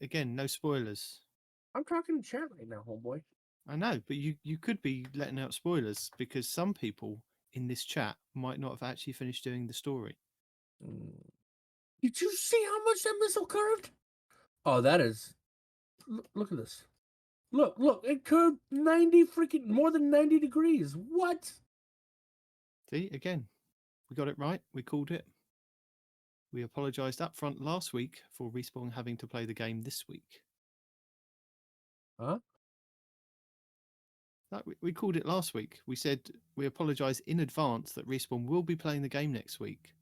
Again, no spoilers. I'm talking to chat right now, homeboy. I know, but you could be letting out spoilers because some people in this chat might not have actually finished doing the story. Did you see how much that missile curved? Oh, that is. Look at this. Look, it curved 90 freaking more than 90 degrees. What? See, again, we got it right. We called it. We apologised up front last week for Respawn having to play the game this week. Huh? We called it last week. We said we apologise in advance that Respawn will be playing the game next week.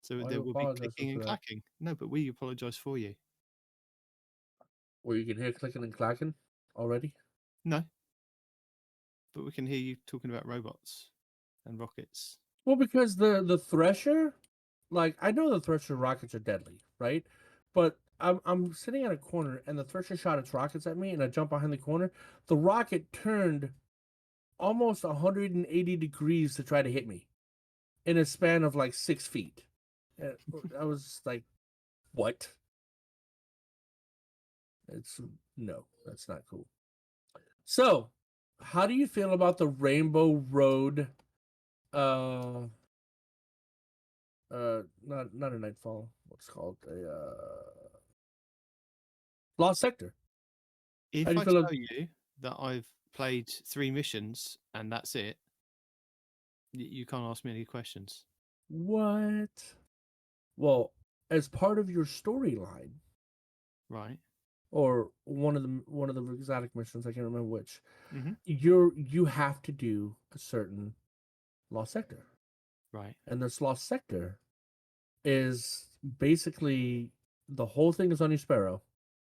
So there will be clicking and clacking. No, but we apologise for you. Well, you can hear clicking and clacking already? No. But we can hear you talking about robots and rockets. Well, because the Thresher, like, I know the Thresher rockets are deadly, right? But I'm sitting at a corner and the Thresher shot its rockets at me and I jump behind the corner. The rocket turned almost 180 degrees to try to hit me in a span of like 6 feet. I was like, what? No, that's not cool. So, how do you feel about the Rainbow Road? Not a Nightfall. What's it called Lost Sector. If I tell you that I've played 3 missions and that's it, you can't ask me any questions. What? Well, as part of your storyline, right? Or one of the exotic missions, I can't remember which. Mm-hmm. You have to do a certain Lost Sector, right? And this Lost Sector is basically the whole thing is on your Sparrow,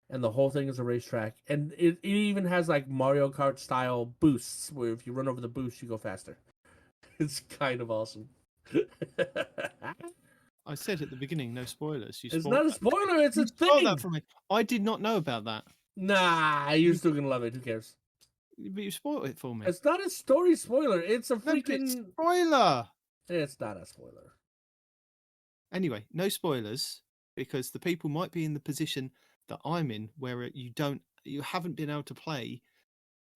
and the whole thing is a racetrack, and it even has like Mario Kart style boosts where if you run over the boost, you go faster. It's kind of awesome. I said at the beginning, no spoilers. It's not a spoiler, it's a thing. That for me. I did not know about that. Nah, you're still gonna love it. Who cares? But you spoiled it for me. It's not a story spoiler. It's a freaking spoiler. It's not a spoiler. Anyway, no spoilers because the people might be in the position that I'm in, where you haven't been able to play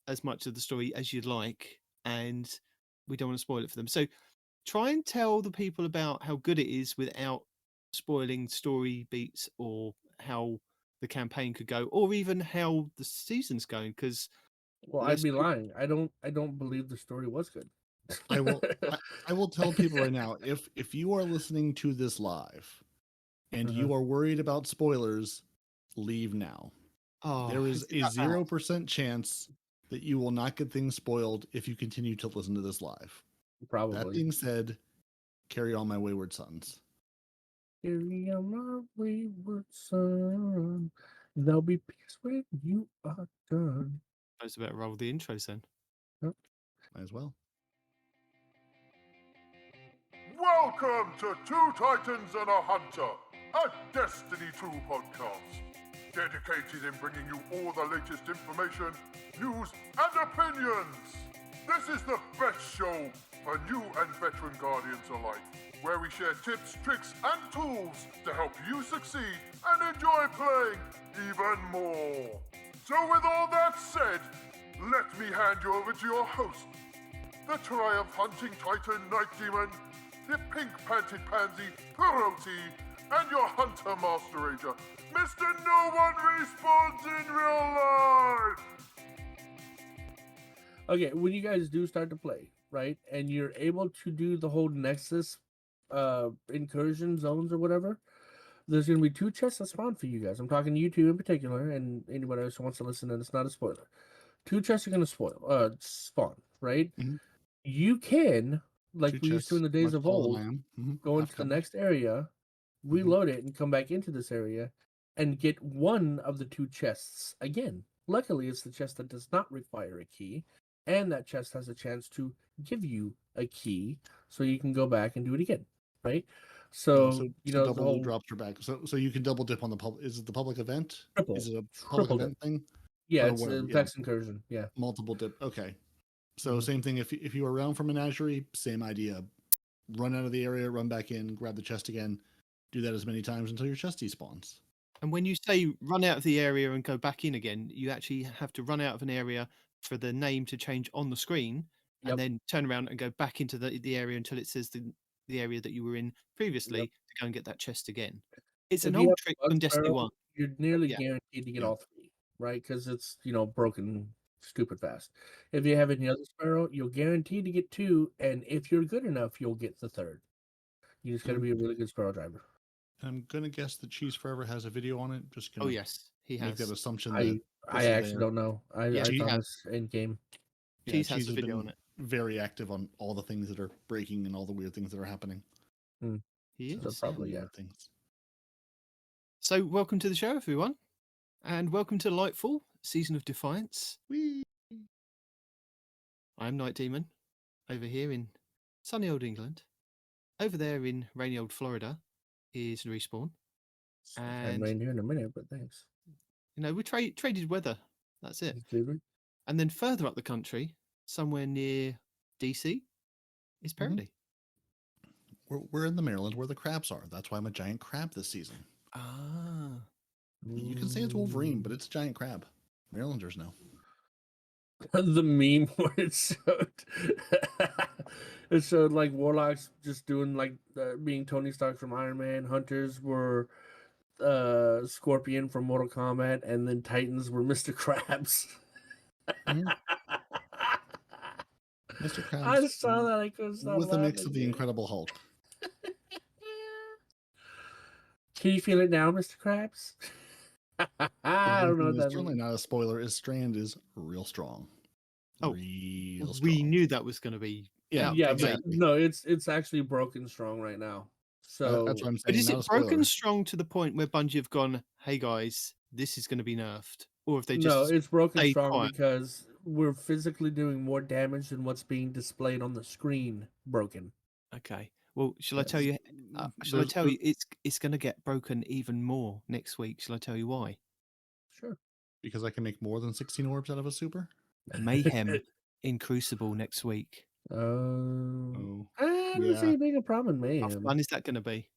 as much of the story as you'd like, and we don't want to spoil it for them. So try and tell the people about how good it is without spoiling story beats or how the campaign could go, or even how the season's going. Because I'd be lying. I don't believe the story was good. I will tell people right now, if you are listening to this live and you are worried about spoilers, leave now. There is a 0% chance that you will not get things spoiled if you continue to listen to this live. Probably. That being said, carry on, my wayward sons. Carry on, my wayward son. There'll be peace when you are done. I was about to roll the intros then. Yep. Might as well. Welcome to Two Titans and a Hunter, a Destiny 2 podcast. Dedicated in bringing you all the latest information, news, and opinions. This is the best show for new and veteran Guardians alike, where we share tips, tricks, and tools to help you succeed and enjoy playing even more. So with all that said, let me hand you over to your host, the Triumph Hunting Titan Nitedemon, the pink-panted pansy Peroty, and your Hunter Master Ranger, Mr. No One Respawns in Real Life! Okay, when you guys do start to play, right, and you're able to do the whole Nexus incursion zones or whatever, there's going to be 2 chests that spawn for you guys. I'm talking to you two in particular, and anybody else who wants to listen, and it's not a spoiler. 2 chests are going to spawn, right? Mm-hmm. You can, like we used to in the days of old, go into the next area, reload it, and come back into this area, and get one of the 2 chests again. Luckily, it's the chest that does not require a key, and that chest has a chance to give you a key, so you can go back and do it again, right? So you know, double drops are back. So you can double dip on the public. Is it the public event? Triple. Is it a public event thing? Yeah, it's a Vex incursion. Yeah, multiple dip. Okay. So same thing. If you are around for Menagerie, same idea. Run out of the area, run back in, grab the chest again. Do that as many times until your chest despawns. And when you say run out of the area and go back in again, you actually have to run out of an area for the name to change on the screen, and then turn around and go back into the area until it says the area that you were in previously to go and get that chest again. It's an old trick from Destiny 1. You're nearly guaranteed to get all 3, right? Because it's, broken stupid fast. If you have any other sparrow, you're guaranteed to get 2, and if you're good enough, you'll get the 3rd. You just got to be a really good sparrow driver. I'm gonna guess that Cheese Forever has a video on it. Just gonna yes, he has. Make that assumption. I actually don't know. I found this in game. Cheese has a video on it. Very active on all the things that are breaking and all the weird things that are happening. He is. So probably things. So welcome to the show, everyone, and welcome to Lightfall, Season of Defiance. Whee! I'm Nitedemon, over here in sunny old England. Over there in rainy old Florida is Respawn. And rain here in a minute, but thanks. We traded weather. That's it. And then further up the country, somewhere near DC, is Peroty. We're in the Maryland where the crabs are. That's why I'm a giant crab this season. Ah. You can say it's Wolverine, but it's a giant crab. Marylanders know. The meme where it showed like warlocks just doing like being Tony Stark from Iron Man, hunters were Scorpion from Mortal Kombat, and then Titans were Mr. Krabs. Mr. Krabs. I saw that. I couldn't stop with a mix of the Incredible Hulk. Can you feel it now, Mr. Krabs? I don't know what that certainly not a spoiler. Is Strand is real strong. Real strong. We knew that was going to be. Yeah, exactly. But no, it's actually broken strong right now. So that's what I'm saying. But is it broken strong to the point where Bungie have gone, "Hey guys, this is going to be nerfed," or if they just it's broken strong because we're physically doing more damage than what's being displayed on the screen. Broken. Okay. Well, shall I tell you? Shall I tell you? It's going to get broken even more next week. Shall I tell you why? Sure. Because I can make more than 16 orbs out of a super. Mayhem in Crucible next week. I don't see it being a problem in Mayhem. How fun is that going to be?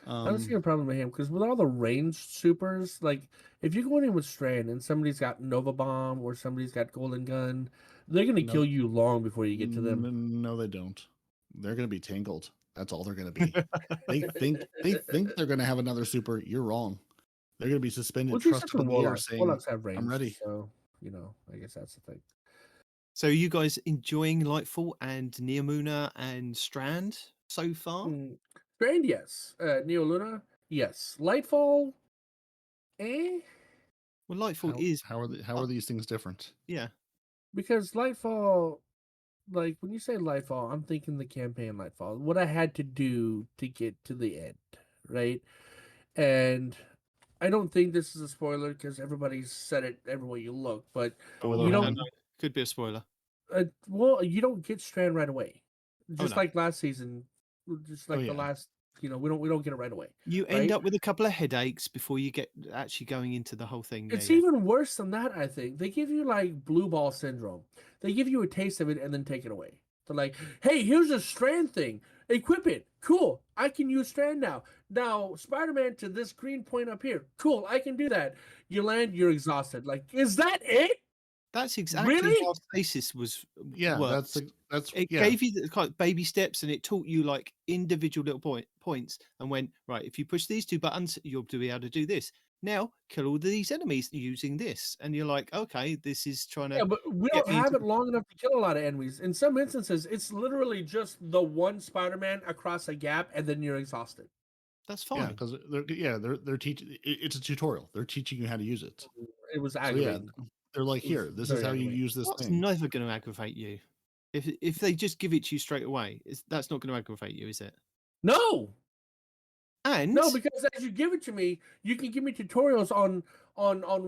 I don't see a problem with Mayhem because with all the ranged supers, like if you go in with Strand and somebody's got Nova Bomb or somebody's got Golden Gun, they're going to kill you long before you get to them. No, they don't. They're going to be tangled. That's all they're going to be. they think they're going to have another super. You're wrong. They're going to be suspended, trusted in the air, saying, Warlocks have range, I'm ready. So, I guess that's the thing. So are you guys enjoying Lightfall and Neomuna and Strand so far? Strand, yes. Neoluna, yes. Lightfall, Well, Lightfall is... How are these things different? Yeah. Because Lightfall... Like, when you say Lightfall, I'm thinking the campaign Lightfall. What I had to do to get to the end, right? And I don't think this is a spoiler because everybody's said it everywhere you look, but you don't... Could be a spoiler. Well, you don't get Strand right away. Just like last season, just like the last... we don't get it right away. You end up with a couple of headaches before you get actually going into the whole thing. It's even worse than that, I think. They give you like blue ball syndrome. They give you a taste of it and then take it away. They're like, hey, here's a Strand thing. Equip it. Cool. I can use Strand now. Now, Spider-Man to this green point up here. Cool. I can do that. You land, you're exhausted. Like, is that it? That's exactly how Stasis was. Yeah, worked. that's it gave you the kind of baby steps, and it taught you like individual little points, and went right. If you push these 2 buttons, you'll be able to do this. Now kill all these enemies using this, and you're like, okay, this is trying to. Yeah, but we don't have it long enough to kill a lot of enemies. In some instances, it's literally just the one Spider-Man across a gap, and then you're exhausted. That's fine. Yeah, because they're teaching. It's a tutorial. They're teaching you how to use it. It was aggravating. They're like, here, this is how you use this That's thing. never going to aggravate you. If they just give it to you straight away, that's not going to aggravate you, is it? No. And no, because as you give it to me, you can give me tutorials on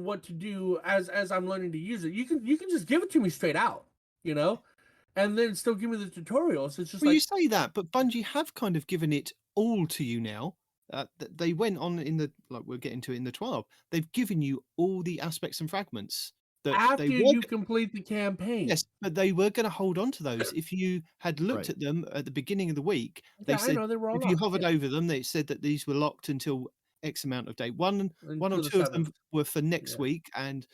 what to do as I'm learning to use it. You can just give it to me straight out, and then still give me the tutorials. It's just you say that, but Bungie have kind of given it all to you now. They went on in we'll get into it in the 12. They've given you all the aspects and fragments. After you complete the campaign. Yes, but they were going to hold on to those. If you had looked at them at the beginning of the week, they said if you hovered over them, they said that these were locked until X amount of days. One or Until the two of them 7th. were for next Yeah. week, and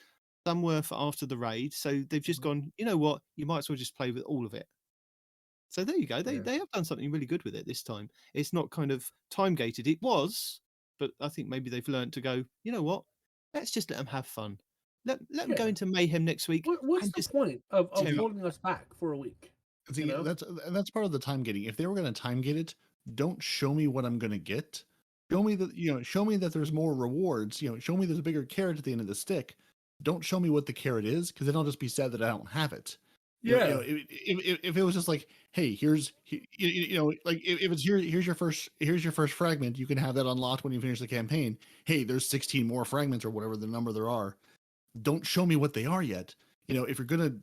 some were for after the raid. So they've just gone, you know what? You might as well just play with all of it. So there you go. They have done something really good with it this time. It's not kind of time gated. It was, but I think maybe they've learned to go, you know what? Let's just let them have fun. Let them go into mayhem next week. What's the point of holding us back for a week? See, that's part of the time gating. If they were going to time gate it, don't show me what I'm going to get. Show me that show me that there's more rewards. Show me there's a bigger carrot at the end of the stick. Don't show me what the carrot is, because then I'll just be sad that I don't have it. If it was just like, hey, here's like if it's here's your first fragment, you can have that unlocked when you finish the campaign. Hey, there's 16 more fragments or whatever the number there are. Don't show me what they are yet. If you're gonna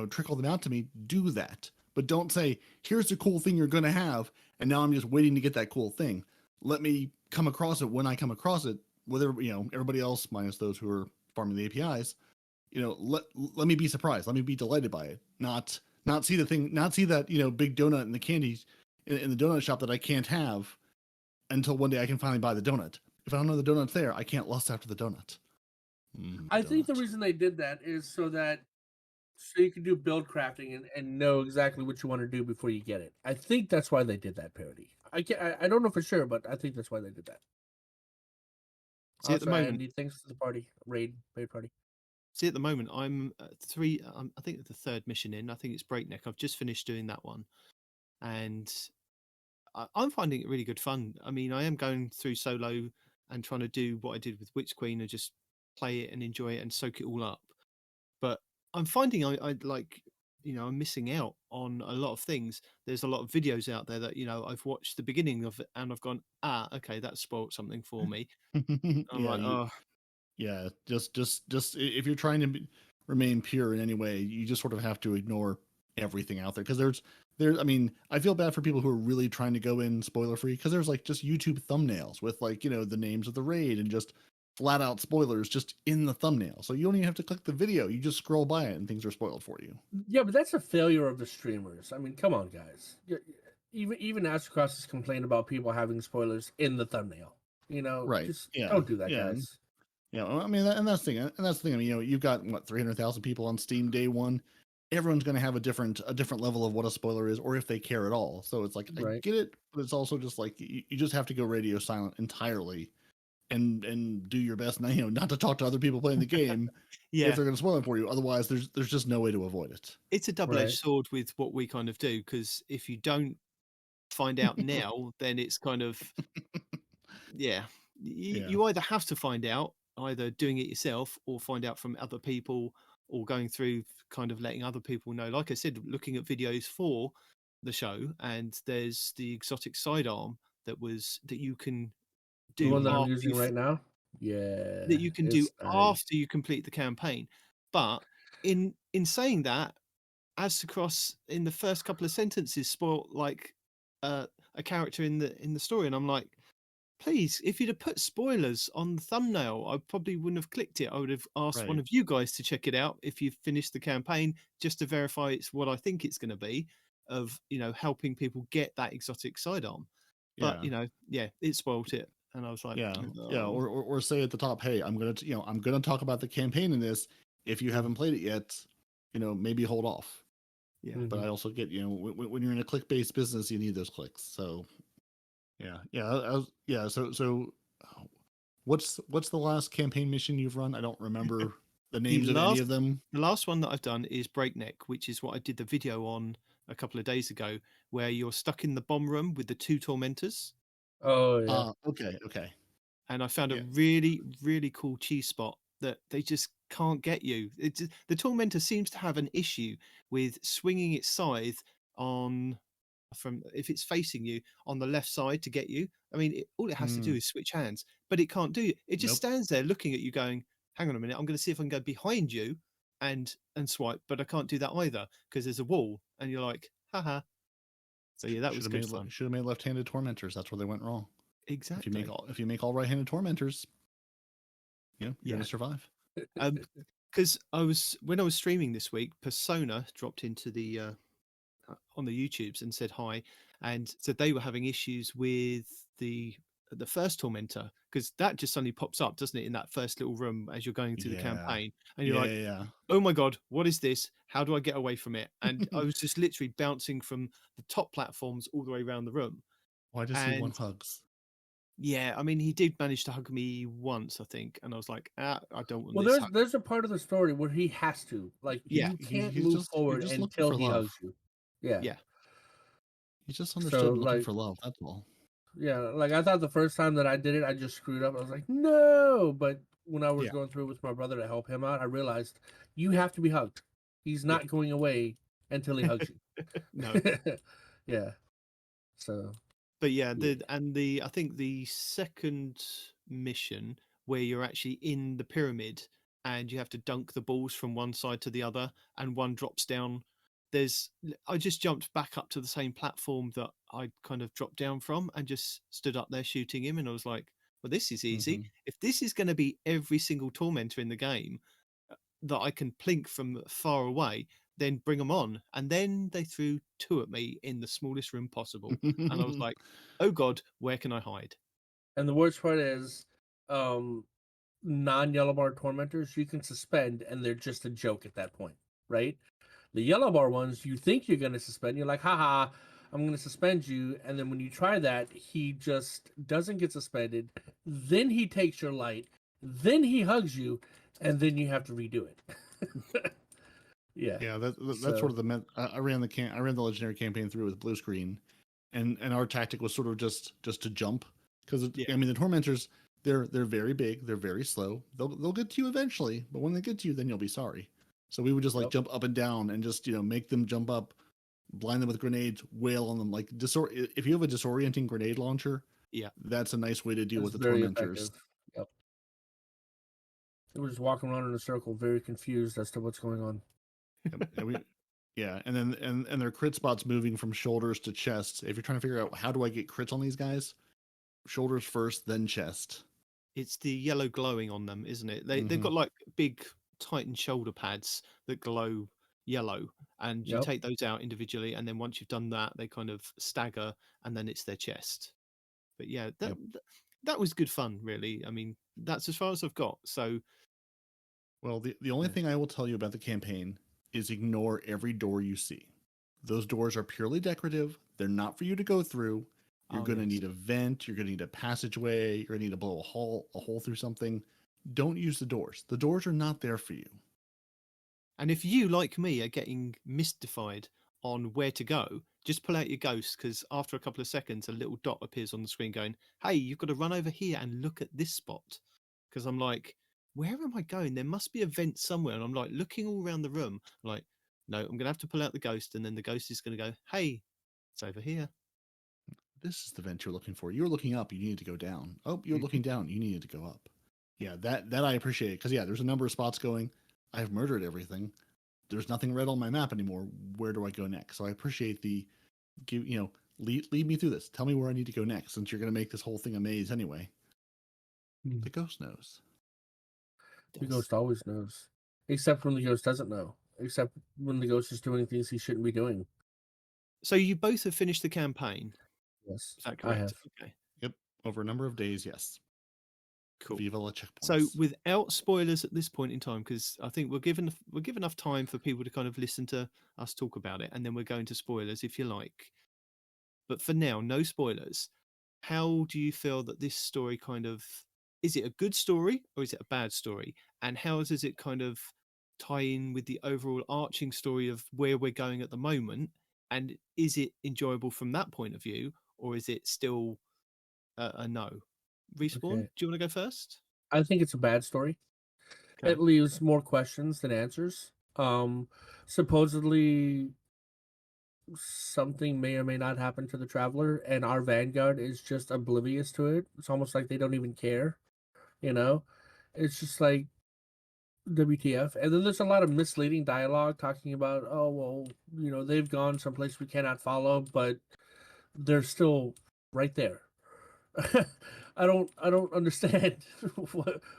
trickle them out to me, do that. But don't say, here's the cool thing you're gonna have, and now I'm just waiting to get that cool thing. Let me come across it when I come across it. Whether everybody else minus those who are farming the APIs. Let me be surprised. Let me be delighted by it. Not see the thing. Not see that big donut in the candies in the donut shop that I can't have until one day I can finally buy the donut. If I don't know the donut's there, I can't lust after the donut. I think the reason they did that is so you can do build crafting and know exactly what you want to do before you get it. I think that's why they did that, Peroty. I don't know for sure, but I think that's why they did that. See, at the moment, Andy, thanks for the party raid party. See, at the moment, I'm I think it's the third mission in. I think it's Breakneck. I've just finished doing that one, and I'm finding it really good fun. I mean, I am going through solo and trying to do what I did with Witch Queen and just play it and enjoy it and soak it all up. But I'm finding I like, I'm missing out on a lot of things. There's a lot of videos out there that I've watched the beginning of it and I've gone, okay, that spoiled something for me. I'm like, oh. Yeah, just if you're trying to remain pure in any way, you just sort of have to ignore everything out there, because there's I mean, I feel bad for people who are really trying to go in spoiler free, because there's like just YouTube thumbnails with like the names of the raid and just flat out spoilers just in the thumbnail. So you don't even have to click the video, you just scroll by it and things are spoiled for you. Yeah, but that's a failure of the streamers. I mean, come on, guys. Even Astrocross has complained about people having spoilers in the thumbnail. Right? Just don't do that, guys. Yeah, I mean, that's the thing. I mean, you've got 300,000 people on Steam day one. Everyone's going to have a different level of what a spoiler is, or if they care at all. So it's like, I get it, but it's also just like you just have to go radio silent entirely, and do your best, not to talk to other people playing the game. If they're going to spoil it for you. Otherwise, there's just no way to avoid it. It's a double-edged sword with what we kind of do, because if you don't find out now, then it's kind of you either have to find out, either doing it yourself or find out from other people, or going through kind of letting other people know. Like I said, looking at videos for the show, and there's the exotic sidearm that you can do. The one that I'm using right now? Yeah. That you can do after you complete the campaign. But in saying that, Aztecross in the first couple of sentences spoiled like a character in the story, and I'm like, please, if you'd have put spoilers on the thumbnail, I probably wouldn't have clicked it. I would have asked one of you guys to check it out if you've finished the campaign, just to verify it's what I think it's going to be, of helping people get that exotic sidearm. But it spoiled it, and I was like, or say at the top, hey, I'm gonna talk about the campaign in this. If you haven't played it yet, maybe hold off. Yeah, but I also get when you're in a click-based business, you need those clicks. So. So what's the last campaign mission you've run? I don't remember the names of any of them. The last one that I've done is Breakneck, which is what I did the video on a couple of days ago, where you're stuck in the bomb room with the 2 tormentors. Oh yeah. Okay. And I found a really, really cool cheese spot that they just can't get you. The tormentor seems to have an issue with swinging its scythe on. If it's facing you on the left side to get you. I mean, all it has to do is switch hands, but it can't do it. It just stands there looking at you going, hang on a minute, I'm going to see if I can go behind you and swipe, but I can't do that either because there's a wall, and you're like, haha. So yeah, that was good fun. Should have made left-handed tormentors. That's where they went wrong. Exactly. If you make all right-handed tormentors, you're going to survive. Because when I was streaming this week, Persona dropped into the on the YouTubes and said hi, and said they were having issues with the the first tormentor, because that just suddenly pops up, doesn't it, in that first little room as you're going through the campaign, and you're like, oh my god, what is this? How do I get away from it? And I was just literally bouncing from the top platforms all the way around the room. Why does he want hugs? Yeah, I mean, he did manage to hug me once, I think, and I was like, I don't want this. Well, there's a part of the story where he has to, like, you can't move forward until he hugs you. Yeah. He just understood looking for love. That's all. Yeah, like I thought the first time that I did it, I just screwed up. I was like, no. But when I was going through with my brother to help him out, I realized you have to be hugged. He's not going away until he hugs you. No. Yeah. So. But yeah, I think the second mission where you're actually in the pyramid and you have to dunk the balls from one side to the other and one drops down. I just jumped back up to the same platform that I kind of dropped down from and just stood up there shooting him. And I was like, well, this is easy. If this is going to be every single tormentor in the game that I can plink from far away, then bring them on. And then they threw two at me in the smallest room possible. And I was like, oh God, where can I hide? And the worst part is, non-yellow bar tormentors, you can suspend and they're just a joke at that point, right? The yellow bar ones, you think you're going to suspend. You're like, haha, I'm going to suspend you. And then when you try that, he just doesn't get suspended. Then he takes your light. Then he hugs you. And then you have to redo it. Yeah, that's sort of the I ran the legendary campaign through with blue screen, and our tactic was sort of just to jump, because I mean the tormentors, they're very big, they're very slow. They'll get to you eventually, but when they get to you, then you'll be sorry. So we would just jump up and down and just make them jump up, blind them with grenades, wail on them like if you have a disorienting grenade launcher, that's a nice way to deal with the tormentors. Effective. Yep. They were just walking around in a circle, very confused as to what's going on. And then their crit spots moving from shoulders to chest. If you're trying to figure out how do I get crits on these guys, shoulders first, then chest. It's the yellow glowing on them, isn't it? They've got like big tightened shoulder pads that glow yellow, and you take those out individually, and then once you've done that, they kind of stagger, and then it's their chest. But yeah, that was good fun, really. I mean, that's as far as I've got. So, well, the only thing I will tell you about the campaign is ignore every door you see. Those doors are purely decorative. They're not for you to go through. You're going to need a vent. You're going to need a passageway. You're going to need to blow a hole through something. Don't use the doors. The doors are not there for you. And if you, like me, are getting mystified on where to go, just pull out your ghost, because after a couple of seconds, a little dot appears on the screen going, hey, you've got to run over here and look at this spot. Because I'm like, where am I going? There must be a vent somewhere. And I'm like looking all around the room. I'm like, no, I'm going to have to pull out the ghost. And then the ghost is going to go, hey, it's over here. This is the vent you're looking for. You're looking up. You need to go down. Oh, you're looking down. You needed to go up. Yeah, that I appreciate. Because, there's a number of spots going, I've murdered everything. There's nothing red on my map anymore. Where do I go next? So I appreciate lead me through this. Tell me where I need to go next, since you're going to make this whole thing a maze anyway. The ghost knows. The ghost always knows. Except when the ghost doesn't know. Except when the ghost is doing things he shouldn't be doing. So you both have finished the campaign? Yes. Is that correct? I have. Okay. Yep. Over a number of days, yes. Cool. Viva la checkpoints. So without spoilers at this point in time, because I think we're given enough time for people to kind of listen to us talk about it, and then we're going to spoilers if you like. But for now, no spoilers. How do you feel that this story is it a good story or is it a bad story? And how does it kind of tie in with the overall arching story of where we're going at the moment? And is it enjoyable from that point of view, or is it still a no? Respawn, do you want to go first? I think it's a bad story. Okay. It leaves more questions than answers. Supposedly something may or may not happen to the Traveler, and our Vanguard is just oblivious to it. It's almost like they don't even care. It's just like WTF. And then there's a lot of misleading dialogue talking about, oh, well, they've gone someplace we cannot follow, but they're still right there. I don't understand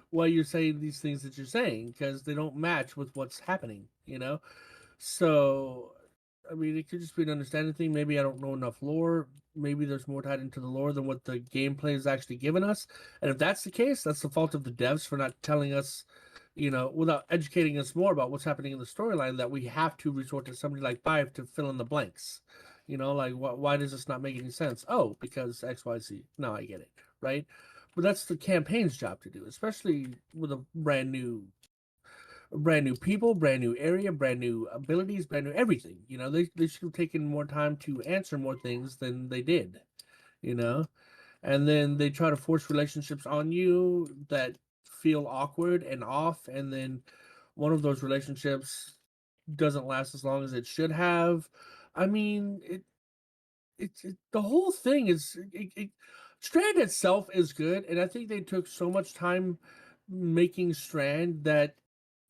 why you're saying these things that you're saying, because they don't match with what's happening, So I mean, it could just be an understanding thing. Maybe I don't know enough lore. Maybe there's more tied into the lore than what the gameplay is actually giving us. And if that's the case, that's the fault of the devs for not telling us, without educating us more about what's happening in the storyline, that we have to resort to somebody like Five to fill in the blanks. Like, why does this not make any sense? Oh, because XYZ. No, I get it, right? But that's the campaign's job to do, especially with a brand new people, brand new area, brand new abilities, brand new everything. They should have taken more time to answer more things than they did. And then they try to force relationships on you that feel awkward and off, and then one of those relationships doesn't last as long as it should have. I mean, the whole thing is Strand itself is good, and I think they took so much time making Strand that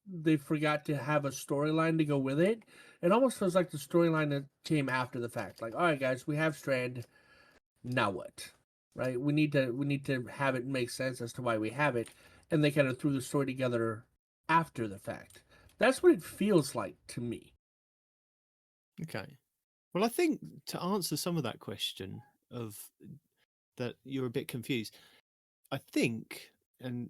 they forgot to have a storyline to go with it. It almost feels like the storyline that came after the fact. Like, all right, guys, we have Strand. Now what? Right? We need to have it make sense as to why we have it, and they kind of threw the story together after the fact. That's what it feels like to me. Okay. Well, I think to answer some of that question of that you're a bit confused, I think, and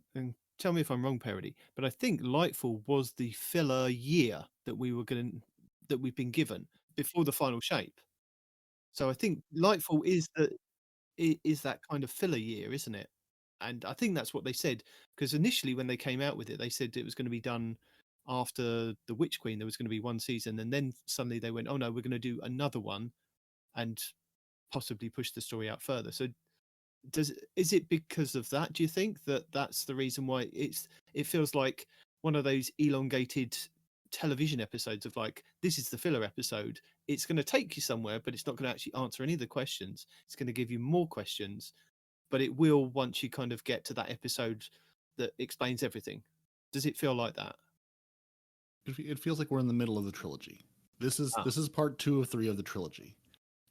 tell me if I'm wrong, Peroty, but I think Lightfall was the filler year that we've been given before the final shape. So I think Lightfall is that kind of filler year, isn't it? And I think that's what they said, because initially when they came out with it, they said it was going to be done after the Witch Queen. There was going to be one season, and then suddenly they went, "Oh no, we're going to do another one," and possibly push the story out further. So is it because of that, do you think, that's the reason why it feels like one of those elongated television episodes of like, this is the filler episode, it's going to take you somewhere, but it's not going to actually answer any of the questions, it's going to give you more questions, but it will once you kind of get to that episode that explains everything? Does it feel like that? It feels like we're in the middle of the trilogy. This is part 2 of 3 of the trilogy.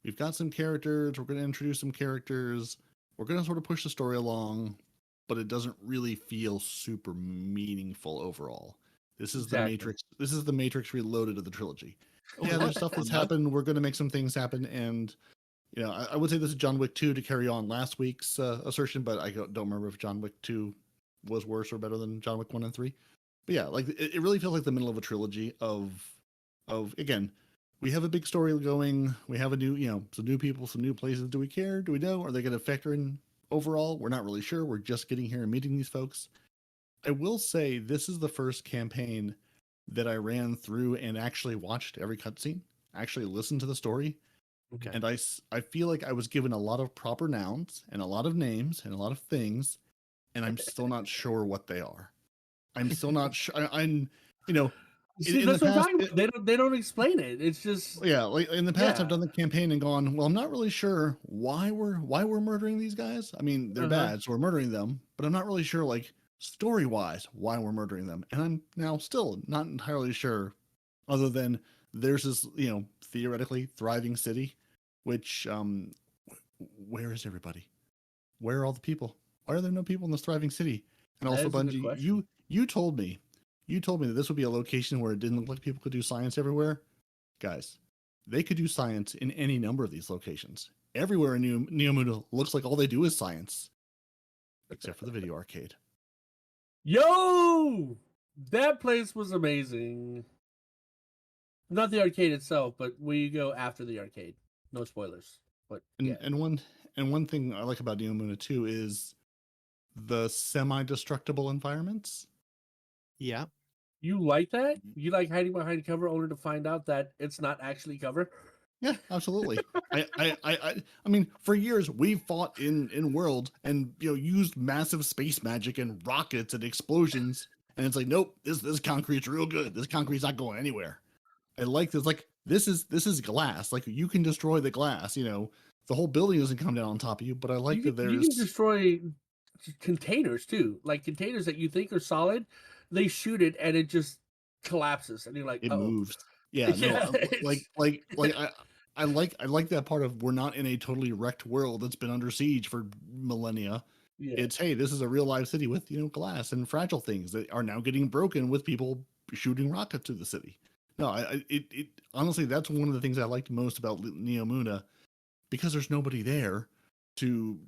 We've got some characters, we're going to introduce some characters, we're going to sort of push the story along, but it doesn't really feel super meaningful overall. This is the Matrix. This is the Matrix Reloaded of the trilogy. Yeah, there's stuff that's happened. We're going to make some things happen, and I would say this is John Wick 2 to carry on last week's assertion, but I don't remember if John Wick 2 was worse or better than John Wick 1 and 3. But yeah, like it really feels like the middle of a trilogy of again, we have a big story going. We have a new, some new people, some new places. Do we care? Do we know? Are they going to factor in overall? We're not really sure. We're just getting here and meeting these folks. I will say this is the first campaign that I ran through and actually watched every cutscene, actually listened to the story. Okay. And I feel like I was given a lot of proper nouns and a lot of names and a lot of things, and I'm still not sure what they are. I'm still not sure. I'm. See, that's what I'm talking about. They don't explain it. It's just like in the past, I've done the campaign and gone, well, I'm not really sure why we're murdering these guys. I mean, they're bad, so we're murdering them, but I'm not really sure, like, story wise, why we're murdering them. And I'm now still not entirely sure, other than there's this, theoretically thriving city, which where is everybody? Where are all the people? Why are there no people in this thriving city? And also, Bungie, you told me that this would be a location where it didn't look like people could do science everywhere. Guys, they could do science in any number of these locations. Everywhere in Neomuna looks like all they do is science. Except for the video arcade. Yo! That place was amazing. Not the arcade itself, but where you go after the arcade. No spoilers. But and one thing I like about Neomuna too is the semi-destructible environments. Yeah. You like that? You like hiding behind cover only to find out that it's not actually cover? Yeah, absolutely. I mean, for years we fought in World and used massive space magic and rockets and explosions, and it's like, nope, this concrete's real good. This concrete's not going anywhere. I like this. Like this is glass. Like you can destroy the glass. The whole building doesn't come down on top of you. But I like that you can destroy containers too, like containers that you think are solid. They shoot it and it just collapses, and you're like, it moves. Yeah, no, I like that part of we're not in a totally wrecked world that's been under siege for millennia. Yeah. It's, hey, this is a real live city with glass and fragile things that are now getting broken with people shooting rockets to the city. No, it honestly, that's one of the things I liked most about Neomuna, because there's nobody there to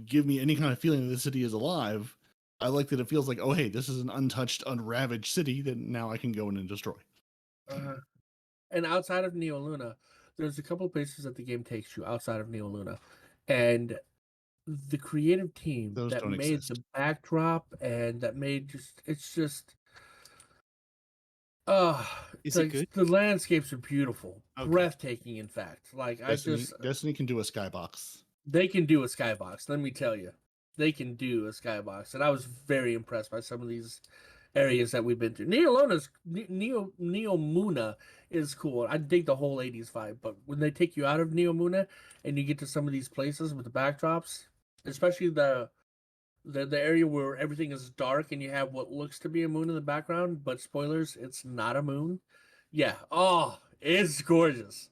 give me any kind of feeling that the city is alive. I like that it feels like, oh, hey, this is an untouched, unravaged city that now I can go in and destroy. And outside of Neoluna, there's a couple of places that the game takes you outside of Neoluna, and the creative team Those that don't made exist. the backdrop and that made it's just Is it good? The landscapes are beautiful, Okay. breathtaking. In fact, like Destiny can do a skybox. They can do a skybox. Let me tell you, they can do a skybox, and I was very impressed by some of these areas that we've been through. Neomuna is cool. I dig the whole '80s vibe, but when they take you out of Neomuna and you get to some of these places with the backdrops, especially the area where everything is dark and you have what looks to be a moon in the background, but spoilers, it's not a moon. Yeah. Oh, it's gorgeous.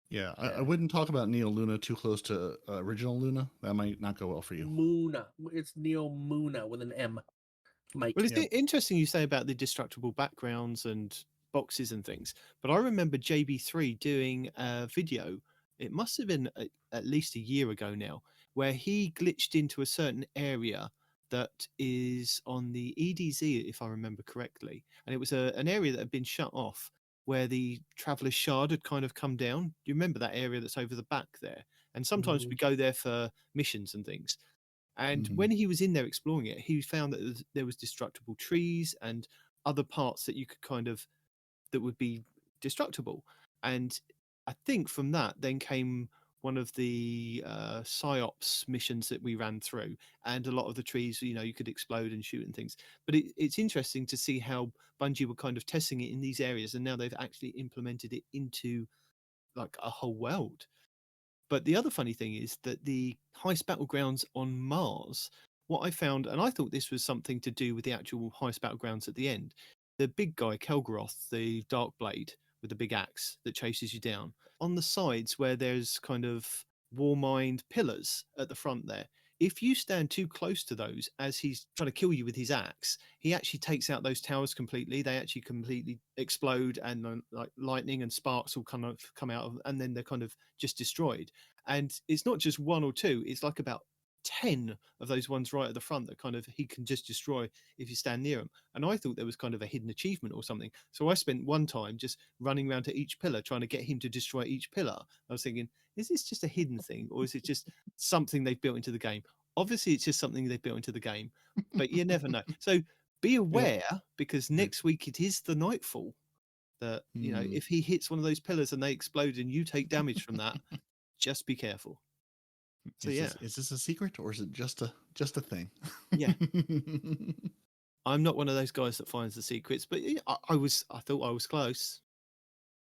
Yeah, I wouldn't talk about Neoluna too close to original Luna. That might not go well for you. Muna. It's Neomuna with an M. Mike. Well, it's interesting you say about the destructible backgrounds and boxes and things, but I remember JB3 doing a video, it must have been at least a year ago now, where he glitched into a certain area that is on the EDZ, if I remember correctly. And it was an area that had been shut off where the Traveller's Shard had kind of come down. Do you remember that area that's over the back there? And sometimes we go there for missions and things. And when he was in there exploring it, he found that there was destructible trees and other parts that you could that would be destructible. And I think from that then came one of the psyops missions that we ran through, and a lot of the trees, you could explode and shoot and things. But it's interesting to see how Bungie were kind of testing it in these areas, and now they've actually implemented it into like a whole world. But the other funny thing is that the heist battlegrounds on Mars, what I found, and I thought this was something to do with the actual heist battlegrounds at the end, the big guy, Kelgoroth, the Dark Blade with the big axe that chases you down, on the sides where there's kind of Warmind pillars at the front there, if you stand too close to those as he's trying to kill you with his axe, he actually takes out those towers completely. They actually completely explode, and like lightning and sparks will kind of come out of, and then they're kind of just destroyed. And it's not just one or two; it's like about 10 of those ones right at the front that kind of he can just destroy if you stand near him. And I thought there was kind of a hidden achievement or something. So I spent one time just running around to each pillar trying to get him to destroy each pillar. I was thinking, is this just a hidden thing, or is it just something they've built into the game? Obviously, it's just something they've built into the game, but you never know. So be aware, because next week it is the Nightfall. That if he hits one of those pillars and they explode and you take damage from that, just be careful. So is this a secret, or is it just a thing? Yeah. I'm not one of those guys that finds the secrets, but I thought I was close.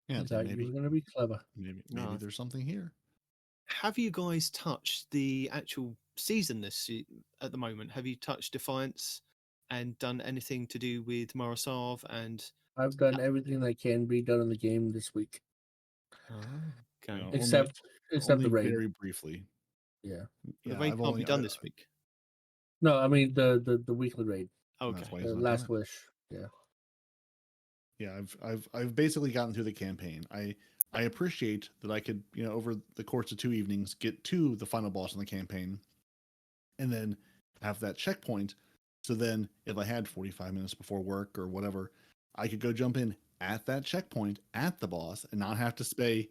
Yeah, maybe you're going to be clever. Maybe there's something here. Have you guys touched the actual season at the moment? Have you touched Defiance and done anything to do with Morosov? And I've done everything that can be done in the game this week. Okay. No, except only the raid. Very briefly. Yeah. The raid can't be done this week. No, I mean the weekly raid. Okay. Last Wish. Yeah. Yeah, I've basically gotten through the campaign. I appreciate that I could, over the course of 2 evenings, get to the final boss in the campaign, and then have that checkpoint. So then, if I had 45 minutes before work or whatever, I could go jump in at that checkpoint at the boss and not have to say,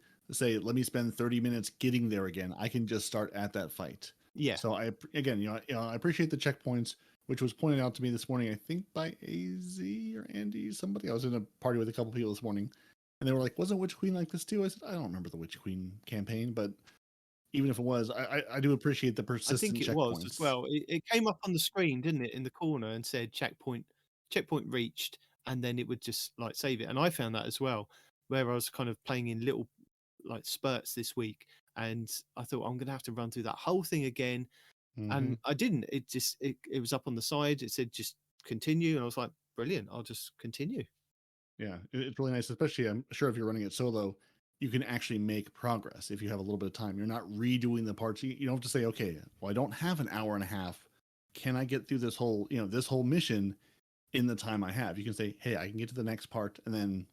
let me spend 30 minutes getting there again. I can just start at that fight. Yeah. So I appreciate the checkpoints, which was pointed out to me this morning, I think by AZ or Andy, somebody. I was in a party with a couple people this morning, and they were like, wasn't Witch Queen like this too? I said, I don't remember the Witch Queen campaign, but even if it was, I do appreciate the persistent checkpoints. I think it was as well. It came up on the screen, didn't it, in the corner, and said checkpoint reached, and then it would just like save it. And I found that as well, where I was kind of playing in little like spurts this week, and I thought I'm gonna have to run through that whole thing again. And I didn't. It was up on the side. It said just continue, and I was like, brilliant. I'll just continue. Yeah, it's really nice, especially I'm sure if you're running it solo, you can actually make progress if you have a little bit of time. You're not redoing the parts. You don't have to say, okay, well, I don't have an hour and a half. Can I get through this whole mission in the time I have? You can say, hey, I can get to the next part and then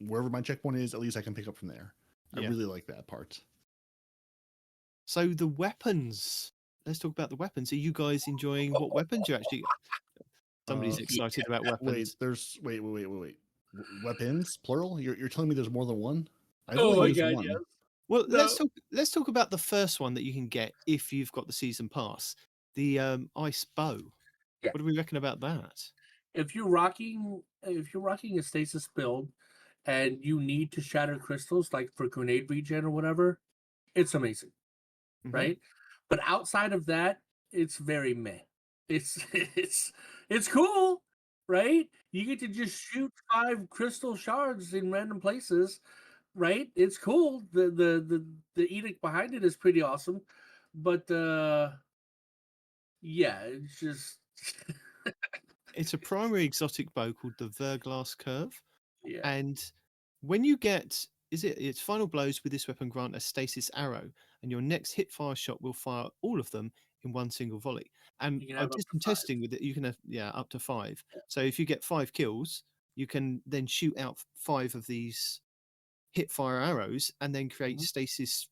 wherever my checkpoint is, at least I can pick up from there. I really like that part. So the weapons. Let's talk about the weapons. Are you guys enjoying what weapons you actually? Somebody's excited about weapons. Wait. Weapons, plural? You're telling me there's more than one? I've Oh only my used god, one. yes. Well, No. let's talk about the first one that you can get if you've got the season pass. The ice bow. Yeah. What do we reckon about that? If you're rocking a stasis build and you need to shatter crystals like for grenade regen or whatever, it's amazing. Mhm. Right? But outside of that, it's very meh. It's cool, right? You get to just shoot 5 crystal shards in random places, right? It's cool. The edict behind it is pretty awesome. But yeah, it's just It's a primary exotic bow called the Verglass Curve. yeah. And when you get its final blows with this weapon grant a stasis arrow, and your next hit fire shot will fire all of them in one single volley. And You can I have up did to some 5. testing with it. You can have up to 5. Yeah. So if you get 5 kills, you can then shoot out 5 of these hit fire arrows and then create stasis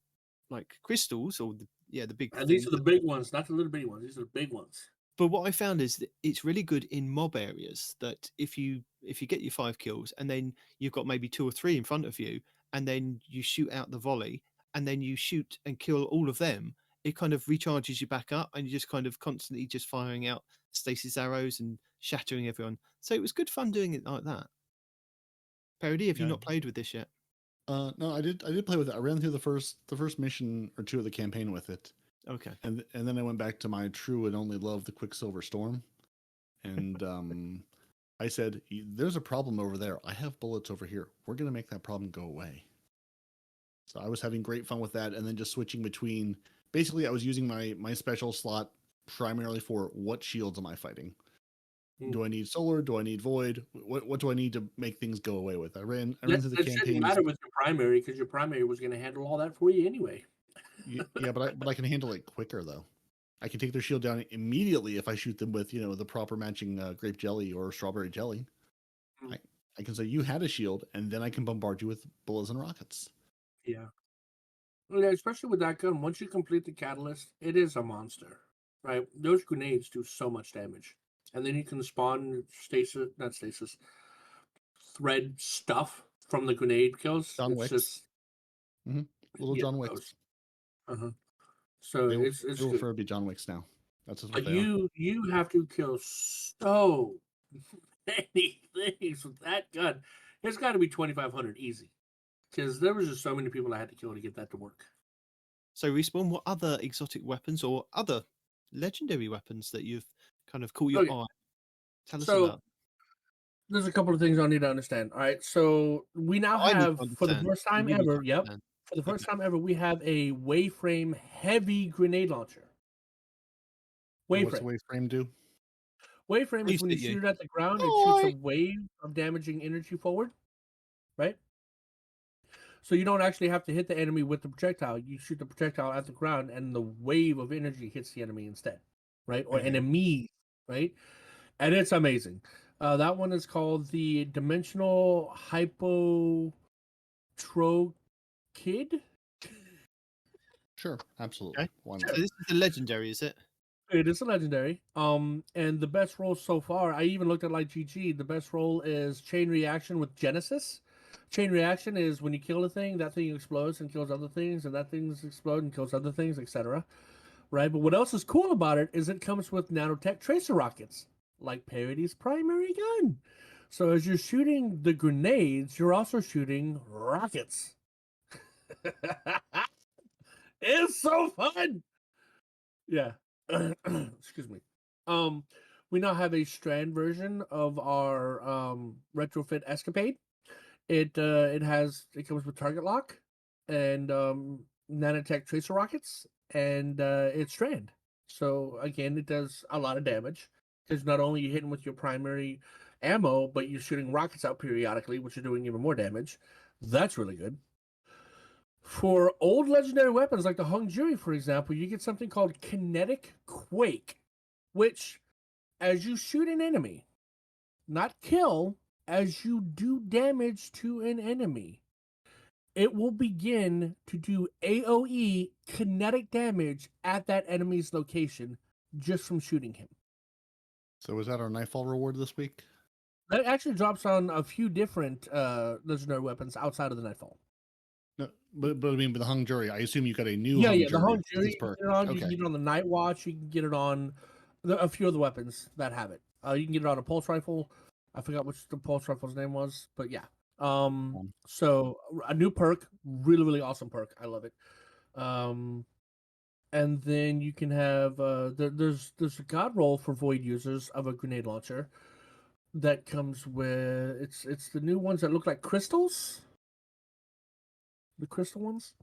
like crystals or the big And things. these are the big ones, not the little bitty ones. These are the big ones. But what I found is that it's really good in mob areas. That if you get your 5 kills and then you've got maybe 2 or 3 in front of you, and then you shoot out the volley, and then you shoot and kill all of them, it kind of recharges you back up, and you're just kind of constantly just firing out stasis arrows and shattering everyone. So it was good fun doing it like that. Peroty, have you not played with this yet? No, I did play with it. I ran through the first mission or 2 of the campaign with it. Okay. And then I went back to my true and only love, the Quicksilver Storm. And I said, there's a problem over there. I have bullets over here. We're going to make that problem go away. So I was having great fun with that. And then just switching between, basically I was using my special slot primarily for what shields am I fighting? Do I need solar? Do I need void? What do I need to make things go away with? I ran through the campaigns. It shouldn't matter with your primary because your primary was going to handle all that for you anyway. Yeah, but I can handle it quicker though. I can take their shield down immediately if I shoot them with the proper matching grape jelly or strawberry jelly. I can say you had a shield, and then I can bombard you with bullets and rockets. Yeah, especially with that gun. Once you complete the catalyst, it is a monster, right? Those grenades do so much damage, and then you can spawn thread stuff from the grenade kills. John Wicks. Just little John Wicks. So they it's will forever be John Wicks now. That's what they are. You have to kill so many things with that gun. It's got to be 2,500 easy, because there was just so many people I had to kill to get that to work. So Respawn, what other exotic weapons or other legendary weapons that you've kind of caught your eye? Tell us about. There's a couple of things I need to understand. All right, so we now have, for the first time ever, for the first time ever, we have a waveframe heavy grenade launcher. What's a waveframe do? Waveframe is when you shoot it at the ground, it shoots a wave of damaging energy forward, right? So you don't actually have to hit the enemy with the projectile. You shoot the projectile at the ground, and the wave of energy hits the enemy instead, right? Or enemies, right? And it's amazing. That one is called the Dimensional Hypotrokid. Sure, absolutely. Okay. Why not? So this is a legendary, is it? It is a legendary. And the best roll so far, I even looked at like GG. The best roll is Chain Reaction with Genesis. Chain Reaction is when you kill a thing, that thing explodes and kills other things, and that thing explodes and kills other things, etc. Right? But what else is cool about it is it comes with nanotech tracer rockets, like Peroty's primary gun. So as you're shooting the grenades, you're also shooting rockets. It's so fun. Yeah. Excuse me. We now have a Strand version of our retrofit escapade. It comes with target lock and nanotech tracer rockets, and it's Strand. So again, it does a lot of damage because not only are you hitting with your primary ammo, but you're shooting rockets out periodically, which are doing even more damage. That's really good. For old legendary weapons like the Hung Jury, for example, you get something called Kinetic Quake, which, as you shoot an enemy, not kill, as you do damage to an enemy, it will begin to do AoE kinetic damage at that enemy's location just from shooting him. So was that our Nightfall reward this week? That actually drops on a few different legendary weapons outside of the Nightfall. No, but I mean, with the Hung Jury, I assume you got a new Yeah, Hung the Hung Jury, Jury. you can get it on the Night Watch, you can get it on a few of the weapons that have it. You can get it on a pulse rifle. I forgot which the pulse rifle's name was, but yeah. So a new perk, really, really awesome perk. I love it. And then you can have there's a god roll for void users of a grenade launcher that comes with it's the new ones that look like crystals. The crystal ones.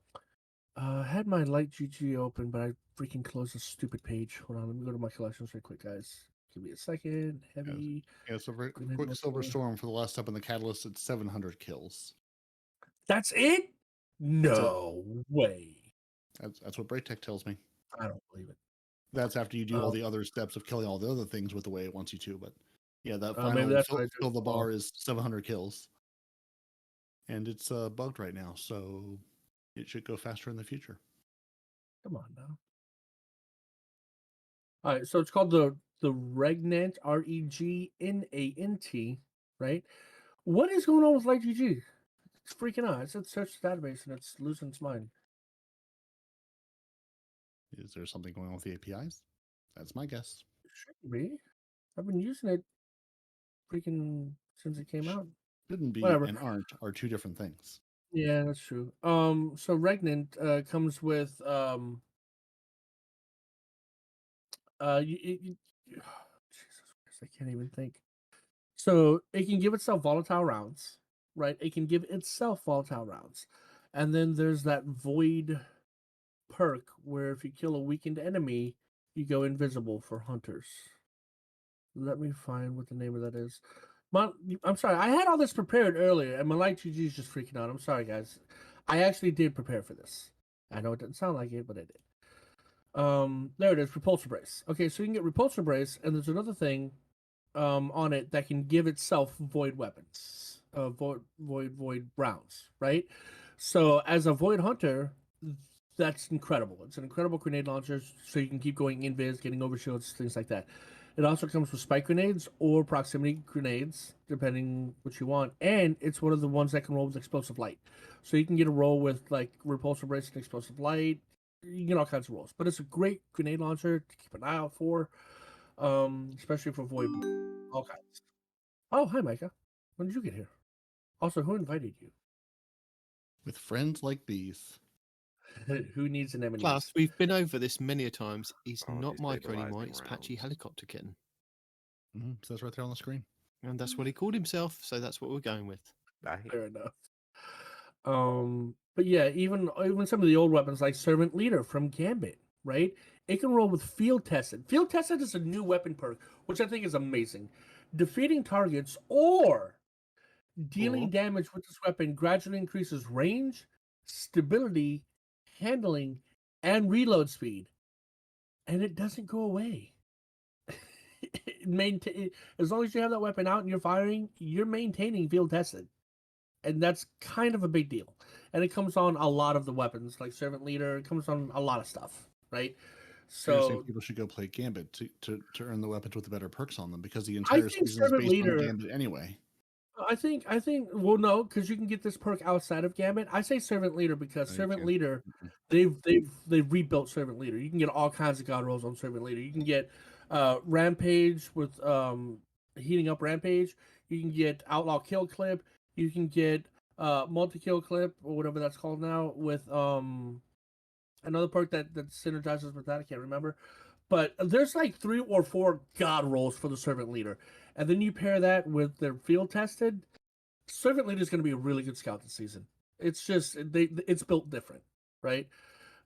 I had my light GG open, but I freaking closed the stupid page. Hold on, let me go to my collections real quick, guys. Give me a second. Heavy. Yeah, so for Quicksilver Storm for the last step in the Catalyst, it's 700 kills. That's it? No way. That's what Break Tech tells me. I don't believe it. That's after you do all the other steps of killing all the other things with the way it wants you to. But yeah, that maybe final that's fill the bar is 700 kills. And it's bugged right now, so it should go faster in the future. Come on now. All right, so it's called the Regnant, Regnant, right? What is going on with Light GG? It's freaking out. I said search the database and it's losing its mind. Is there something going on with the APIs? That's my guess. It shouldn't be. I've been using it freaking since it came out. Shouldn't be Whatever. and aren't are two different things. Yeah, that's true. So Regnant comes with Jesus Christ, I can't even think. So it can give itself volatile rounds, right? It can give itself volatile rounds. And then there's that void perk where if you kill a weakened enemy, you go invisible for hunters. Let me find what the name of that is. I'm sorry, I had all this prepared earlier, and my light GG is just freaking out. I'm sorry, guys. I actually did prepare for this. I know it didn't sound like it, but I did. There it is, Repulsor Brace. Okay, so you can get Repulsor Brace, and there's another thing on it that can give itself void weapons, void rounds, right? So as a void hunter, that's incredible. It's an incredible grenade launcher, so you can keep going invis, getting over shields, things like that. It also comes with spike grenades or proximity grenades, depending what you want. And it's one of the ones that can roll with explosive light. So you can get a roll with like Repulsor Brace and explosive light. You can get all kinds of rolls. But it's a great grenade launcher to keep an eye out for, especially for void, all kinds. Oh, hi, Micah. When did you get here? Also, who invited you? With friends like these. Who needs an M&M's? Plus, we've been over this many a times. He's not Micah anymore. It's Patchy Helicopter Kitten. Mm-hmm. So that's right there on the screen. And that's what he called himself, so that's what we're going with. Fair enough. But yeah, even some of the old weapons like Servant Leader from Gambit, right? It can roll with Field Tested. Field Tested is a new weapon perk, which I think is amazing. Defeating targets or dealing damage with this weapon gradually increases range, stability, handling, and reload speed. And it doesn't go away. As long as you have that weapon out and you're firing, you're maintaining Field Tested. And that's kind of a big deal. And it comes on a lot of the weapons, like Servant Leader. It comes on a lot of stuff, right? So people should go play Gambit to earn the weapons with the better perks on them, because the entire season is based on Gambit anyway. I think well, no, because you can get this perk outside of Gambit. I say Servant Leader because Servant Leader, they've rebuilt Servant Leader. You can get all kinds of god rolls on Servant Leader. You can get Rampage with heating up Rampage. You can get Outlaw Kill Clip. You can get multi-kill clip or whatever that's called now with another perk that synergizes with that. I can't remember. But there's like 3 or 4 god rolls for the Servant Leader. And then you pair that with their field tested. Servant Leader is going to be a really good scout this season. It's just, it's built different, right?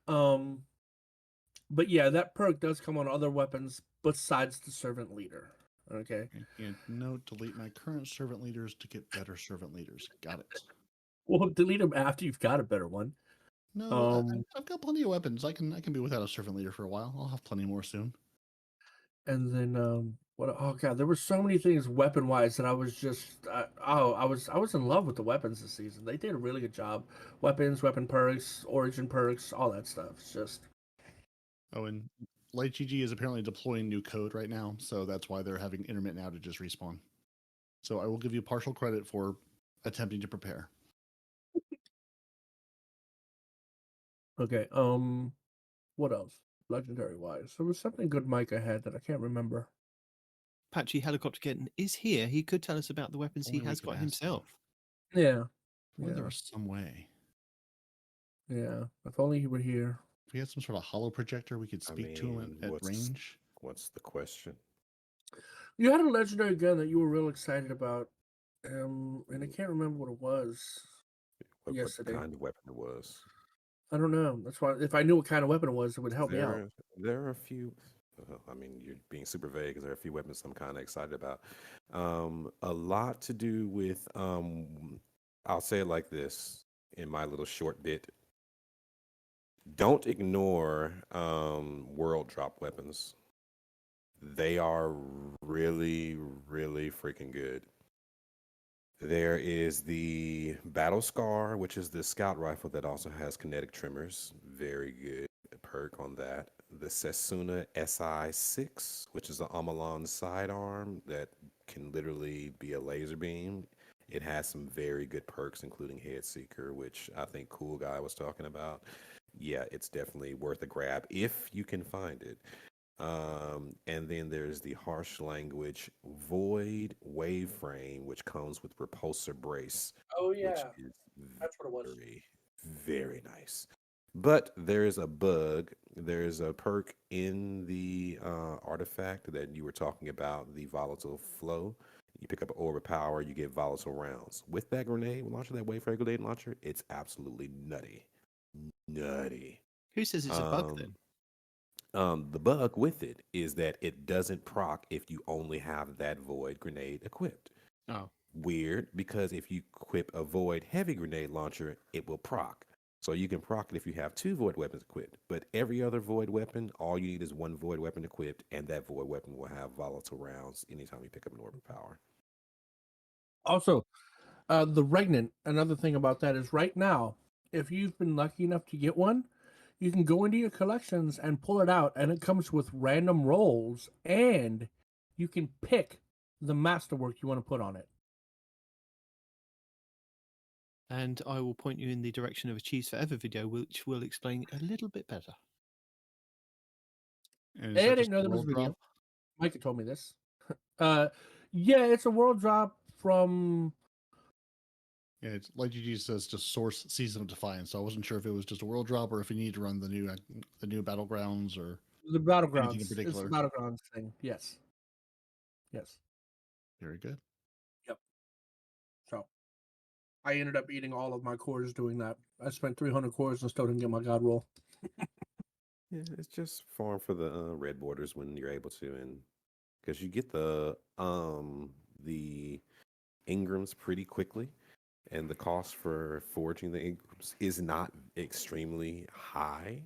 But yeah, that perk does come on other weapons besides the Servant Leader. Okay. And note, delete my current Servant Leaders to get better Servant Leaders. Got it. Well, delete them after you've got a better one. No, I've got plenty of weapons. I can be without a Servant Leader for a while. I'll have plenty more soon. And then What? Oh god, there were so many things weapon wise that I was just I was in love with the weapons this season. They did a really good job. Weapons, weapon perks, origin perks, all that stuff. It's just and Light GG is apparently deploying new code right now, so that's why they're having intermittent outages respawn. So I will give you partial credit for attempting to prepare. okay. What else? Legendary wise, there was something good Micah had that I can't remember. Patchy Helicopter Kitten is here. He could tell us about the weapons he has got himself. Yeah. Well, there was some way. Yeah. If only he were here. If we had some sort of hollow projector, we could speak to him at range. What's the question? You had a legendary gun that you were real excited about, and I can't remember what it was. Yesterday. What kind of weapon it was? I don't know. That's why if I knew what kind of weapon it was, it would help me out. There are a few. I mean, you're being super vague because there are a few weapons I'm kind of excited about. A lot to do with. I'll say it like this in my little short bit. Don't ignore world drop weapons. They are really, really freaking good. There is the Battle Scar, which is the scout rifle that also has kinetic tremors. Very good perk on that. The Sesuna SI-6, which is an Amalon sidearm that can literally be a laser beam. It has some very good perks, including Head Seeker, which I think Cool Guy was talking about. Yeah, it's definitely worth a grab if you can find it. And then there's the harsh language Void Waveframe, which comes with Repulsor Brace. Oh yeah, which is that's what it was. Very, very nice. But there's a bug. There's a perk in the artifact that you were talking about, the volatile flow. You pick up an orb of power, you get volatile rounds. With that grenade launcher, that Waveframe grenade launcher, it's absolutely nutty. Nutty. Who says it's a bug then? The bug with it is that it doesn't proc if you only have that void grenade equipped. Oh. Weird, because if you equip a void heavy grenade launcher, it will proc. So you can proc it if you have 2 void weapons equipped. But every other void weapon, all you need is 1 void weapon equipped, and that void weapon will have volatile rounds anytime you pick up an orb of power. Also, the Regnant, another thing about that is right now, if you've been lucky enough to get one, you can go into your collections and pull it out, and it comes with random rolls, and you can pick the masterwork you want to put on it. And I will point you in the direction of a Cheese Forever video, which will explain a little bit better. And I didn't know there was a video. Micah told me this. Yeah, it's a world drop from... Yeah, it's like GG says, just source Season of Defiance. So I wasn't sure if it was just a world drop or if you need to run the new Battlegrounds or the Battlegrounds. Anything in particular. It's the Battlegrounds thing. Yes. Very good. Yep. So I ended up eating all of my cores doing that. I spent 300 cores and still didn't get my God roll. Yeah, it's just farm for the red borders when you're able to, and because you get the Ingrams pretty quickly, and the cost for forging the Ingrams is not extremely high.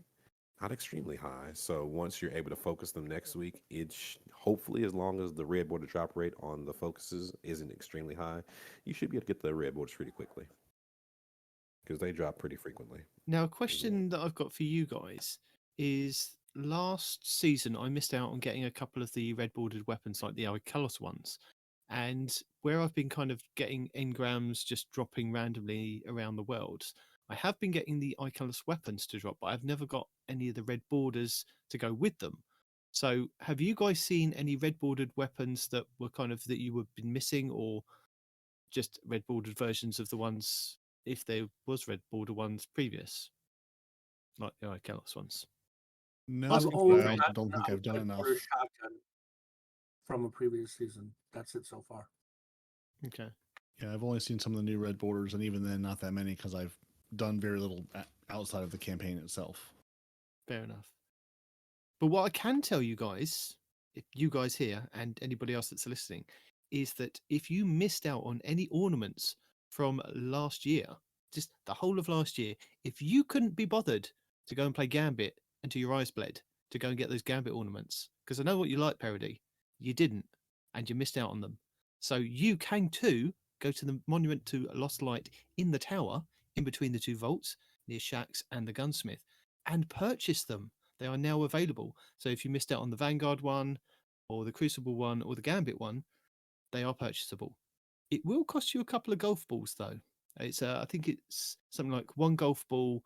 Not extremely high. So once you're able to focus them next week, hopefully, as long as the red border drop rate on the focuses isn't extremely high, you should be able to get the red borders pretty quickly because they drop pretty frequently. Now, a question that I've got for you guys is: last season, I missed out on getting a couple of the red bordered weapons, like the Alkalos ones, and where I've been kind of getting engrams just dropping randomly around the world. I have been getting the Icalos weapons to drop, but I've never got any of the red borders to go with them. So have you guys seen any red bordered weapons that were kind of that you have been missing, or just red bordered versions of the ones, if there was red border ones previous, like the Icalos ones? No, I don't think I've done enough. Shotgun from a previous season. That's it so far. Okay. Yeah, I've only seen some of the new red borders, and even then, not that many because I've done very little outside of the campaign itself. Fair enough. But what I can tell you guys, if you guys here and anybody else that's listening, is that if you missed out on any ornaments from last year, just the whole of last year, if you couldn't be bothered to go and play Gambit until your eyes bled to go and get those Gambit ornaments, because I know what you like, Peroty, you didn't. and you missed out on them. So you can too go to the Monument to Lost Light in the tower, in between the two vaults, near Shaxx and the Gunsmith, and purchase them. They are now available. So if you missed out on the Vanguard one, or the Crucible one, or the Gambit one, they are purchasable. It will cost you a couple of golf balls, though. It's I think it's something like one golf ball,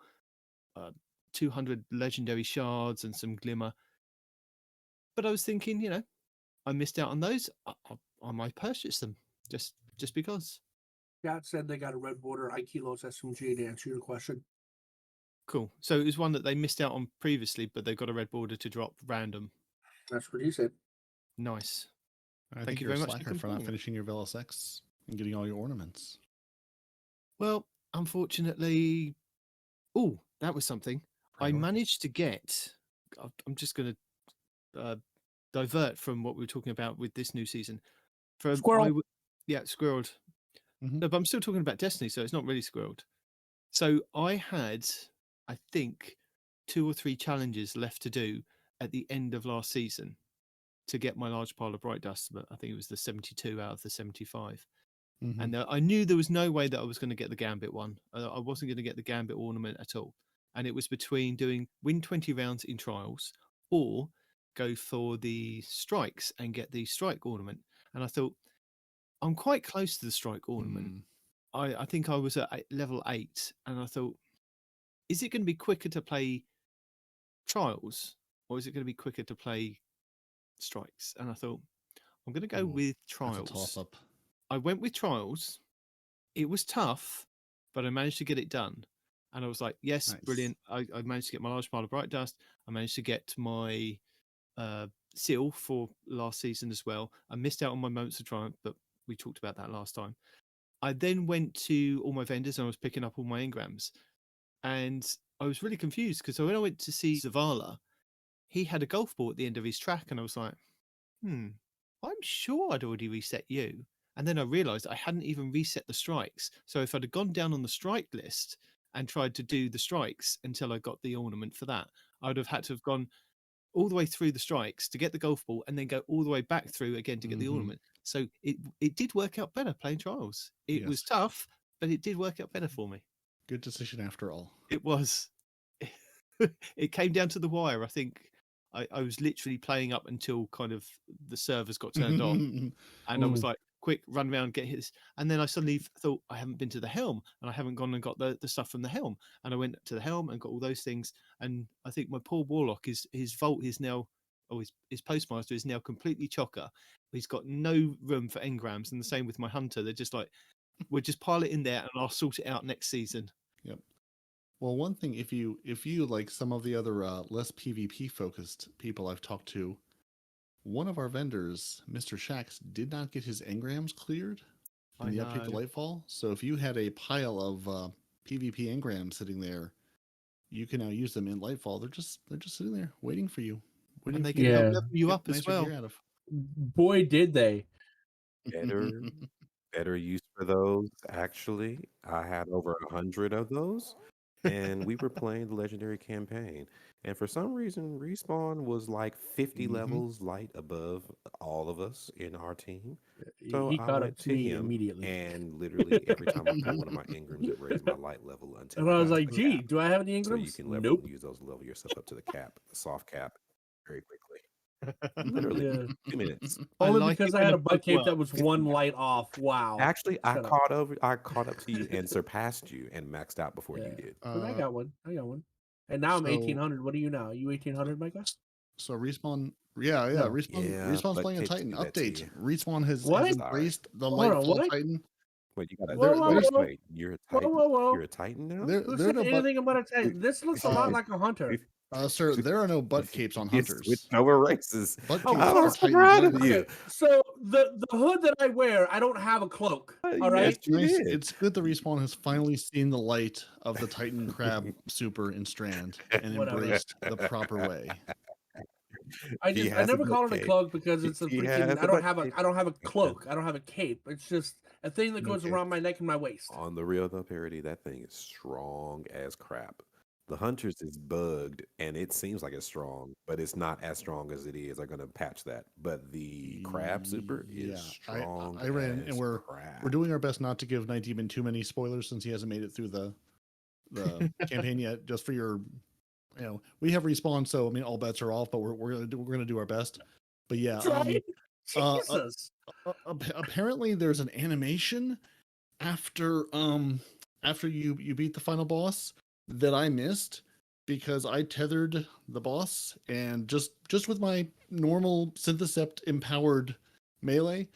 200 legendary shards, and some glimmer. But I was thinking, I missed out on those. I might purchase them just because. Scott said they got a red border Aikilos SMG to answer your question. Cool. So it was one that they missed out on previously, but they've got a red border to drop random. That's what he said. Nice. Thank you very much for not finishing your Velos X and getting all your ornaments. Well, unfortunately, that was something. I managed to get. I'm just going to divert from what we were talking about with this new season. Squirrel. Squirreled. Mm-hmm. No, but I'm still talking about Destiny, so it's not really squirreled. So I had, I think, 2 or 3 challenges left to do at the end of last season to get my large pile of bright dust. But I think it was the 72 out of the 75. Mm-hmm. And I knew there was no way that I was going to get the Gambit one. I wasn't going to get the Gambit ornament at all. And it was between win 20 rounds in trials or go for the strikes and get the strike ornament. And I thought, I'm quite close to the strike ornament. I think I was at level 8, and I thought, is it going to be quicker to play trials, or is it going to be quicker to play strikes? And I thought, I'm going to go with trials. That's a toss-up. I went with trials. It was tough, but I managed to get it done. And I was like, yes, nice. Brilliant. I managed to get my large pile of bright dust. I managed to get my seal for last season as well. I missed out on my moments of triumph, but we talked about that last time. I then went to all my vendors and I was picking up all my engrams. And I was really confused because when I went to see Zavala, he had a golf ball at the end of his track. And I was like, I'm sure I'd already reset you. And then I realized I hadn't even reset the strikes. So if I'd have gone down on the strike list and tried to do the strikes until I got the ornament for that, I would have had to have gone all the way through the strikes to get the golf ball and then go all the way back through again to get the ornament. So it did work out better playing trials. It was tough, but it did work out better for me. Good decision after all. It was. It came down to the wire. I think I was literally playing up until kind of the servers got turned on. And I was like, quick, run around, get his. And then I suddenly thought, I haven't been to the helm and I haven't gone and got the stuff from the helm. And I went to the helm and got all those things. And I think my poor Warlock, his vault is now, or his postmaster is now completely chocker. He's got no room for engrams. And the same with my hunter. They're just like, we'll just pile it in there and I'll sort it out next season. Yep. Well, one thing, if you like some of the other less PvP focused people I've talked to, one of our vendors, Mr. Shaxx, did not get his engrams cleared in the update to Lightfall. So if you had a pile of PvP engrams sitting there, you can now use them in Lightfall. They're just sitting there waiting for you. And they can help level you up as well. Boy, did they. Better use for those. Actually, I had over 100 of those. And we were playing the legendary campaign. And for some reason, Respawn was like 50 levels light above all of us in our team. So he caught up to me him immediately. And literally every time I pulled one of my engrams, it raised my light level until and I was like, gee, do I have any engrams? So you can level use those to level yourself up to the cap, the soft cap, very quickly. Literally 2 minutes. Only because I had a butt cape that was one light off. Wow. Actually, I caught up to you and surpassed you and maxed out before you did. But I got one. And now I'm 1800. What are you now? Are you 1800, Micah? So Respawn, Respawn's playing a Titan update. Respawn has embraced the Lightfall Titan. Wait, you gotta wait. You're a Titan. You're a Titan now. Who said anything about a Titan? This looks a lot like a hunter. Sir, there are no butt capes on hunters. With over races. I was so proud of you. So the hood that I wear, I don't have a cloak. All right. It's good the Respawn has finally seen the light of the Titan Crab Super in Strand and embraced the proper way. I never call it a cloak because it's a freaking. I don't have a cloak. I don't have a cape. It's just a thing that goes around my neck and my waist. On the real though, Peroty, that thing is strong as crap. The Hunters is bugged, and it seems like it's strong, but it's not as strong as it is. They're gonna patch that. But the Crab Super is strong I ran, and as we're crap. doing our best not to give Nitedemon too many spoilers since he hasn't made it through the campaign yet. Just for your, we have respawn, so I mean all bets are off, but we're gonna do our best. But yeah, Jesus. Apparently there's an animation after you beat the final boss that I missed because I tethered the boss and just with my normal Synthecept empowered melee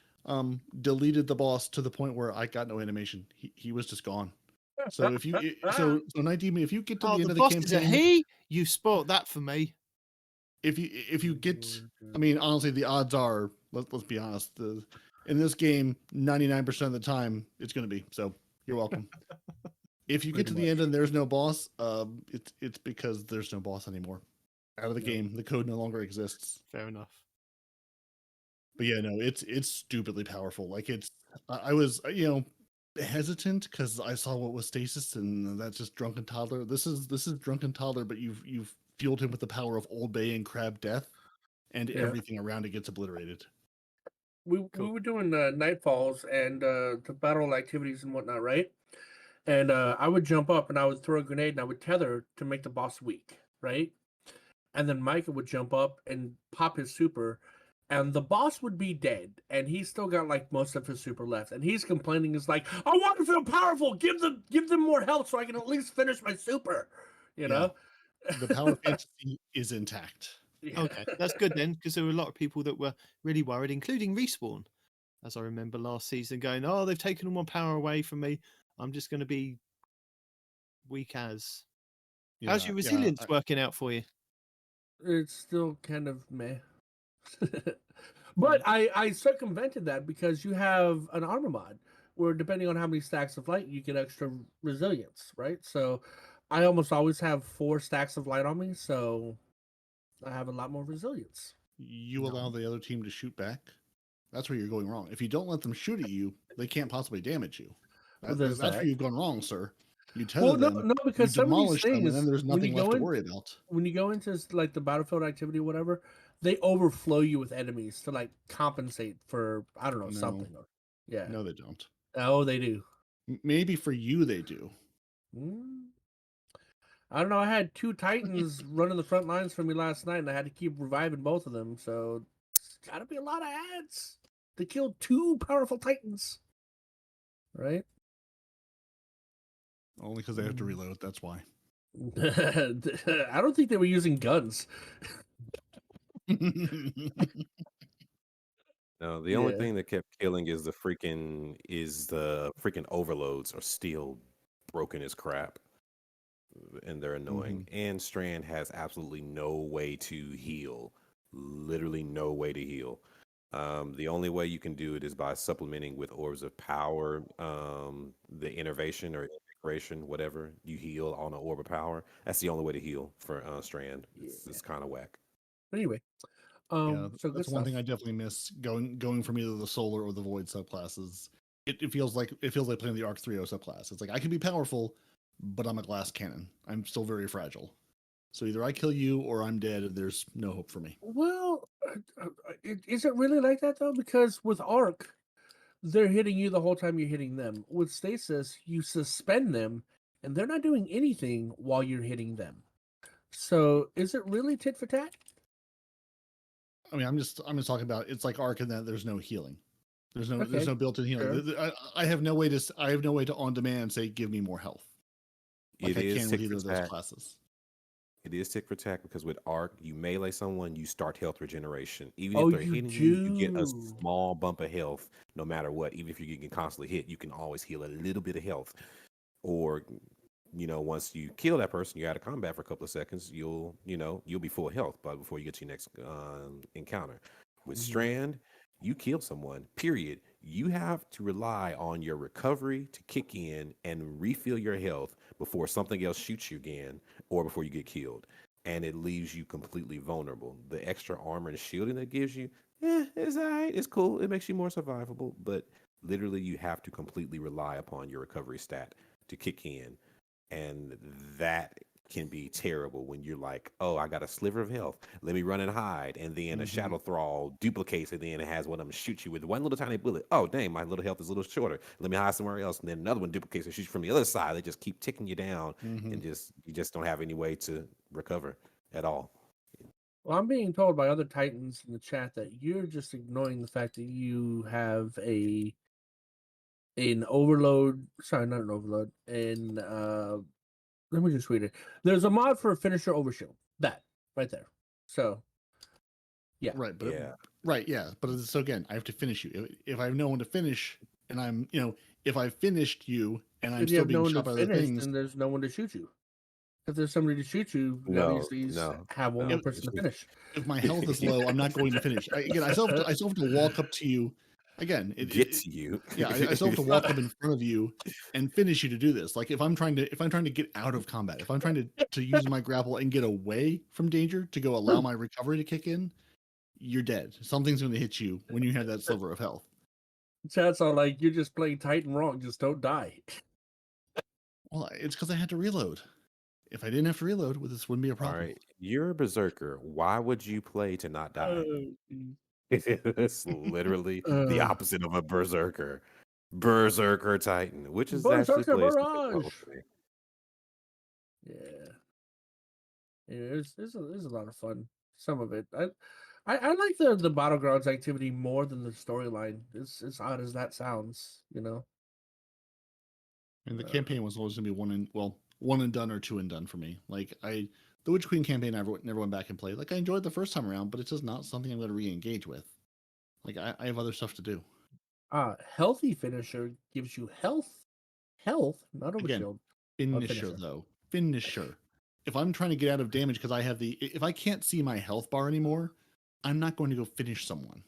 deleted the boss to the point where I got no animation. He was just gone. So if you so 19, if you get to the end of the boss campaign, is a he. You spoiled that for me. If you get, I mean, honestly, the odds are, let's be honest, in this game, 99% of the time it's going to be. So you're welcome. If you get to the end and there's no boss, it's because there's no boss anymore. Out of the game, the code no longer exists. Fair enough. But yeah, no, it's stupidly powerful. Like I was hesitant because I saw what was stasis, and that's just drunken toddler. This is drunken toddler, but you've fueled him with the power of Old Bay and Crab Death, and everything around it gets obliterated. We were doing Nightfalls and the battle activities and whatnot, right? And I would jump up and I would throw a grenade and I would tether to make the boss weak, right? And then Micah would jump up and pop his super, and the boss would be dead, and he's still got like most of his super left, and he's complaining, is like, I want to feel powerful, give them more health so I can at least finish my super, you know. The power fantasy is intact. Yeah. Okay, that's good then, because there were a lot of people that were really worried, including Respawn, as I remember last season, going, "Oh, they've taken all my power away from me. I'm just going to be weak as." How's your resilience working out for you? It's still kind of meh. But I circumvented that because you have an armor mod where depending on how many stacks of light, you get extra resilience, right? So I almost always have 4 stacks of light on me, so I have a lot more resilience. You allow the other team to shoot back? That's where you're going wrong. If you don't let them shoot at you, they can't possibly damage you. That's where you've gone wrong, sir. You tether them, no, because you demolish them, and then there's nothing left to worry about. When you go into like the battlefield activity or whatever, they overflow you with enemies to like compensate for, I don't know, something. Yeah. No, they don't. Oh, they do. Maybe for you they do. I don't know. I had 2 Titans running the front lines for me last night, and I had to keep reviving both of them. So it's got to be a lot of ads to kill 2 powerful Titans, right? Only because they have to reload. That's why. I don't think they were using guns. No, the only thing that kept killing is the freaking overloads are still broken as crap, and they're annoying. And Strand has absolutely no way to heal, literally no way to heal. The only way you can do it is by supplementing with orbs of power, the innervation or integration, whatever you heal on an orb of power. That's the only way to heal for Strand. It's kind of whack. Anyway, so that's one thing I definitely miss going from either the solar or the void subclasses. It feels like playing the Arc 3.0 subclass. It's like I can be powerful, but I'm a glass cannon. I'm still very fragile. So either I kill you or I'm dead, and there's no hope for me. Well, is it really like that though? Because with Arc, they're hitting you the whole time you're hitting them. With Stasis, you suspend them, and they're not doing anything while you're hitting them. So is it really tit for tat? I mean, I'm just talking about it's like Arc in that there's no healing. There's no built-in healing. Sure. I have no way to on demand say give me more health. Like I can with either of those classes. It is tick for tack because with Arc, you melee someone, you start health regeneration. Even if they're hitting you, you get a small bump of health no matter what. Even if you can constantly hit, you can always heal a little bit of health. Or, once you kill that person, you're out of combat for a couple of seconds, you'll be full of health before you get to your next encounter. With Strand, you kill someone, period. You have to rely on your recovery to kick in and refill your health before something else shoots you again or before you get killed. And it leaves you completely vulnerable. The extra armor and shielding that gives you, it's all right. It's cool. It makes you more survivable. But literally, you have to completely rely upon your recovery stat to kick in. And that can be terrible when you're like, oh, I got a sliver of health. Let me run and hide. And then a shadow thrall duplicates it. Then it has one of them shoot you with one little tiny bullet. Oh, dang, my little health is a little shorter. Let me hide somewhere else. And then another one duplicates and shoots from the other side. They just keep ticking you down and you just don't have any way to recover at all. Well, I'm being told by other Titans in the chat that you're just ignoring the fact that you have an overload. Sorry, not an overload. And let me just read it. There's a mod for a finisher overshield. That right there. So, yeah. Right, but But so again, I have to finish you. If I have no one to finish, and I'm, if I finished you and I'm still being shot by other things, then there's no one to shoot you. If there's somebody to shoot you, at least have one more person to finish. If my health is low, I'm not going to finish. I still have to walk up to you. Again, get to you. Yeah, I still have to walk up in front of you and finish you to do this. Like if I'm trying to get out of combat, if I'm trying to use my grapple and get away from danger to go allow my recovery to kick in, you're dead. Something's going to hit you when you have that sliver of health. Chat's all like, you're just playing Titan wrong. Just don't die. Well, it's because I had to reload. If I didn't have to reload, this wouldn't be a problem. All right, you're a berserker. Why would you play to not die? It's literally the opposite of a berserker. Berserker Titan, which is actually plays it's a lot of fun. Some of it, I like the battlegrounds activity more than the storyline. As odd as that sounds, And the campaign was always gonna be one and done or two and done for me. Like the Witch Queen campaign, I never went back and played. Like I enjoyed the first time around, but it's just not something I'm going to re-engage with. Like I have other stuff to do. Healthy finisher gives you health, not overshield. Finisher. If I'm trying to get out of damage because if I can't see my health bar anymore, I'm not going to go finish someone.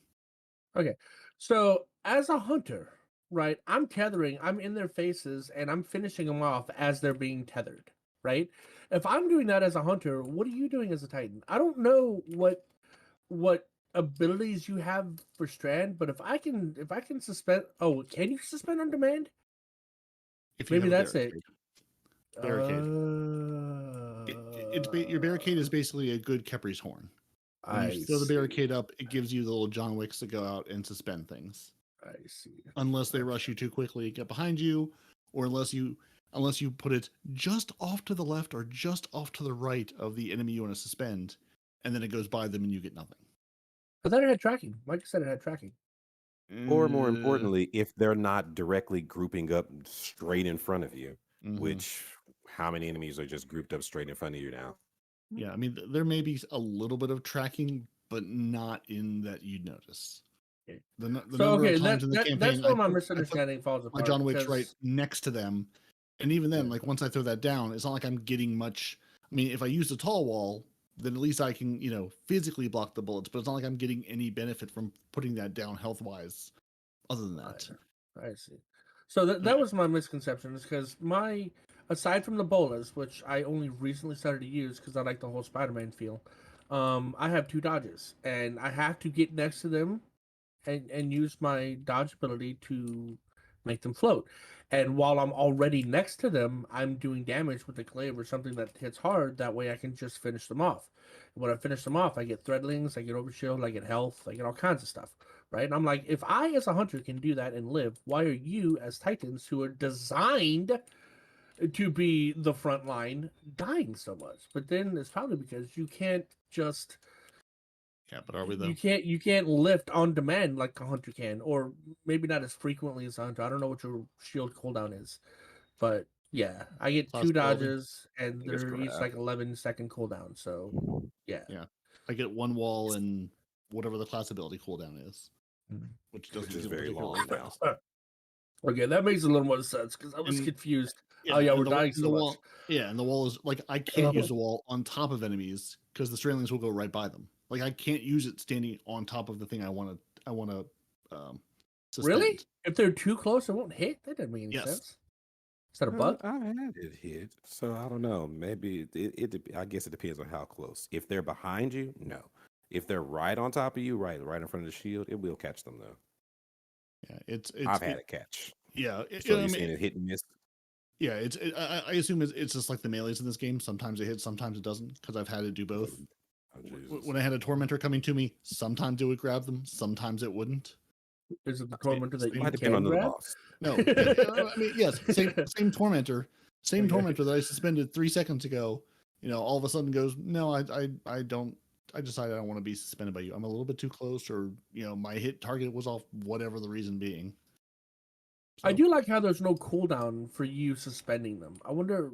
Okay, so as a hunter, right? I'm tethering. I'm in their faces, and I'm finishing them off as they're being tethered. Right? If I'm doing that as a hunter, what are you doing as a Titan? I don't know what abilities you have for Strand, but if I can suspend, can you suspend on demand? Maybe that's it. Barricade. Your barricade is basically a good Kepri's horn. When you throw the barricade up, it gives you the little John Wicks to go out and suspend things. I see. Unless they rush you too quickly, get behind you, or unless you put it just off to the left or just off to the right of the enemy you want to suspend, and then it goes by them and you get nothing. But then it had tracking. Like I said, it had tracking. Or more importantly, if they're not directly grouping up straight in front of you, which how many enemies are just grouped up straight in front of you now? Yeah, I mean, there may be a little bit of tracking, but not in that you'd notice. The number of times in the campaign, that's where my misunderstanding falls apart. My John Wick's right next to them, and even then, like once I throw that down, it's not like I'm getting much. I mean, if I use the tall wall, then at least I can, physically block the bullets. But it's not like I'm getting any benefit from putting that down health wise. Other than that, I see. So that was my misconception, is because aside from the bolas, which I only recently started to use because I like the whole Spider-Man feel, I have 2 dodges, and I have to get next to them and use my dodge ability to make them float. And while I'm already next to them, I'm doing damage with the glaive or something that hits hard. That way I can just finish them off. And when I finish them off, I get threadlings, I get overshield, I get health, I get all kinds of stuff. Right? And I'm like, if I as a hunter can do that and live, why are you as Titans, who are designed to be the front line, dying so much? But then it's probably because you can't just... Yeah, but are we though? You can't lift on demand like a hunter can, or maybe not as frequently as a hunter. I don't know what your shield cooldown is, but yeah, I get 2 dodges and they're each like 11-second cooldown. So yeah, I get 1 wall and whatever the class ability cooldown is, which is very long now. Okay, that makes a little more sense because I was confused. Yeah, we're dying so much. Yeah, and the wall is like I can't use the wall on top of enemies because the Strandlings will go right by them. Like I can't use it standing on top of the thing I want to suspend. Really? If they're too close, it won't hit? That doesn't make any sense. Is that a bug? I had it hit, so I don't know. Maybe I guess it depends on how close. If they're behind you, no. If they're right on top of you, right in front of the shield, it will catch them though. Yeah, it's I've had it catch. Yeah, so you're saying it hit and miss. Yeah, I assume it's just like the melees in this game. Sometimes it hits, sometimes it doesn't, because I've had to do both. When I had a tormentor coming to me, sometimes it would grab them, sometimes it wouldn't. Is it the tormentor that you Might depend on can the grab? boss. No, I mean, yes, same tormentor, tormentor that I suspended 3 seconds ago. All of a sudden goes, no, I don't. I decided I don't want to be suspended by you. I'm a little bit too close, or my hit target was off, whatever the reason being. So. I do like how there's no cooldown for you suspending them. I wonder.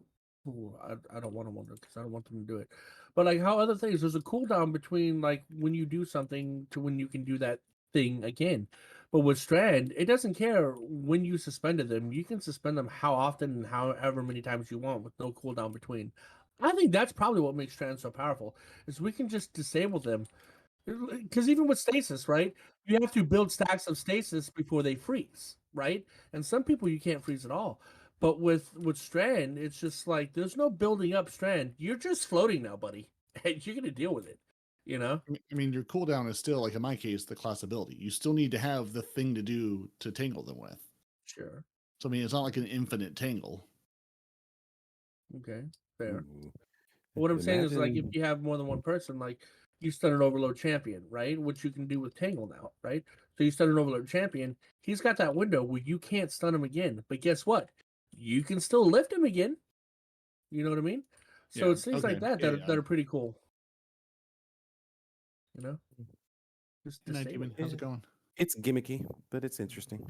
I don't want to wonder because I don't want them to do it. But like how other things, there's a cooldown between like when you do something to when you can do that thing again. But with Strand, it doesn't care when you suspended them. You can suspend them how often and however many times you want with no cooldown between. I think that's probably what makes Strand so powerful, is we can just disable them. Because even with stasis, right? You have to build stacks of stasis before they freeze, right? And some people you can't freeze at all. But with Strand, it's just like there's no building up Strand. You're just floating now, buddy. And you're gonna deal with it. I mean, your cooldown is still, like in my case, the class ability. You still need to have the thing to do to tangle them with. Sure. So I mean, it's not like an infinite tangle. Okay, fair. But what I'm saying is, like, if you have more than one person, like you stun an overload champion, right? Which you can do with Tangle now, right? So you stun an overload champion, he's got that window where you can't stun him again. But guess what? You can still lift him again. You know what I mean? So it's things like that that are pretty cool. Just Nitedemon, how's it going? It's gimmicky, but it's interesting.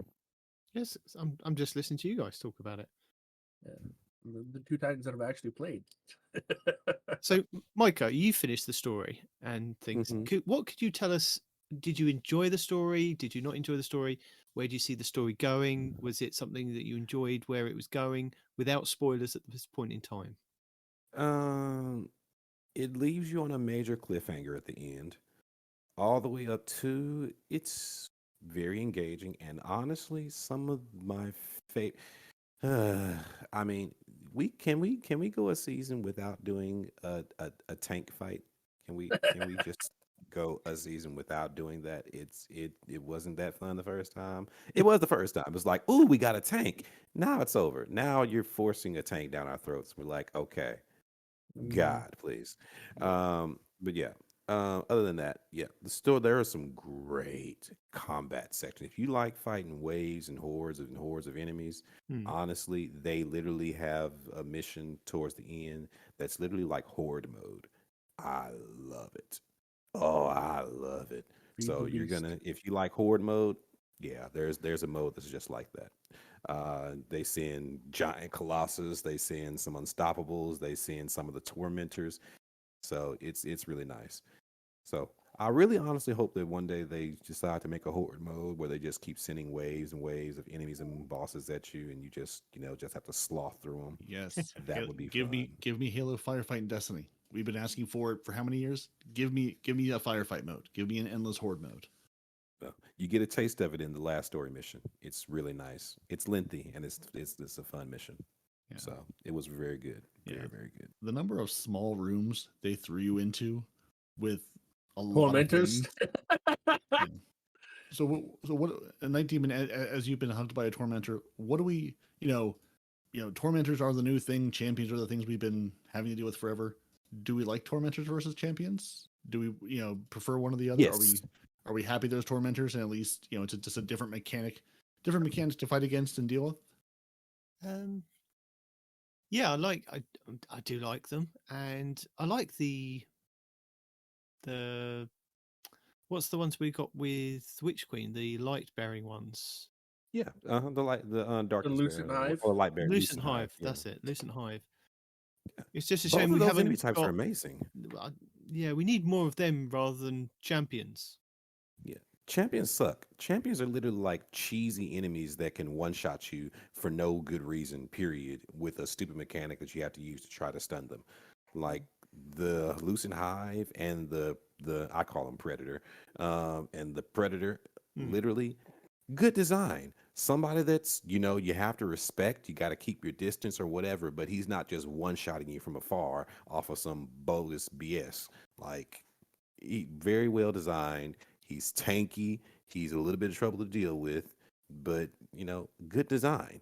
Yes, I'm just listening to you guys talk about it. Yeah. The two Titans that have actually played. So, Micah, you finished the story and things. What could you tell us? Did you enjoy the story? Did you not enjoy the story? Where do you see the story going? Was it something that you enjoyed where it was going without spoilers at this point in time? It leaves you on a major cliffhanger at the end, all the way up to it's very engaging, and honestly, some of my favorite. I mean, can we go a season without doing a tank fight? Can we just go a season without doing that? It wasn't that fun the first time. It was the first time. It was like, ooh, we got a tank. Now it's over. Now you're forcing a tank down our throats. We're like, okay, God, please. But yeah. Other than that, yeah, there are some great combat sections. If you like fighting waves and hordes of enemies, honestly, they literally have a mission towards the end that's literally like horde mode. I love it. Oh, I love it. So you're gonna, if you like horde mode, yeah, there's a mode that's just like that. They send giant colossus, they send some unstoppables, they send some of the tormentors. So it's really nice. So I really honestly hope that one day they decide to make a horde mode where they just keep sending waves and waves of enemies and bosses at you, and you just have to sloth through them. Yes, that would be fun. Give me Halo Firefight in Destiny. We've been asking for it for how many years? Give me a firefight mode. Give me an endless horde mode. Well, you get a taste of it in the last story mission. It's really nice. It's lengthy and it's a fun mission. Yeah. So it was very good. Very, very good. The number of small rooms they threw you into with a tormentors. So what? Nitedemon, as you've been hunted by a tormentor, what do we? Tormentors are the new thing. Champions are the things we've been having to deal with forever. Do we like tormentors versus champions? Do we prefer one or the other? Yes. Are we happy there's tormentors and at least it's just a different mechanics to fight against and deal with? Yeah, I do like them, and I like the what's the ones we got with Witch Queen, the light bearing ones. Yeah, the dark Lucent Hive or light bearing. Lucent Hive, that's it, Lucent Hive. It's just a Both shame of we those haven't. Enemy types are amazing. Yeah, we need more of them rather than champions. Yeah. Champions suck. Champions are literally like cheesy enemies that can one-shot you for no good reason, period, with a stupid mechanic that you have to use to try to stun them. Like the Lucent Hive and the I call them Predator, and the Predator, literally good design. Somebody that's, you have to respect, you got to keep your distance or whatever, but he's not just one-shotting you from afar off of some bogus BS. Like, very well designed. He's tanky. He's a little bit of trouble to deal with, but good design.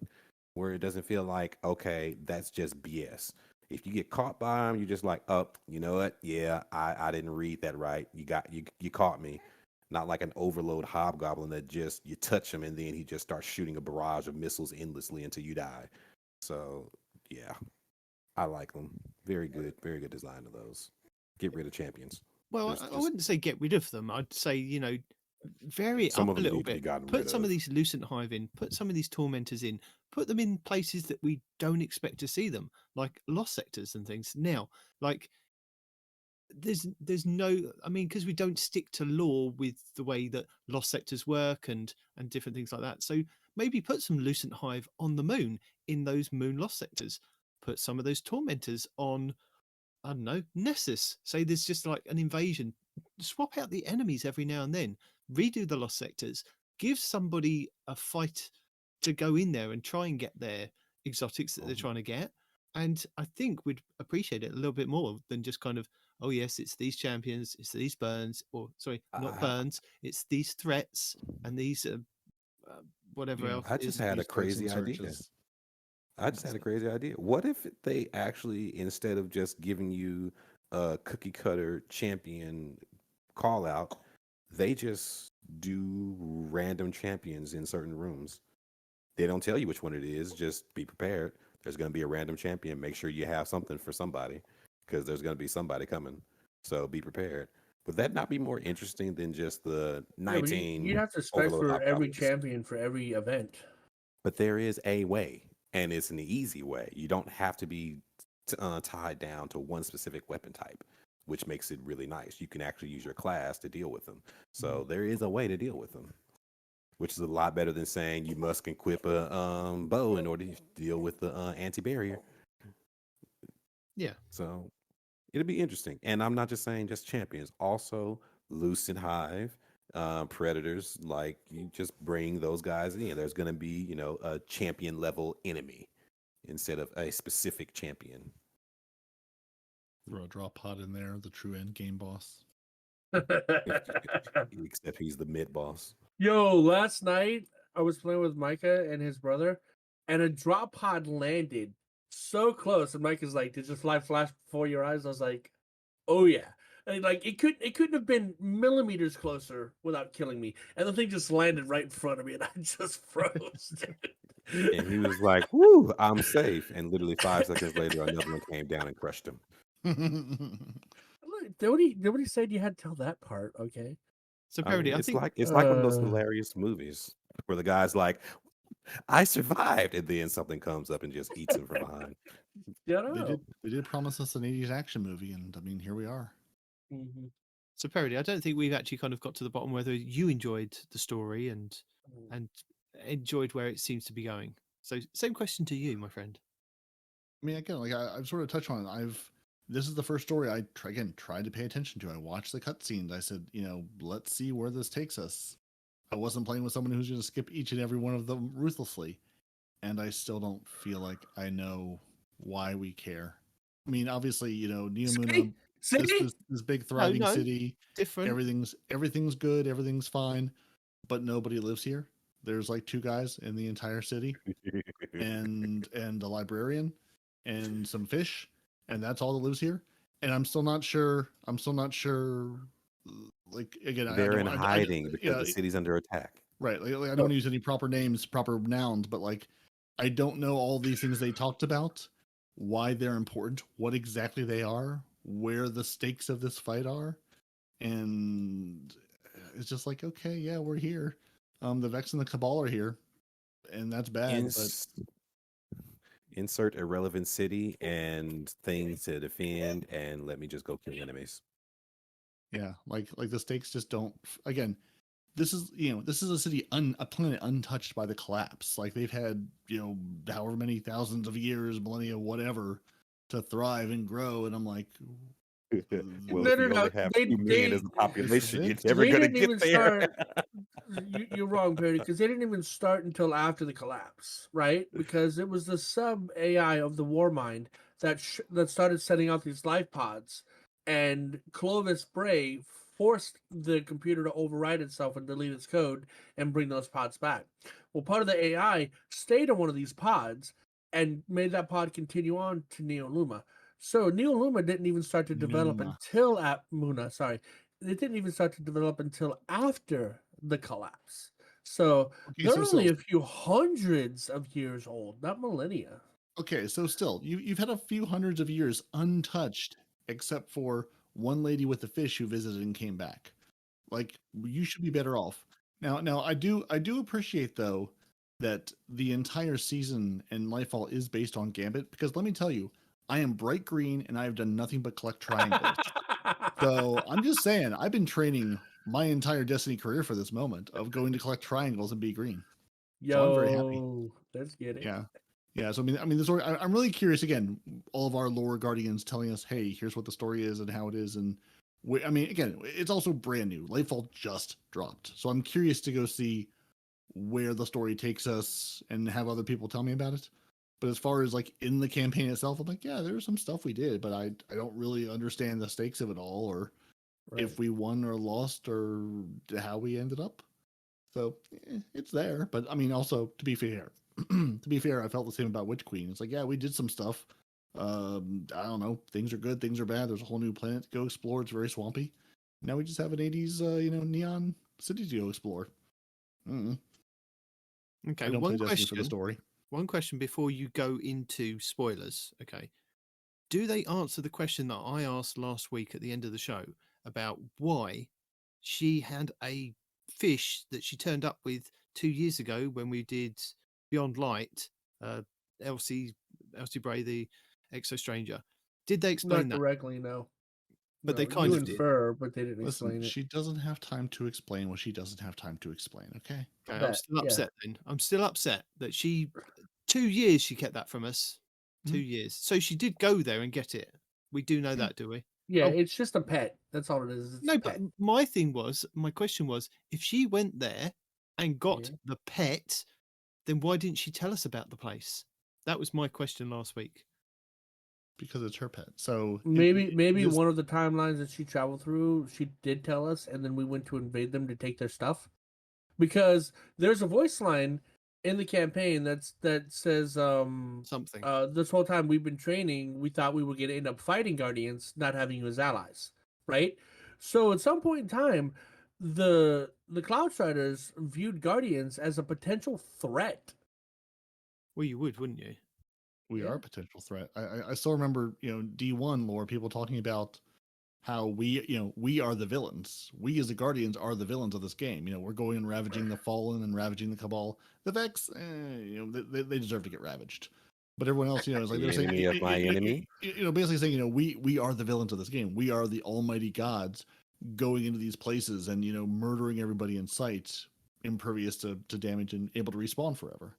where it doesn't feel like, okay, that's just BS. If you get caught by them, you're just like, oh, you know what? Yeah, I didn't read that right. You caught me. Not like an overload hobgoblin that just you touch him and then he just starts shooting a barrage of missiles endlessly until you die. So yeah, I like them. Very good design of those. Get rid of champions. Well, I wouldn't say get rid of them. I'd say, vary it some up of a them little need to be bit. gotten Put rid some of of. these Lucent Hive in, put some of these Tormentors in, put them in places that we don't expect to see them, like lost sectors and things. Now, like there's no, I mean, because we don't stick to lore with the way that lost sectors work and different things like that. So maybe put some Lucent Hive on the moon in those moon lost sectors. Put some of those Tormentors on, I don't know, Nessus. Say there's just like an invasion. Swap out the enemies every now and then. Redo the lost sectors. Give somebody a fight to go in there and try and get their exotics that they're trying to get. And I think we'd appreciate it a little bit more than just kind of, oh yes, it's these champions, it's these burns, or sorry, not burns, it's these threats and these whatever else. I just had a crazy idea. I just had a crazy idea. What if they actually, instead of just giving you a cookie cutter champion call out, they just do random champions in certain rooms? They don't tell you which one it is. Just be prepared. There's going to be a random champion. Make sure you have something for somebody because there's going to be somebody coming. So be prepared. Would that not be more interesting than just the 19? You'd have to spec for every champion for every event. But there is a way, and it's an easy way. You don't have to be tied down to one specific weapon type, which makes it really nice. You can actually use your class to deal with them. So there is a way to deal with them, which is a lot better than saying you must equip a bow in order to deal with the anti-barrier. Yeah. So it'll be interesting. And I'm not just saying just champions, also Lucent Hive, predators. Like, you just bring those guys in. There's going to be, a champion level enemy instead of a specific champion. Throw a drop pod in there, the true end game boss. Except he's the mid boss. Yo, last night I was playing with Micah and his brother, and a drop pod landed so close, and Micah's like, "Did just flash before your eyes?" I was like, "Oh yeah." And like it couldn't have been millimeters closer without killing me, and the thing just landed right in front of me, and I just froze. And he was like, "Woo, I'm safe." And literally 5 seconds later, another one came down and crushed him. Nobody said you had to tell that part, okay? So Peroty, it's like one of those hilarious movies where the guy's like, "I survived," and then something comes up and just eats him from behind. They did promise us an 80s action movie, and I mean, here we are. Mm-hmm. So Peroty, I don't think we've actually kind of got to the bottom whether you enjoyed the story and enjoyed where it seems to be going. So same question to you, my friend. I mean, again, like I've sort of touched on it. This is the first story I tried to pay attention to. I watched the cutscenes. I said, let's see where this takes us. I wasn't playing with someone who's going to skip each and every one of them ruthlessly, and I still don't feel like I know why we care. I mean, obviously, Neomuna, this big thriving city, different. Everything's good, everything's fine, but nobody lives here. There's like 2 guys in the entire city, and a librarian, and some fish. And that's all that lives here. And I'm still not sure. Like, again, they're in hiding because the city's under attack. Right. Like, I don't want to use any proper names, proper nouns, but like, I don't know all these things they talked about, why they're important, what exactly they are, where the stakes of this fight are. And it's just like, okay, yeah, we're here. The Vex and the Cabal are here, and that's bad. Insert irrelevant city and things to defend, and let me just go kill enemies. Yeah, like the stakes just don't. Again, this is a city, a planet untouched by the collapse. Like, they've had however many thousands of years, millennia, whatever, to thrive and grow. And I'm like, well, if you only have 2 million as a population, you're never gonna get there. You're wrong, Perry, because they didn't even start until after the collapse, right? Because it was the sub AI of the Warmind that started setting out these life pods, and Clovis Bray forced the computer to override itself and delete its code and bring those pods back. Well, part of the AI stayed on one of these pods and made that pod continue on to Neoluma. So Neoluma didn't even start to develop until at Muna. Sorry, it didn't even start to develop until after the collapse. So they're only a few hundreds of years old, not millennia. Okay, so still, you've had a few hundreds of years untouched, except for one lady with the fish who visited and came back. Like, you should be better off. Now, I do appreciate though that the entire season in Nightfall is based on Gambit, because let me tell you, I am bright green and I have done nothing but collect triangles. So I'm just saying, I've been training my entire Destiny career for this moment of going to collect triangles and be green. So I'm very happy. Let's get it. Yeah. So I mean, the story. I'm really curious. Again, all of our lore guardians telling us, "Hey, here's what the story is and how it is." And I mean, again, it's also brand new. Lightfall just dropped, so I'm curious to go see where the story takes us and have other people tell me about it. But as far as like in the campaign itself, I'm like, yeah, there's some stuff we did, but I don't really understand the stakes of it all, or if we won or lost, or how we ended up. So it's there, but I mean, also to be fair, I felt the same about Witch Queen. It's like, yeah, we did some stuff. I don't know, things are good, things are bad. There's a whole new planet to go explore. It's very swampy. Now we just have an 80s, neon city to go explore. Okay, I don't play Destiny for the story. One question before you go into spoilers. Okay, do they answer the question that I asked last week at the end of the show about why she had a fish that she turned up with 2 years ago when we did Beyond Light, Elsie Bray, the Exo Stranger? Did they explain Not directly, no. But they kind of infer, but they didn't explain it. She doesn't have time to explain what she doesn't have time to explain. Okay. I'm still upset then. I'm still upset that 2 years she kept that from us. 2 years. So she did go there and get it. We do know that, do we? Yeah, it's just a pet. That's all it is. It's no, but my question was, if she went there and got the pet, then why didn't she tell us about the place? That was my question last week. Because it's her pet. So maybe one of the timelines that she traveled through, she did tell us, and then we went to invade them to take their stuff. Because there's a voice line in the campaign that says something. This whole time we've been training, we thought we were going to end up fighting Guardians, not having you as allies, right? So at some point in time, the Cloudstriders viewed Guardians as a potential threat. Well, you would, wouldn't you? We are a potential threat. I still remember, D1 lore, people talking about how we are the villains. We as the Guardians are the villains of this game. We're going and ravaging the Fallen and ravaging the Cabal. The Vex, they deserve to get ravaged. But everyone else, is like, they're saying, enemy of my enemy. Basically saying, we are the villains of this game. We are the almighty gods going into these places and, murdering everybody in sight, impervious to damage and able to respawn forever.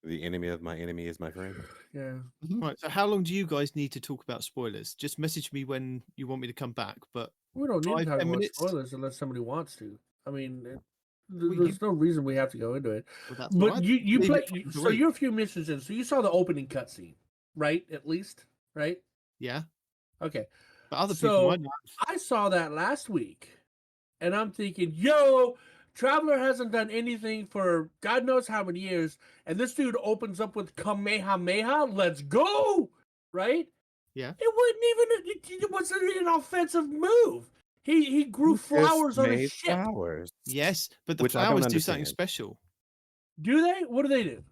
The enemy of my enemy is my friend. Yeah. Right. So how long do you guys need to talk about spoilers? Just message me when you want me to come back. But we don't need to talk about spoilers unless somebody wants to. I mean, there's no reason we have to go into it. Well, but you play. So you're a few missions in. So you saw the opening cutscene, right? At least, right? Yeah. Okay. But other people might not. I saw that last week, and I'm thinking, yo. Traveler hasn't done anything for God knows how many years, and this dude opens up with Kamehameha. Let's go, right? Yeah. It wasn't even an offensive move. He grew flowers on his ship. Flowers. Yes, but the flowers do something special. Do they? What do they do?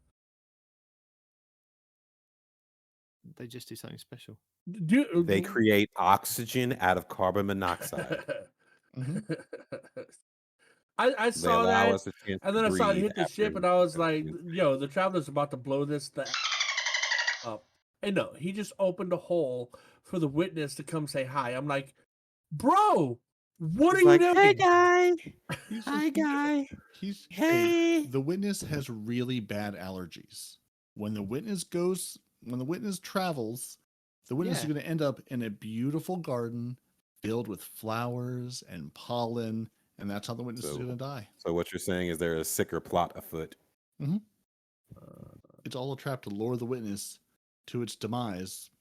They just do something special. They create oxygen out of carbon monoxide. I saw that, and then I saw it hit the ship, and I was like, yo, the Traveler's about to blow this up. And no, he just opened a hole for the Witness to come say hi. I'm like, bro, what are you doing? Hey, guy. Hi, guy. Hey. The Witness has really bad allergies. When the Witness travels, the Witness is going to end up in a beautiful garden filled with flowers and pollen. And that's how the Witness is going to die. So what you're saying is there a sicker plot afoot. Mm-hmm. It's all a trap to lure the Witness to its demise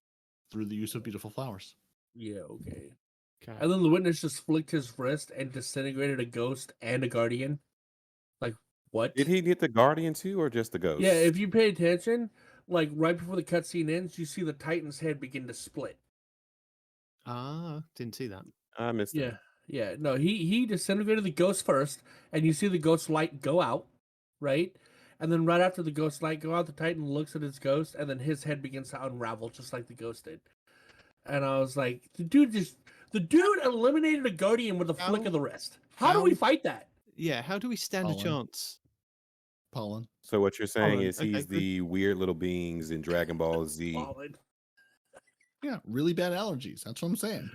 through the use of beautiful flowers. Yeah, okay. And then the Witness just flicked his wrist and disintegrated a ghost and a Guardian. Like, What? Did he get the Guardian too, or just the Ghost? Yeah, if you pay attention, like right before the cutscene ends, you see the Titan's head begin to split. Ah, didn't see that. I missed Yeah, it. yeah. No, he disintegrated the ghost first, and you see the ghost light go out, right? And then right after the ghost light go out, the Titan looks at his ghost, and then his head begins to unravel just like the ghost did. And I was like, the dude eliminated a Guardian with a flick of the wrist. How do we fight that? Yeah, how do we stand a chance? Pollen. So what you're saying is Okay, he's good. the weird little beings in Dragon Ball Z. Pollen. Yeah, really bad allergies. That's what I'm saying.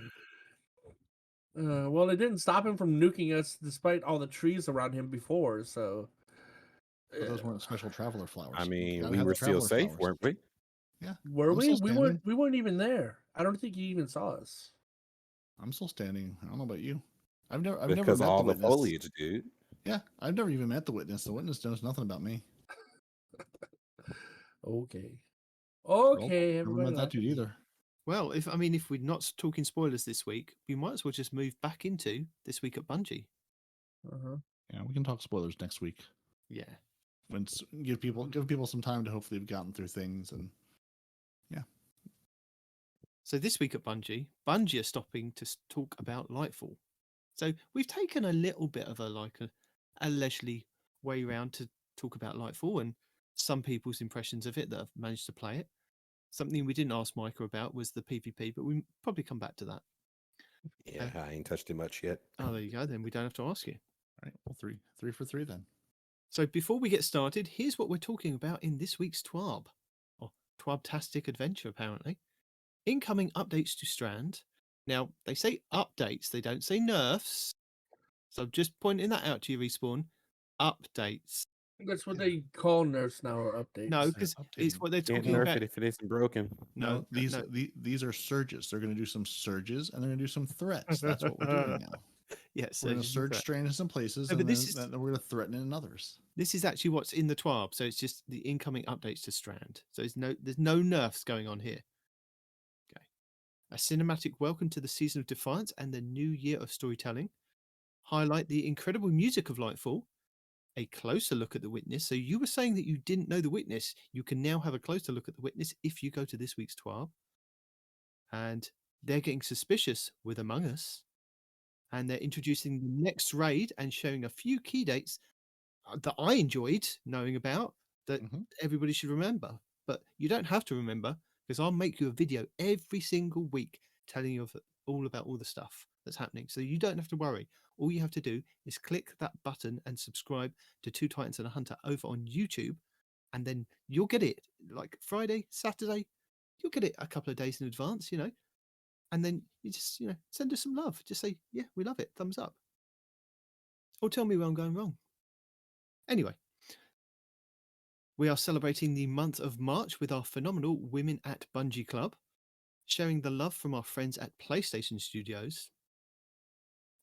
Well, it didn't stop him from nuking us despite all the trees around him before, so... But those weren't special traveler flowers. I mean, Gotta we have were the still traveler safe, flowers. weren't we? Yeah. Were I'm we? still We standing. weren't even there. I don't think he even saw us. I'm still standing. I don't know about you. I've never Because met all the the witness. foliage, dude. Yeah, I've never even met the witness. The witness knows nothing about me. Okay. Nope, Okay, never everybody. met that dude either. Well, if we're not talking spoilers this week, we might as well just move back into this week at Bungie. Uh-huh. Yeah, we can talk spoilers next week. Yeah. Give people some time to hopefully have gotten through things, and yeah. So this week at Bungie are stopping to talk about Lightfall. So we've taken a little bit of a leisurely way around to talk about Lightfall and some people's impressions of it that have managed to play it. Something we didn't ask Micah about was the PvP, but we probably come back to that. Yeah, I ain't touched it much yet. Oh, there you go. Then we don't have to ask you. All right, well, three for three then. So before we get started, here's what we're talking about in this week's TWAB, or TWAB-tastic adventure, apparently. Incoming updates to Strand. Now, they say updates, they don't say nerfs. So I'm just pointing that out to you, Respawn. Updates. That's what they call nerfs now, or updates. No, because it's what they're Can't talking nerf about. it if it isn't broken. No, these are surges. They're going to do some surges and they're going to do some threats. That's what we're doing now. Yes, we're going to surge Strand in some places, and then we're going to threaten it in others. This is actually what's in the TWAB, so it's just the incoming updates to Strand. So there's no nerfs going on here. Okay, a cinematic welcome to the season of Defiance and the new year of storytelling. Highlight the incredible music of Lightfall. A closer look at the witness. So you were saying that you didn't know the witness. You can now have a closer look at the witness if you go to this week's TWAB. And they're getting suspicious with Among Us. And they're introducing the next raid and showing a few key dates that I enjoyed knowing about that everybody should remember. But you don't have to remember, because I'll make you a video every single week telling you all about all the stuff that's happening. So you don't have to worry. All you have to do is click that button and subscribe to Two Titans and a Hunter over on YouTube, and then you'll get it like Friday, Saturday. You'll get it a couple of days in advance, and then you just, send us some love. Just say, yeah, we love it. Thumbs up. Or tell me where I'm going wrong. Anyway, we are celebrating the month of March with our phenomenal Women at Bungie Club, sharing the love from our friends at PlayStation Studios,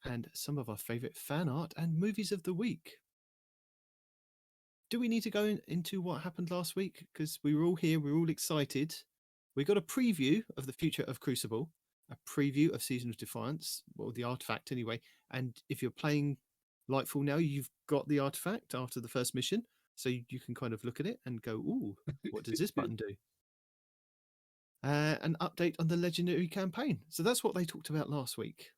and some of our favourite fan art and movies of the week. Do we need to go into what happened last week? Because we were all here, we were all excited. We got a preview of the future of Crucible, a preview of Season of Defiance, well, the artifact anyway. And if you're playing Lightfall now, you've got the artifact after the first mission, so you can kind of look at it and go, ooh, what does this button do? An update on the legendary campaign. So that's what they talked about last week.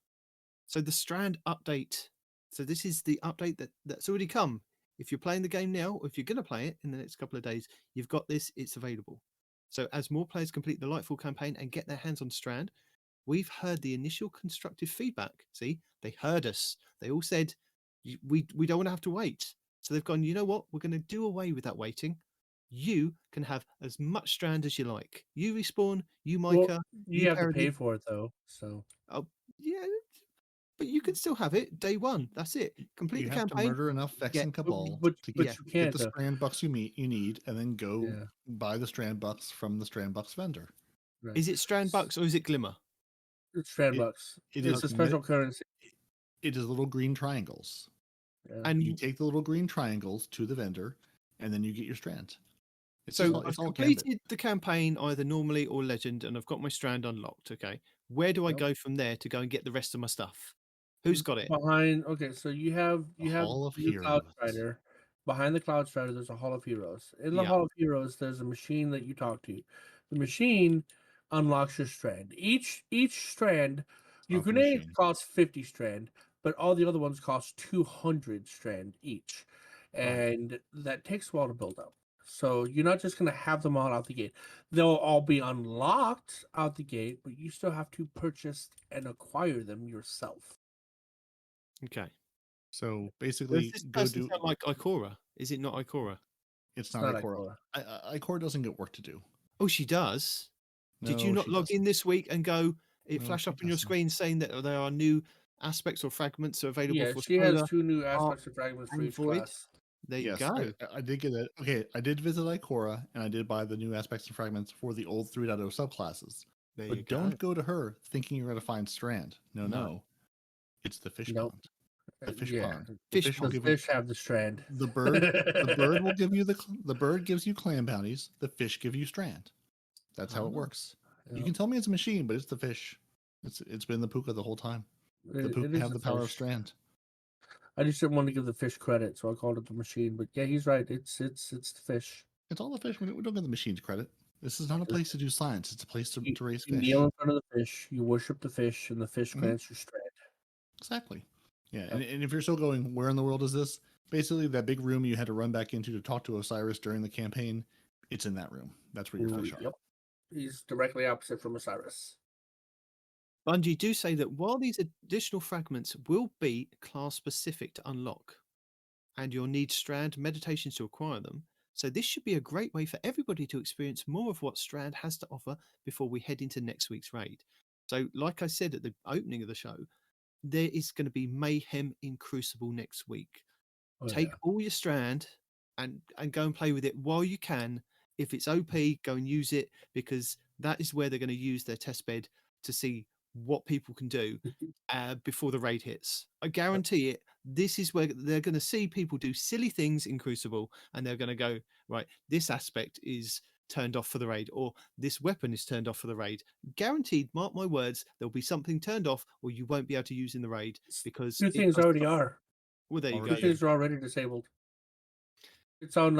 So the Strand update. So this is the update that's already come. If you're playing the game now, or if you're going to play it in the next couple of days, you've got this, it's available. So as more players complete the Lightfall campaign and get their hands on Strand, we've heard the initial constructive feedback. See, they heard us. They all said, we don't want to have to wait. So they've gone, you know what? We're going to do away with that waiting. You can have as much Strand as you like. You Respawn, you Micah. Well, you have to pay for it, though. So. Oh, yeah. But you can still have it day one. That's it. Complete the campaign. You have to murder enough Vex and Cabal to get the Strand bucks you need, and then go buy the Strand bucks from the Strand bucks vendor. Right. Is it Strand bucks or is it Glimmer? It's Strand bucks. It's a special currency. It is little green triangles. Yeah. And you take the little green triangles to the vendor, and then you get your Strand. I've completed the campaign either normally or legend, and I've got my Strand unlocked. Okay, where do I go from there to go and get the rest of my stuff? Who's got it? Behind. Okay, so you have Hall of New Cloud Heroes. Strider, behind the Cloud Strider, there's a Hall of Heroes. In the Hall of Heroes, there's a machine that you talk to. The machine unlocks your strand. Each strand, your grenades cost 50 strand, but all the other ones cost 200 strand each. And that takes a while to build up. So you're not just going to have them all out the gate. They'll all be unlocked out the gate, but you still have to purchase and acquire them yourself. Okay. So basically, does this person sound like Ikora? Is it not Ikora? It's not Ikora. Ikora doesn't get work to do. Oh, she does. Did you not log in this week and go? It flash up on your screen saying that there are new aspects or fragments available for. Yeah, she has 2 new aspects or fragments for each class. There you go. I did get it. Okay, I did visit Ikora, and I did buy the new aspects and fragments for the old 3.0 subclasses. But don't go to her thinking you're going to find Strand. No. It's the fish pond. The fish pond. The fish have the Strand. The bird will give you the bird gives you clan bounties. The fish give you Strand. That's how it works. You can tell me it's a machine, but it's the fish. It's been the puka the whole time. The puka have the power of Strand. I just didn't want to give the fish credit, so I called it the machine. But yeah, he's right. It's the fish. It's all the fish. We don't give the machines credit. This is not a place to do science. It's a place to raise fish. You kneel in front of the fish. You worship the fish, and the fish grants you Strand. Exactly. Yeah, and if you're still going, where in the world is this? Basically, that big room you had to run back into to talk to Osiris during the campaign, it's in that room. That's where your fish are. Yep. He's directly opposite from Osiris. Bungie do say that while these additional fragments will be class-specific to unlock, and you'll need Strand meditations to acquire them, so this should be a great way for everybody to experience more of what Strand has to offer before we head into next week's raid. So, like I said at the opening of the show, there is going to be mayhem in Crucible next week. Take all your Strand and go and play with it while you can. If it's OP, go and use it, because that is where they're going to use their test bed to see what people can do before the raid hits. I guarantee it. This is where they're going to see people do silly things in Crucible, and they're going to go, right, this aspect is turned off for the raid, or this weapon is turned off for the raid. Guaranteed, mark my words, there'll be something turned off or you won't be able to use in the raid, because 2 things already are. Well, there you go. 2 things are already disabled. It's on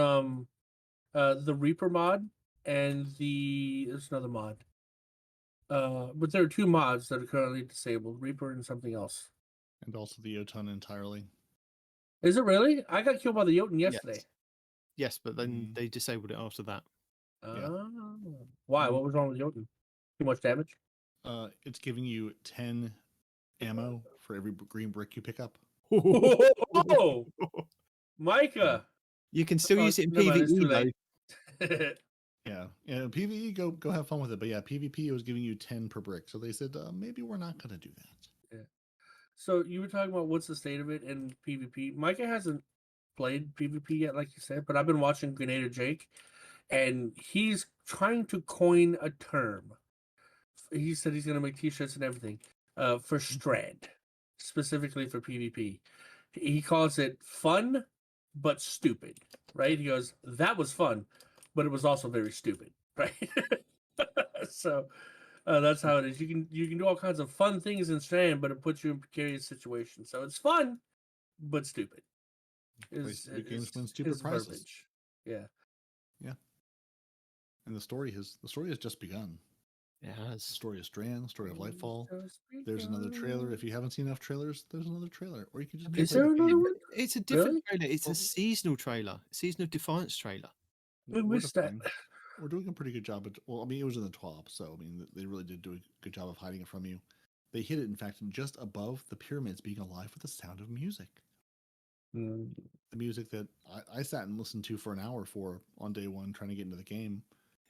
the Reaper mod and there's another mod. But there are 2 mods that are currently disabled, Reaper and something else. And also the Jotun entirely. Is it really? I got killed by the Jotun yesterday. Yes, but then they disabled it after that. Why? What was wrong with Jotun? Too much damage? It's giving you 10 ammo for every green brick you pick up. Oh, Micah! You can still use it in PvE though. Yeah, PvE, go have fun with it. But yeah, PvP, it was giving you 10 per brick. So they said, maybe we're not going to do that. Yeah. So you were talking about what's the state of it in PvP. Micah hasn't played PvP yet, like you said, but I've been watching Grenadier Jake, and he's trying to coin a term. He said he's going to make t-shirts and everything for Strand, specifically for PvP. He calls it fun but stupid, right? He goes, that was fun, but it was also very stupid, right? So that's how it is. You can do all kinds of fun things in Strand, but it puts you in precarious situations. So it's fun, but stupid. Games win stupid prizes. Verbiage. Yeah. And the story has just begun. It has. The story of Strand, the story of Lightfall. There's another trailer. If you haven't seen enough trailers, there's another trailer. Or you can just. Is there another one? It's a different trailer. It's a seasonal trailer. Season of Defiance trailer. We missed that. We're doing a pretty good job. Well, I mean, it was in the TWAB, so I mean, they really did do a good job of hiding it from you. They hid it, in fact, just above the pyramids being alive with the sound of music. The music that I sat and listened to for an hour on day one, trying to get into the game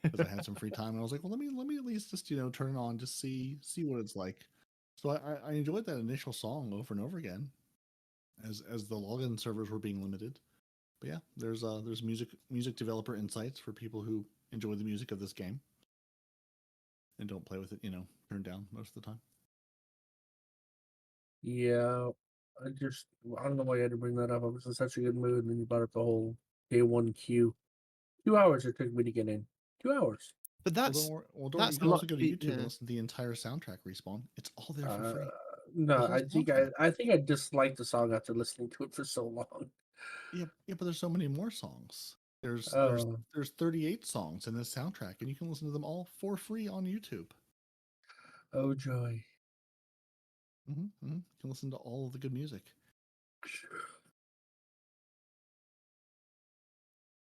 because I had some free time, and I was like, well, let me at least just turn it on, just see what it's like. So I enjoyed that initial song over and over again, as the login servers were being limited. But yeah, there's music developer insights for people who enjoy the music of this game and don't play with it, turned down most of the time. Yeah, I don't know why you had to bring that up. I was in such a good mood, and then you brought up the whole day one queue. 2 hours it took me to get in. 2 hours. But that's you can also go to YouTube and listen to the entire soundtrack respawn. It's all there for free. No, I think I disliked the song after listening to it for so long. Yeah, but there's so many more songs. There's 38 songs in this soundtrack, and you can listen to them all for free on YouTube. Oh joy! You can listen to all of the good music.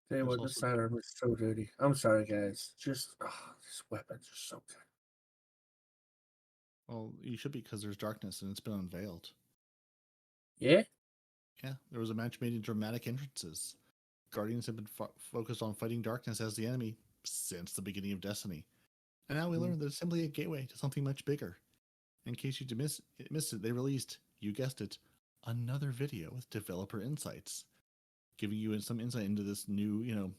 Tell you what, this sidearm is so dirty. I'm sorry, guys. Just these weapons are so good. Well, you should be, because there's darkness and it's been unveiled. Yeah? Yeah, there was a match made in dramatic entrances. Guardians have been focused on fighting darkness as the enemy since the beginning of Destiny. And now we learn that it's simply a gateway to something much bigger. In case you missed it, they released, you guessed it, another video with developer insights, giving you some insight into this new,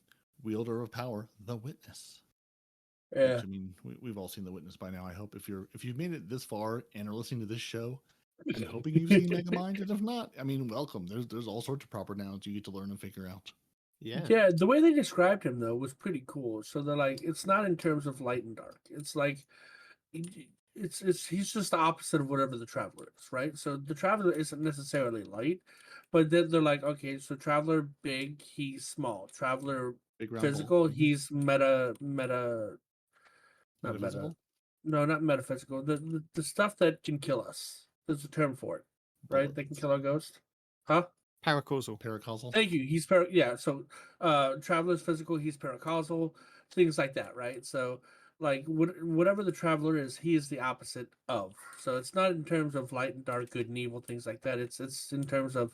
wielder of power, the Witness. Yeah. Which, I mean, we've all seen the Witness by now. I hope if you've made it this far and are listening to this show, and hoping you've seen Megamind, and if not, I mean, welcome. There's all sorts of proper nouns you get to learn and figure out. Yeah, the way they described him though was pretty cool. So they're like, it's not in terms of light and dark. It's like it's he's just the opposite of whatever the Traveler is, right? So the Traveler isn't necessarily light, but then they're like, okay, so Traveler big, he's small. Traveler Big round physical, ball. he's not Metaphysical? No, not metaphysical. The stuff that can kill us. There's a term for it, right? Bullet. That can kill our ghost. Huh? Paracausal. Thank you. So Traveler's physical, he's paracausal, things like that, right? So like whatever the Traveler is, he is the opposite of. So it's not in terms of light and dark, good and evil, things like that. It's in terms of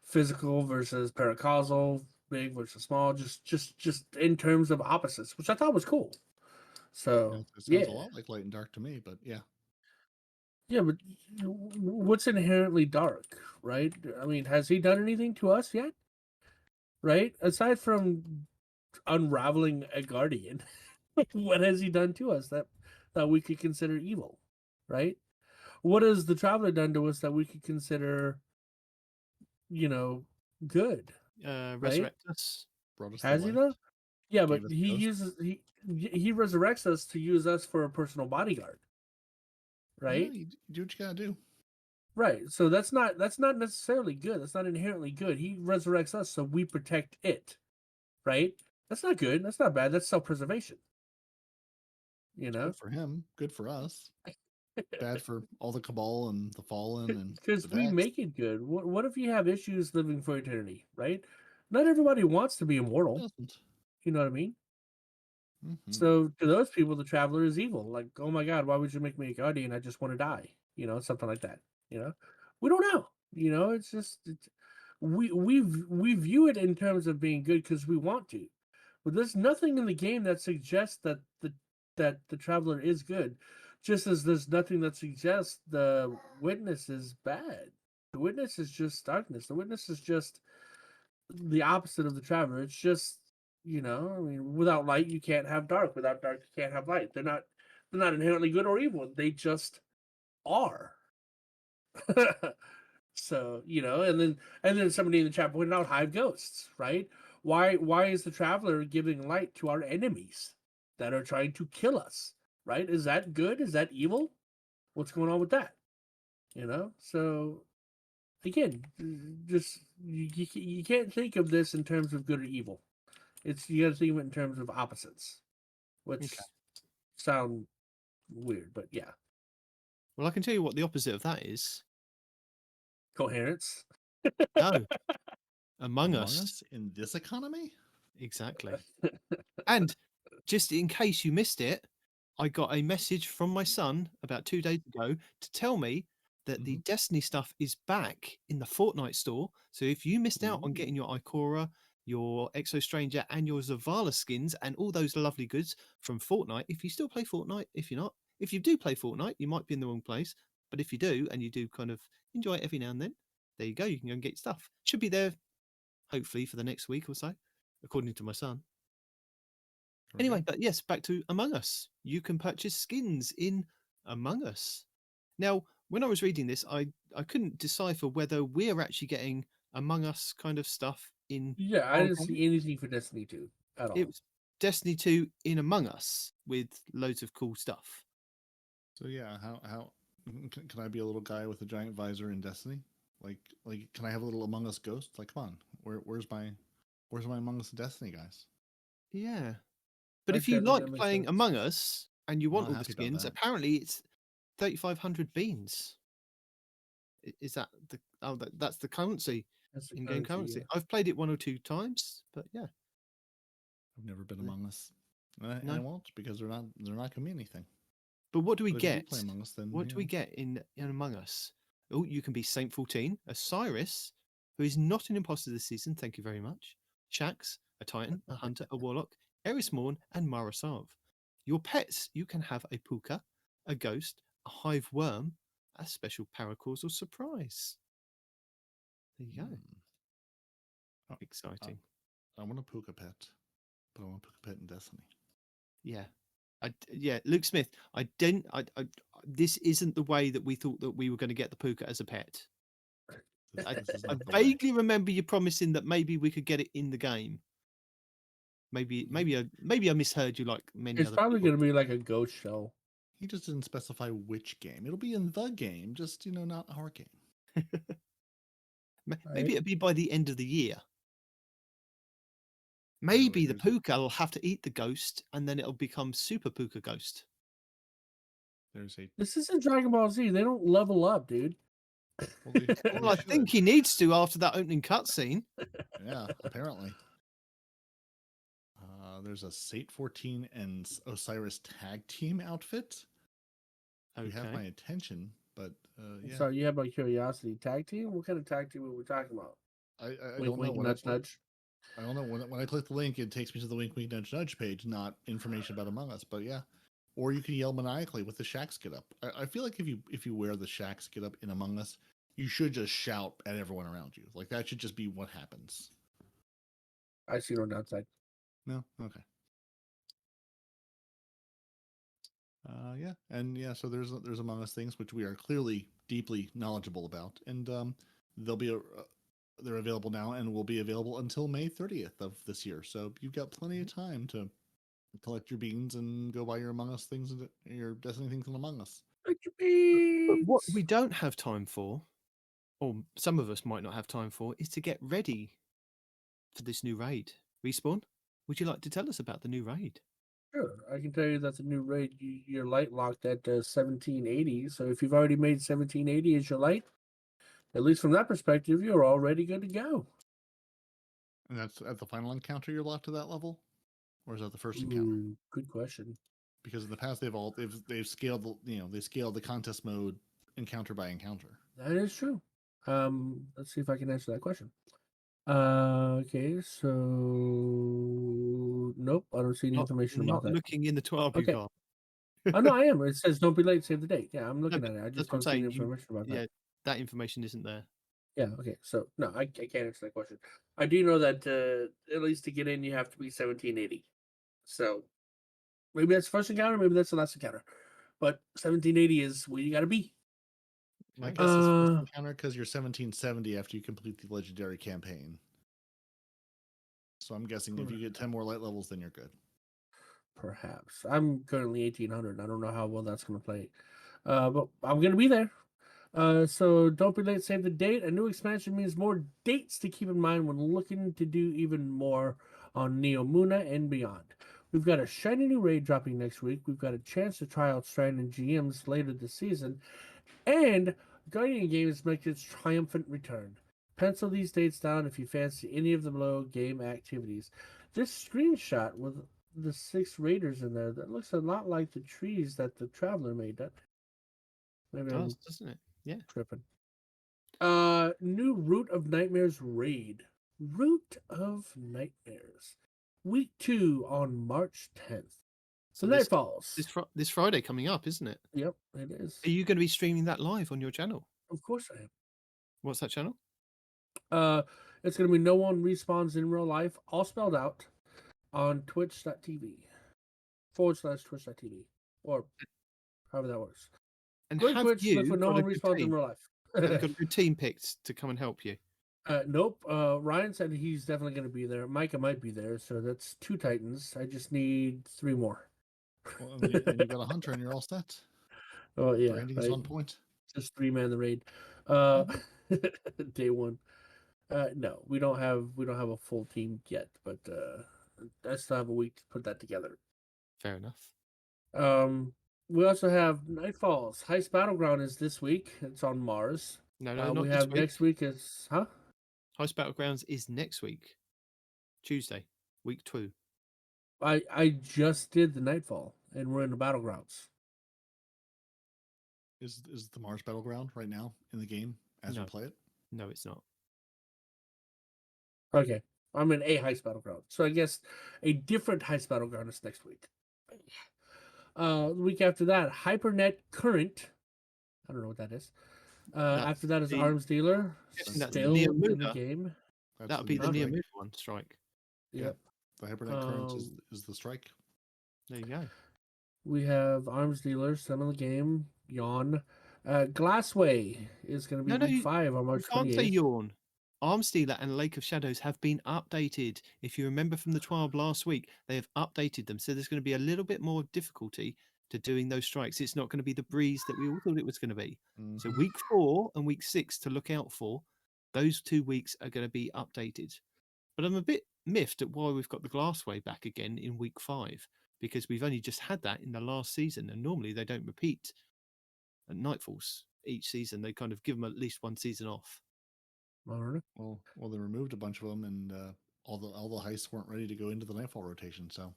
physical versus paracausal, big versus small, just in terms of opposites, which I thought was cool. So it sounds a lot like light and dark to me, but yeah. Yeah, but what's inherently dark, right? I mean, has he done anything to us yet? Right? Aside from unraveling a guardian, what has he done to us that we could consider evil? Right? What has the Traveler done to us that we could consider, good? Resurrect us. Brought us Has the he light. though? Yeah, but Gave us he ghosts. he resurrects us to use us for a personal bodyguard. Right? Yeah, you do what you gotta do. Right. So that's not necessarily good. That's not inherently good. He resurrects us so we protect it. Right? That's not good. That's not bad. That's self-preservation. Good for him. Good for us. Bad for all the Cabal and the Fallen and because the we Vex. make it good. What if you have issues living for eternity, right? Not everybody wants to be immortal. You know what I mean? Mm-hmm. So to those people, the Traveler is evil. Like, oh my God, why would you make me a guardian? I just want to die. Something like that. We don't know. It's just we view it in terms of being good because we want to, but there's nothing in the game that suggests that the Traveler is good, just as there's nothing that suggests the Witness is bad. The Witness is just darkness. The Witness is just the opposite of the Traveler. It's just I mean, without light you can't have dark. Without dark you can't have light. They're not inherently good or evil. They just are. So and then somebody in the chat pointed out hive ghosts, right? Why is the Traveler giving light to our enemies that are trying to kill us, right? Is that good? Is that evil? What's going on with that? So again, just you can't think of this in terms of good or evil. You got to think of it in terms of opposites, which sound weird, but yeah. Well, I can tell you what the opposite of that is. Coherence. No. Among Us in this economy? Exactly. And just in case you missed it, I got a message from my son about 2 days ago to tell me that the Destiny stuff is back in the Fortnite store. So if you missed out on getting your Ikora, your Exo Stranger, and your Zavala skins and all those lovely goods from Fortnite, if you still play Fortnite, if you do play Fortnite, you might be in the wrong place. But if you do, and you do kind of enjoy it every now and then, there you go. You can go and get stuff. Should be there, hopefully, for the next week or so, according to my son. Anyway, but yes, back to Among Us. You can purchase skins in Among Us. Now, when I was reading this, I couldn't decipher whether we're actually getting Among Us kind of stuff in. Yeah, I didn't see anything for Destiny 2 at all. It was Destiny 2 in Among Us with loads of cool stuff. So yeah, how can I be a little guy with a giant visor in Destiny? Like, can I have a little Among Us ghost? Like, come on, where's my Among Us Destiny guys? Yeah. But if Okay, you that like makes playing sense. Among Us and you I'm want not all the happy about skins, that. apparently it's 3,500 beans. Is that the that's the currency, That's the in-game currency? yeah. I've played it 1 or 2 times, but yeah. I've never been No. Among Us. And No. I won't, because they're not giving me anything. But what do we But if you do get? play Among Us, then What do we get in Among Us? Oh, you can be Saint 14, Osiris, who is not an imposter this season, thank you very much. Shax, a Titan, a Hunter, a Warlock, Eris Morn, and Marasov. Your pets, you can have a Puka, a Ghost, a Hive Worm, a special paracausal surprise. There you go. Oh, Exciting. I want a Puka pet, but I want a Puka pet in Destiny. Yeah. Luke Smith, this isn't the way that we thought that we were going to get the Puka as a pet. I vaguely remember you promising that maybe we could get it in the game. Maybe I misheard you, like many It's other probably people. going to be like a ghost shell. He just didn't specify which game. It'll be in the game, just not our game. Maybe it'll be by the end of the year. Maybe the Puka will have to eat the ghost, and then it'll become Super Puka Ghost. This isn't Dragon Ball Z. They don't level up, dude. Well, I think he needs to after that opening cutscene. Yeah, apparently. There's a Saint 14 and Osiris tag team outfit. Okay. You have my attention, but yeah. Sorry, you have my curiosity. Tag team? What kind of tag team are we talking about? I wink, don't wink, know. Nudge, nudge. I don't know. When I click the link, it takes me to the wink, wink, nudge, nudge page, not information about Among Us. But yeah, or you can yell maniacally with the Shax get up. I feel like if you wear the Shax get up in Among Us, you should just shout at everyone around you. Like that should just be what happens. I see no downside. No, okay. Yeah, and yeah. So there's Among Us things which we are clearly deeply knowledgeable about, and they're available now and will be available until May 30th of this year. So you've got plenty of time to collect your beans and go buy your Among Us things and your Destiny things in Among Us. But what we don't have time for, or some of us might not have time for, is to get ready for this new raid. Respawn, would you like to tell us about the new raid? Sure. I can tell you that the new raid, you're light locked at 1780. So if you've already made 1780 as your light, at least from that perspective, you're already good to go. And that's at the final encounter you're locked to that level? Or is that the first encounter? Good question. Because in the past they've scaled the contest mode encounter by encounter. That is true. Let's see if I can answer that question. Okay, so nope, I don't see any information about that. Not looking in the 12 you got. Oh no, I am. It says don't be late, save the date. Yeah, I'm looking at it. I just don't see any information about that. Yeah, that information isn't there. Yeah, okay. So no, I can't answer that question. I do know that at least to get in you have to be 1780. So maybe that's the first encounter, maybe that's the last encounter. But 1780 is where you gotta be. I guess it's first encounter because you're 1770 after you complete the legendary campaign. So I'm guessing if you get 10 more light levels, then you're good. Perhaps. I'm currently 1800. I don't know how well that's going to play. But I'm going to be there. So don't be late, save the date. A new expansion means more dates to keep in mind when looking to do even more on Neomuna and beyond. We've got a shiny new raid dropping next week. We've got a chance to try out Strand and GMs later this season. And Guardian Games makes its triumphant return. Pencil these dates down if you fancy any of the below game activities. This screenshot with the 6 raiders in there, that looks a lot like the trees that the Traveler made. That maybe does, doesn't it? Yeah. Tripping. New Root of Nightmares raid. Root of Nightmares. Week 2 on March 10th. So Nightfalls. This Friday coming up, isn't it? Yep, it is. Are you going to be streaming that live on your channel? Of course I am. What's that channel? It's going to be No One Respawns in Real Life, all spelled out, on twitch.tv /twitch.tv, or however that works. And Twitch, you look for No One Respawns in Real Life. Have you got a good team picked to come and help you? Nope. Ryan said he's definitely going to be there. Micah might be there, so that's 2 Titans. I just need 3 more. Well, then you got a hunter and you're all set. Oh yeah, Branding is on point. Just 3-man the raid. Day 1. No, we don't have a full team yet, but I still have a week to put that together. Fair enough. We also have Nightfall's Heist Battleground is this week. It's on Mars. No, not we this have week. Next week is Heist Battlegrounds is next week, Tuesday, week 2. I just did the Nightfall, and we're in the Battlegrounds. Is the Mars Battleground right now in the game as we play it? No, it's not. Okay, I'm in a Heist Battleground, so I guess a different Heist Battleground is next week. The week after that, HyperNet Current. I don't know what that is. After that is Arms Dealer. Still in the game. That would be the Near Moon one, Strike. Yep. The HyperNet Current is the Strike. There you go. We have Arms Dealer, still in the game. Yawn. Glassway is going to be week 5 on March 28th. You can't say yawn. Arms Dealer and Lake of Shadows have been updated. If you remember from the trial last week, they have updated them. So there's going to be a little bit more difficulty to doing those strikes. It's not going to be the breeze that we all thought it was going to be. Mm-hmm. So week 4 and week 6 to look out for. Those 2 weeks are going to be updated. But I'm a bit miffed at why we've got the Glassway back again in week 5, because we've only just had that in the last season, and normally they don't repeat at Nightfalls each season. They kind of give them at least one season off. Well, they removed a bunch of them, and all the heists weren't ready to go into the Nightfall rotation, so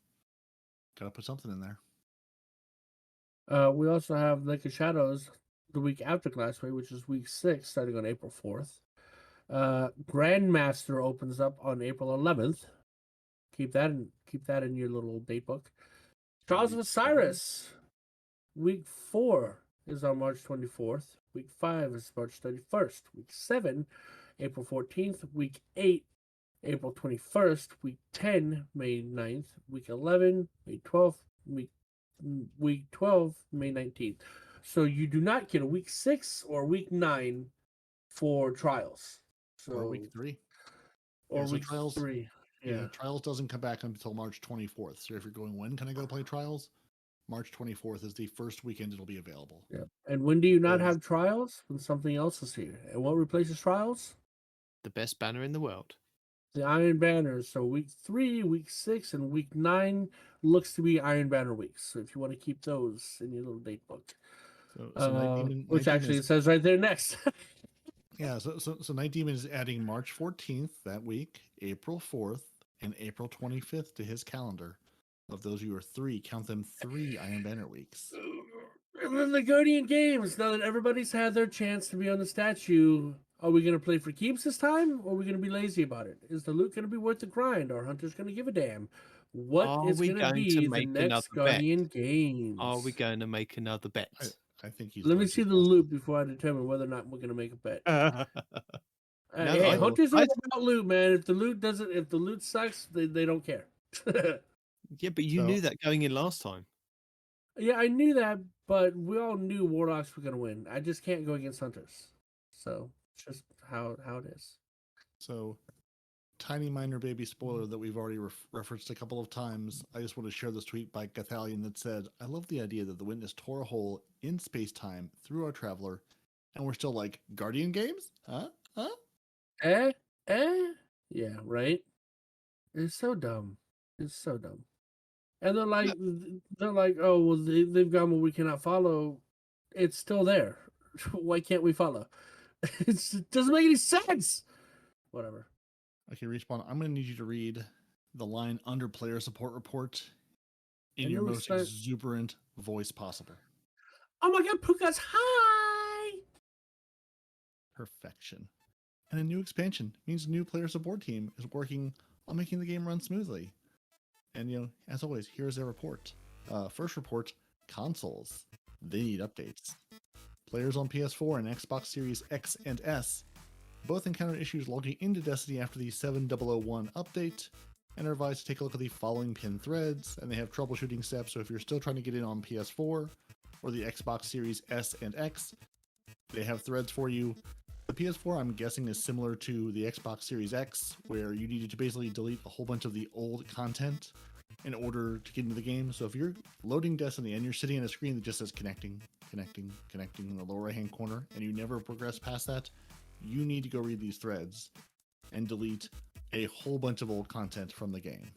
gotta put something in there. We also have Lake of Shadows the week after Glassway, which is week 6, starting on April 4th. Grandmaster opens up on April 11th. Keep that in your little date book. Trials of Osiris, week 4 is on March 24th. Week 5 is March 31st. Week 7, April 14th. Week 8, April 21st. Week 10, May 9th. Week 11, May 12th. Week 12, May 19th. So you do not get a week 6 or week 9 for trials. Or week 3. Or week 3. Yeah, Trials doesn't come back until March 24th. So if you're going, when can I go play Trials? March 24th is the first weekend it'll be available. Yeah. And when do you not have Trials? When something else is here. And what replaces Trials? The best banner in the world. The Iron Banners. So week 3, week 6, and week 9 looks to be Iron Banner weeks. So if you want to keep those in your little date book. Which actually it says right there next. Yeah, so Nitedemon is adding March 14th that week, April 4th, and April 25th to his calendar. Of those, you are 3. Count them 3 Iron Banner weeks. And then the Guardian Games. Now that everybody's had their chance to be on the statue, are we going to play for keeps this time, or are we going to be lazy about it? Is the loot going to be worth the grind? Are hunters going to give a damn? What is going to be the next Guardian Games? Are we going to make another bet? I think he's. Let me see the loot before I determine whether or not we're going to make a bet. Hey, hunters are about loot, man. If the loot sucks, they don't care. Yeah, but you knew that going in last time. Yeah, I knew that, but we all knew Warlocks were going to win. I just can't go against hunters. So it's just how it is. So, tiny minor baby spoiler that we've already referenced a couple of times. I just want to share this tweet by Gathalion that said, "I love the idea that the Witness tore a hole in space-time through our Traveler, and we're still like, Guardian Games? Huh? Yeah, right? It's so dumb. It's so dumb. And they're like, oh, well, they've gone where we cannot follow. It's still there. Why can't we follow? It doesn't make any sense. Whatever. Okay, Respawn, I'm going to need you to read the line under player support report in your most exuberant voice possible. Oh my God, Puka's high! Perfection. And a new expansion means a new player support team is working on making the game run smoothly. And, as always, here's their report. First report, consoles. They need updates. Players on PS4 and Xbox Series X and S both encountered issues logging into Destiny after the 7001 update, and are advised to take a look at the following pinned threads, and they have troubleshooting steps, so if you're still trying to get in on PS4 or the Xbox Series S and X, they have threads for you. The PS4, I'm guessing, is similar to the Xbox Series X, where you needed to basically delete a whole bunch of the old content in order to get into the game. So if you're loading Destiny and you're sitting on a screen that just says connecting in the lower right-hand corner, and you never progress past that, you need to go read these threads and delete a whole bunch of old content from the game.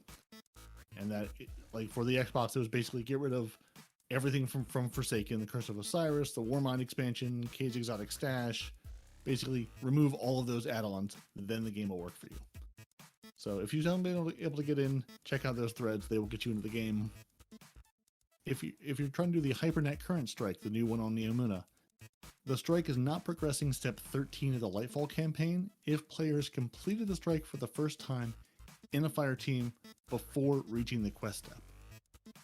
And that, like for the Xbox, it was basically get rid of everything from Forsaken, the Curse of Osiris, the Warmind expansion, Cage Exotic Stash. Basically, remove all of those add-ons, then the game will work for you. So if you haven't been able to get in, check out those threads. They will get you into the game. If you're trying to do the HyperNet Current Strike, the new one on Neomuna, the strike is not progressing step 13 of the Lightfall campaign if players completed the strike for the first time in a fire team before reaching the quest step.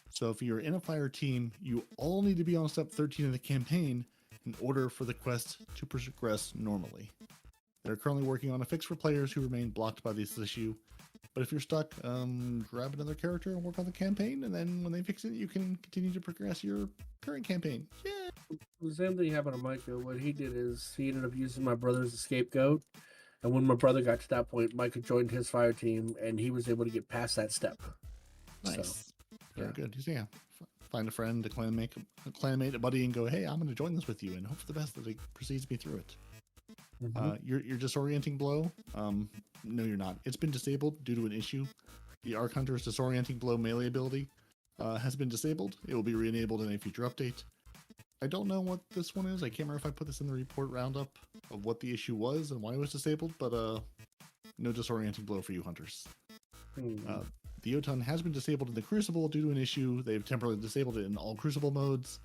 So if you're in a fire team, you all need to be on step 13 of the campaign in order for the quest to progress normally. They're currently working on a fix for players who remain blocked by this issue. But if you're stuck, grab another character and work on the campaign, and then when they fix it, you can continue to progress your current campaign. Yeah. The same thing happened to Micah. What he did is he ended up using my brother as a scapegoat. And when my brother got to that point, Micah joined his fire team, and he was able to get past that step. Nice. So, very good. Yeah. Find a friend, a clanmate, a buddy, and go, hey, I'm going to join this with you, and hope for the best that it precedes me through it. Your disorienting blow, no, you're not. It's been disabled due to an issue. The Arc Hunter's disorienting blow melee ability has been disabled. It will be re-enabled in a future update. I don't know what this one is. I can't remember if I put this in the report roundup of what the issue was and why it was disabled, but no disorienting blow for you hunters. The Oton has been disabled in the Crucible due to an issue. They've temporarily disabled it in all Crucible modes.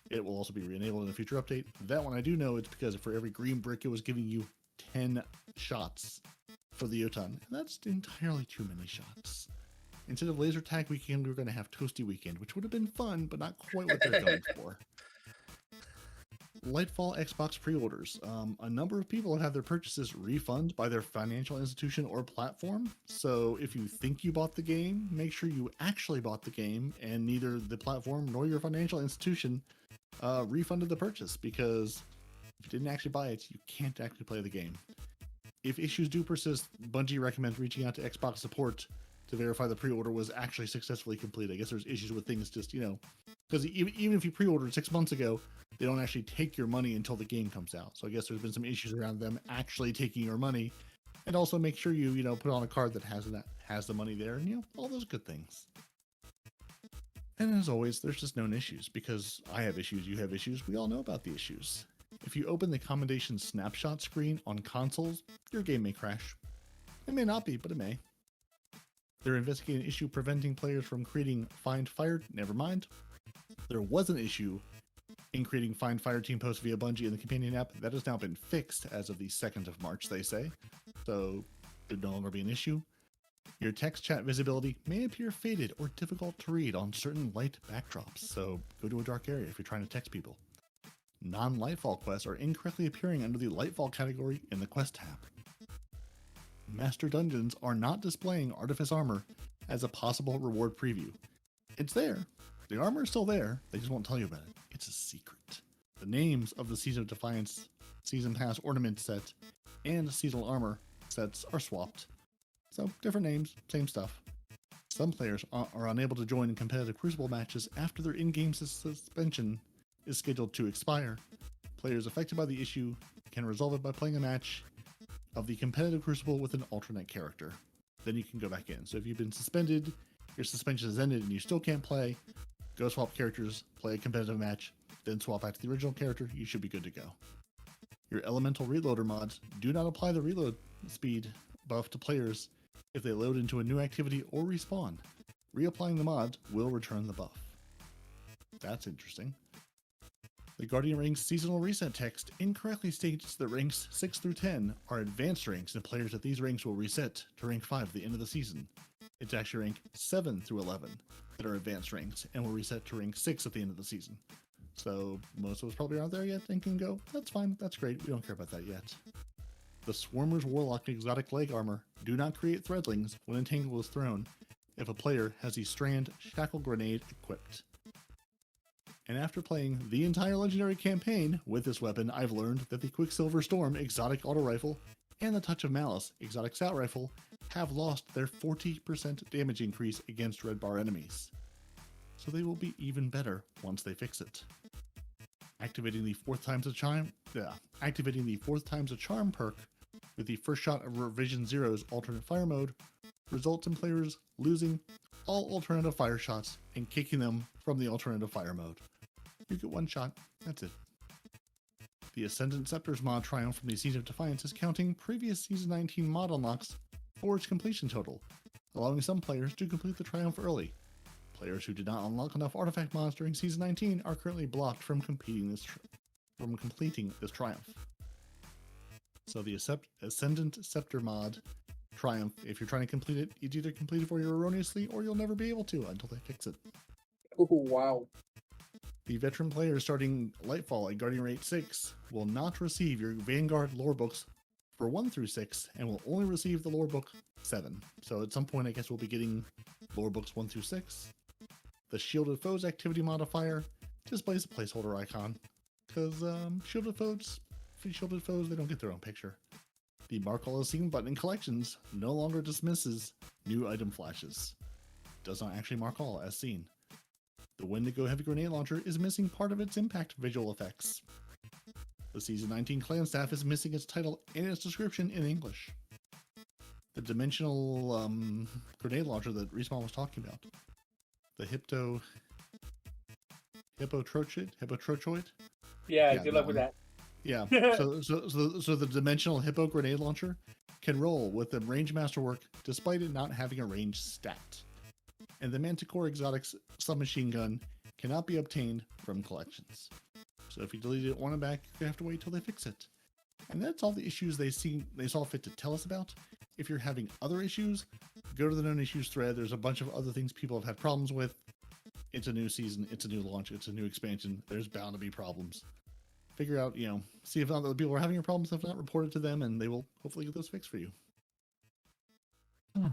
It will also be re-enabled in a future update. That one I do know, it's because for every green brick, it was giving you 10 shots for the Oton. And that's entirely too many shots. Instead of laser tag weekend, we're going to have toasty weekend, which would have been fun, but not quite what they're going for. Lightfall Xbox pre-orders. A number of people have had their purchases refunded by their financial institution or platform. So if you think you bought the game, make sure you actually bought the game and neither the platform nor your financial institution refunded the purchase, because if you didn't actually buy it, you can't actually play the game. If issues do persist, Bungie recommends reaching out to Xbox support to verify the pre-order was actually successfully complete. I guess there's issues with things just, because even if you pre-ordered 6 months ago, they don't actually take your money until the game comes out. So I guess there's been some issues around them actually taking your money. And also make sure you, put on a card that has the money there, and, all those good things. And as always, there's just known issues, because I have issues, you have issues, we all know about the issues. If you open the commendation snapshot screen on consoles, your game may crash. It may not be, but it may. They're investigating an issue preventing players from creating Find Fire. Never mind. There was an issue in creating Find Fire Team posts via Bungie in the companion app. That has now been fixed as of the 2nd of March, they say. So it no longer be an issue. Your text chat visibility may appear faded or difficult to read on certain light backdrops, so go to a dark area if you're trying to text people. Non-Lightfall quests are incorrectly appearing under the Lightfall category in the quest tab. Master Dungeons are not displaying Artifice Armor as a possible reward preview. It's there. The armor is still there. They just won't tell you about it. It's a secret. The names of the Season of Defiance Season Pass Ornament set and Seasonal Armor sets are swapped. So, different names, same stuff. Some players are unable to join in competitive Crucible matches after their in-game suspension is scheduled to expire. Players affected by the issue can resolve it by playing a match of the competitive Crucible with an alternate character. Then you can go back in. So if you've been suspended, your suspension has ended and you still can't play, go swap characters, play a competitive match, then swap back to the original character, you should be good to go. Your elemental reloader mods do not apply the reload speed buff to players if they load into a new activity or respawn. Reapplying the mod will return the buff. That's interesting. The Guardian Ranks seasonal reset text incorrectly states that ranks 6 through 10 are advanced ranks and players at these ranks will reset to rank 5 at the end of the season. It's actually rank 7 through 11 that are advanced ranks and will reset to rank 6 at the end of the season. So most of us probably aren't there yet and can go, that's fine, that's great, we don't care about that yet. The Swarmer's Warlock exotic leg armor do not create threadlings when a tangle is thrown if a player has the Strand Shackle Grenade equipped. And after playing the entire Legendary campaign with this weapon, I've learned that the Quicksilver Storm exotic auto rifle and the Touch of Malice exotic scout rifle have lost their 40% damage increase against red bar enemies. So they will be even better once they fix it. Activating the 4th times a charm perk with the first shot of Revision Zero's alternate fire mode, results in players losing all alternative fire shots and kicking them from the alternative fire mode. You get one shot, that's it. The Ascendant Scepters mod triumph from the Season of Defiance is counting previous Season 19 mod unlocks for its completion total, allowing some players to complete the triumph early. Players who did not unlock enough artifact mods during Season 19 are currently blocked from completing this triumph. So the Ascendant Scepter mod triumph, if you're trying to complete it, it's either complete it for you erroneously or you'll never be able to until they fix it. Oh, wow. The veteran players starting Lightfall at Guardian Rate 6 will not receive your Vanguard lore books for 1 through 6 and will only receive the lore book 7. So at some point, I guess we'll be getting lore books 1 through 6. The Shielded Foes activity modifier displays a placeholder icon because Shielded Foes, they don't get their own picture. The Mark All As Seen button in collections no longer dismisses new item flashes. Does not actually mark all as seen. The Wendigo Heavy Grenade Launcher is missing part of its impact visual effects. The Season 19 Clan Staff is missing its title and its description in English. The Dimensional Grenade Launcher that Respawn was talking about. The Hippotrochoid? Yeah, good luck with that. Yeah, so the Dimensional Hippo Grenade Launcher can roll with the range masterwork despite it not having a range stat. And the Manticore Exotics submachine gun cannot be obtained from collections. So if you delete it, want it back, you have to wait till they fix it. And that's all the issues they saw fit to tell us about. If you're having other issues, go to the known issues thread. There's a bunch of other things people have had problems with. It's a new season, it's a new launch, it's a new expansion. There's bound to be problems. Figure out, see if other people are having your problems. If not, report it to them, and they will hopefully get those fixed for you. And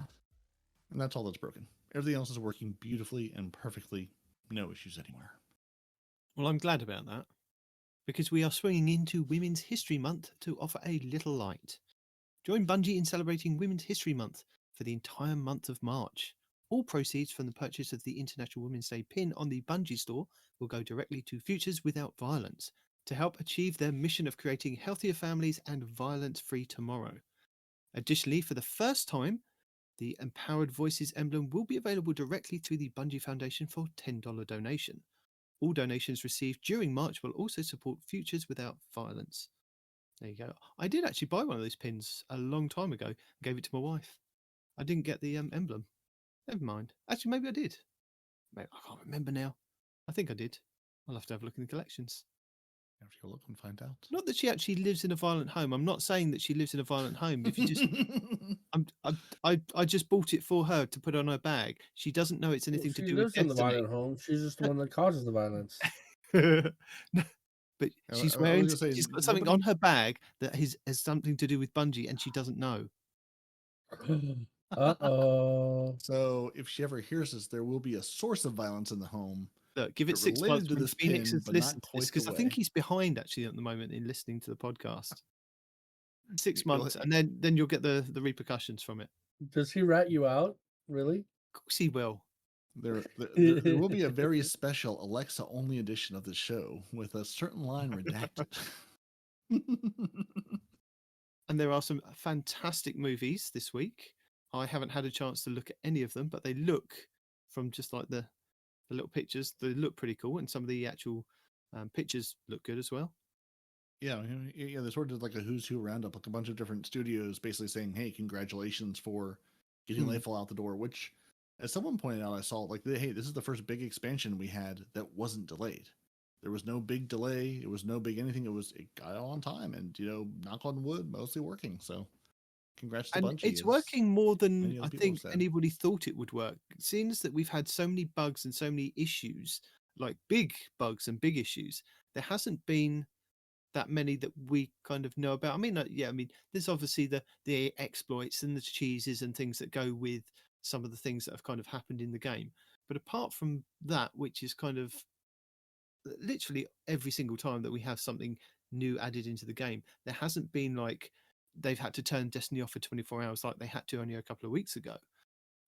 that's all that's broken. Everything else is working beautifully and perfectly. No issues anywhere. Well, I'm glad about that, because we are swinging into Women's History Month to offer a little light. Join Bungie in celebrating Women's History Month for the entire month of March. All proceeds from the purchase of the International Women's Day pin on the Bungie store will go directly to Futures Without Violence to help achieve their mission of creating healthier families and violence-free tomorrow. Additionally, for the first time, the Empowered Voices emblem will be available directly through the Bungie Foundation for $10 donation. All donations received during March will also support Futures Without Violence. There you go. I did actually buy one of those pins a long time ago and gave it to my wife. I didn't get the emblem. Never mind. Actually, maybe I did. Maybe, I can't remember now. I think I did. I'll have to have a look in the collections. You have to go look and find out. Not that she actually lives in a violent home. I'm not saying that she lives in a violent home. If you just, I just bought it for her to put on her bag. She doesn't know it's anything to do with She lives in the violent home. She's just the one that causes the violence. No, but she's wearing. She's got something on her bag that has something to do with Bungie, and she doesn't know. Uh-oh. So if she ever hears this, there will be a source of violence in the home. Look, give it 6 months to this Phoenix has listened to this, because I think he's behind actually at the moment in listening to the podcast. 6 months, and then you'll get the repercussions from it. Does he rat you out? Really? Of course he will. There will be a very special Alexa-only edition of the show with a certain line redacted. And there are some fantastic movies this week. I haven't had a chance to look at any of them, but they look, from just like the little pictures, they look pretty cool, and some of the actual pictures look good as well. Yeah, they sort of did like a who's who roundup, like a bunch of different studios basically saying, hey, congratulations for getting Nightfall out the door, which, as someone pointed out, I saw, like, hey, this is the first big expansion we had that wasn't delayed. There was no big delay. It was no big anything. It got out on time, and, knock on wood, mostly working. So congrats to Bungie. And it's working more than I think anybody thought it would work. Seeing as that we've had so many bugs and so many issues, like big bugs and big issues, there hasn't been that many that we kind of know about. I mean, there's obviously the exploits and the cheeses and things that go with some of the things that have kind of happened in the game. But apart from that, which is kind of literally every single time that we have something new added into the game, there hasn't been like they've had to turn Destiny off for 24 hours like they had to only a couple of weeks ago.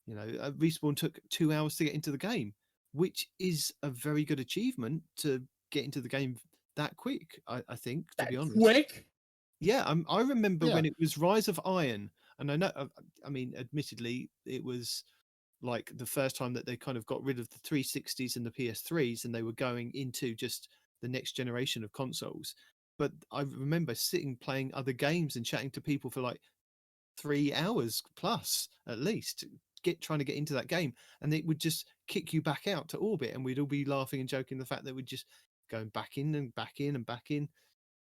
Respawn took 2 hours to get into the game, which is a very good achievement to get into the game that quick, I think, to be honest. Quick? Yeah, I remember Yeah. when it was Rise of Iron, and I know, I mean, admittedly, it was like the first time that they kind of got rid of the 360s and the PS3s, and they were going into just the next generation of consoles. But I remember sitting playing other games and chatting to people for like 3 hours plus at least, trying to get into that game, and it would just kick you back out to orbit, and we'd all be laughing and joking the fact that we'd just going back in and back in and back in.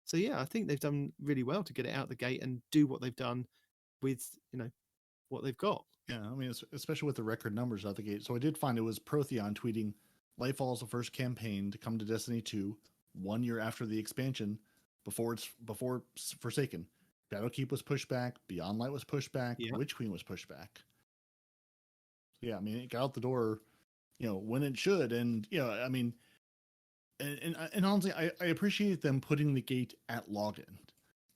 So yeah, I think they've done really well to get it out the gate and do what they've done with what they've got. Yeah, I mean, especially with the record numbers out the gate. So I did find it was Protheon tweeting, "Lightfall is the first campaign to come to Destiny 2 1 year after the expansion, before Forsaken. Battlekeep was pushed back, Beyond Light was pushed back, Yeah. Witch Queen was pushed back." Yeah, I mean, it got out the door, when it should, and I mean, and honestly, I appreciate them putting the gate at login.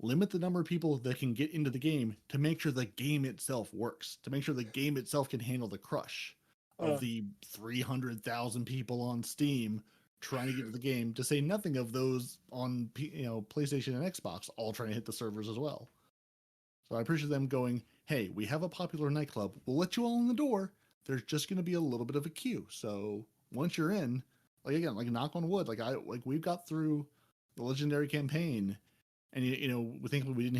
Limit the number of people that can get into the game to make sure the game itself works, to make sure the game itself can handle the crush of the 300,000 people on Steam trying to get to the game, to say nothing of those on PlayStation and Xbox all trying to hit the servers as well. So I appreciate them going, "Hey, we have a popular nightclub. We'll let you all in the door. There's just going to be a little bit of a queue. So once you're in, like knock on wood, we've got through the legendary campaign, and we think we didn't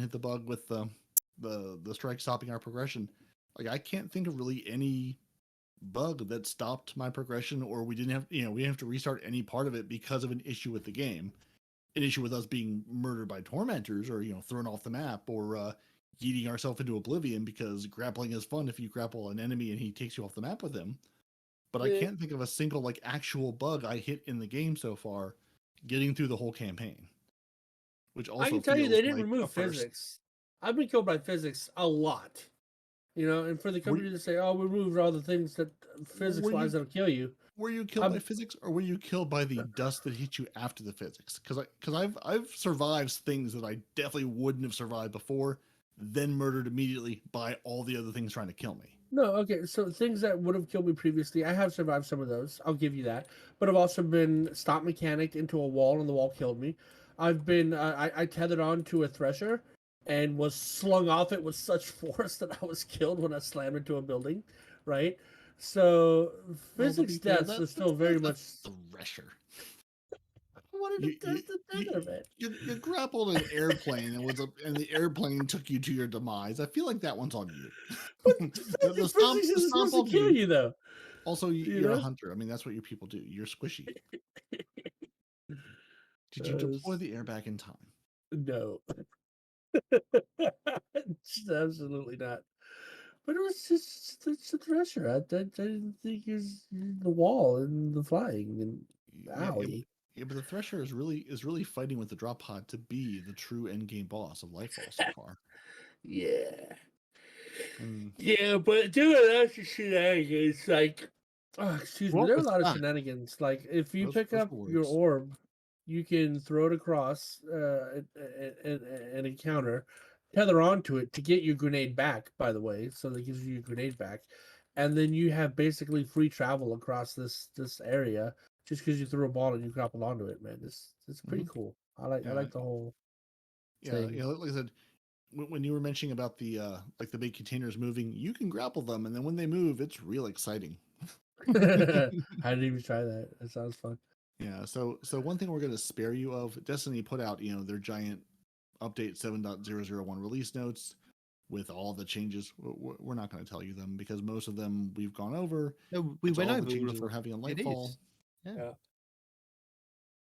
hit the bug with the strike stopping our progression. Like, I can't think of really any bug that stopped my progression, or we didn't have to restart any part of it because of an issue with the game, an issue with us being murdered by tormentors, or thrown off the map, or yeeting ourselves into oblivion, because grappling is fun if you grapple an enemy and he takes you off the map with him. But I can't think of a single actual bug I hit in the game so far getting through the whole campaign. Which also, I can tell you they didn't remove physics. I've been killed by physics a lot. And for the company to say, "Oh, we removed all the things that physics-wise that'll kill you." Were you killed by physics, or were you killed by the dust that hit you after the physics? Because I've survived things that I definitely wouldn't have survived before, then murdered immediately by all the other things trying to kill me. No, okay. So things that would have killed me previously, I have survived some of those. I'll give you that. But I've also been stop mechanicked into a wall, and the wall killed me. I've been I tethered on to a thresher and was slung off it with such force that I was killed when I slammed into a building. Right. So physics deaths are still very much thresher. I wanted to test the tether of it. You grappled an airplane and the airplane took you to your demise. I feel like that one's on you. But the physics is supposed to kill you, though. Also, you're a hunter. I mean, that's what you people do. You're squishy. Did you deploy the airbag in time? No. Absolutely not. But it was just it's a thresher. I didn't think it was the wall and the flying and owie. Yeah, but the thresher is really fighting with the drop pod to be the true end game boss of Lightfall so far. Yeah. Yeah, but doing that shenanigans, excuse me, there are a lot of shenanigans. Like, if you pick up your orb, you can throw it across an encounter, tether onto it to get your grenade back, by the way, so that gives you your grenade back. And then you have basically free travel across this area just because you threw a ball and you grappled onto it, man. It's pretty cool. I like the whole thing. Yeah, like I said, when you were mentioning about the the big containers moving, you can grapple them, and then when they move, it's real exciting. I didn't even try that. That sounds fun. Yeah, so one thing we're going to spare you of, Destiny put out, their giant update 7.001 release notes with all the changes. We're not going to tell you them because most of them we've gone over. No, we went over the changes we're having on Nightfall. Yeah.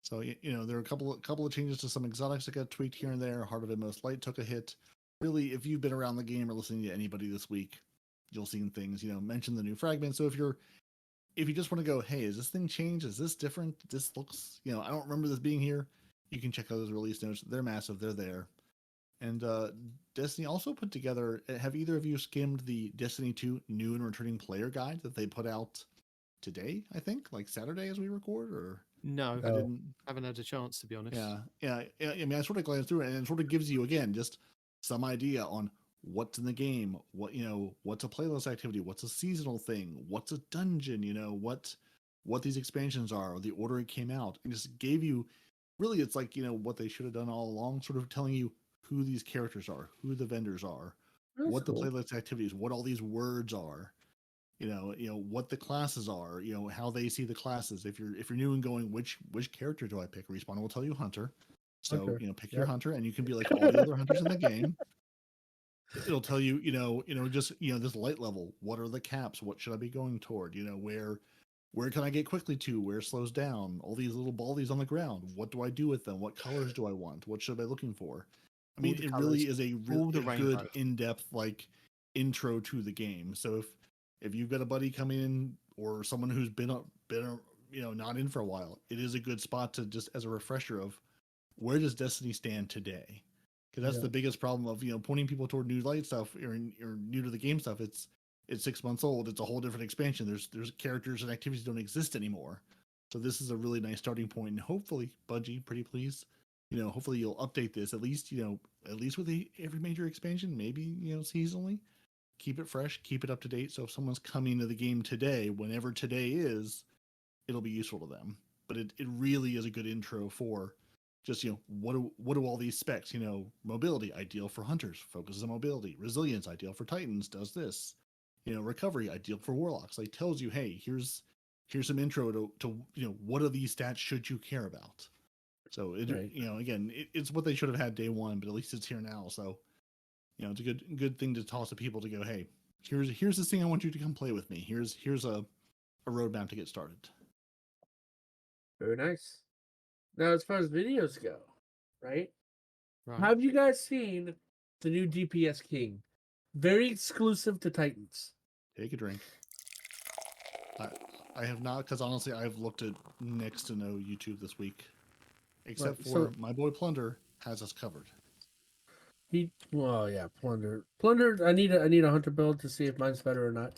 So there are a couple of changes to some exotics that got tweaked here and there. Heart of Inmost Light took a hit. Really, if you've been around the game or listening to anybody this week, you'll see things. Mention the new fragment. So if you just want to go, hey, is this thing changed? Is this different? This looks, I don't remember this being here. You can check out those release notes. They're massive. They're there. And Destiny also put together, have either of you skimmed the Destiny 2 new and returning player guide that they put out today, I think, like Saturday as we record? Or No, I haven't had a chance, to be honest. Yeah. I mean, I sort of glanced through it, and it sort of gives you, again, just some idea on what's in the game, what's a playlist activity, what's a seasonal thing, what's a dungeon, what these expansions are, or the order it came out, and just gave you, really, it's like, what they should have done all along, sort of telling you who these characters are, who the vendors are, That's what cool. the playlist activities, what all these words are, what the classes are, how they see the classes. If you're new and going, which character do I pick? Respawn will tell you Hunter. So Hunter. pick your Hunter, and you can be like all the other hunters in the game. It'll tell you, just this light level. What are the caps? What should I be going toward? Where can I get quickly to? Where slows down? All these little ballies on the ground. What do I do with them? What colors do I want? What should I be looking for? I mean, it really is a good in-depth intro to the game. So if you've got a buddy coming in or someone who's been not in for a while, it is a good spot to just as a refresher of where does Destiny stand today? Because that's the biggest problem of pointing people toward new light stuff or new to the game stuff. It's 6 months old. It's a whole different expansion. There's characters and activities don't exist anymore. So this is a really nice starting point. And hopefully, Bungie, pretty please, hopefully you'll update this at least with every major expansion, maybe seasonally. Keep it fresh, keep it up to date. So if someone's coming to the game today, whenever today is, it'll be useful to them. But it really is a good intro for just what do all these specs? Mobility ideal for hunters, focuses on mobility. Resilience ideal for titans, does this. Recovery ideal for warlocks. Like tells you, hey, here's some intro to what are these stats should you care about. So again, it's what they should have had day one, but at least it's here now. So it's a good thing to toss to people to go, hey, here's this thing I want you to come play with me. Here's a roadmap to get started. Very nice. Now, as far as videos go, right? Have you guys seen the new DPS King? Very exclusive to Titans. Take a drink. I have not, because honestly, I've looked at next to no YouTube this week, except for my boy Plunder has us covered. Plunder. I need a hunter build to see if mine's better or not.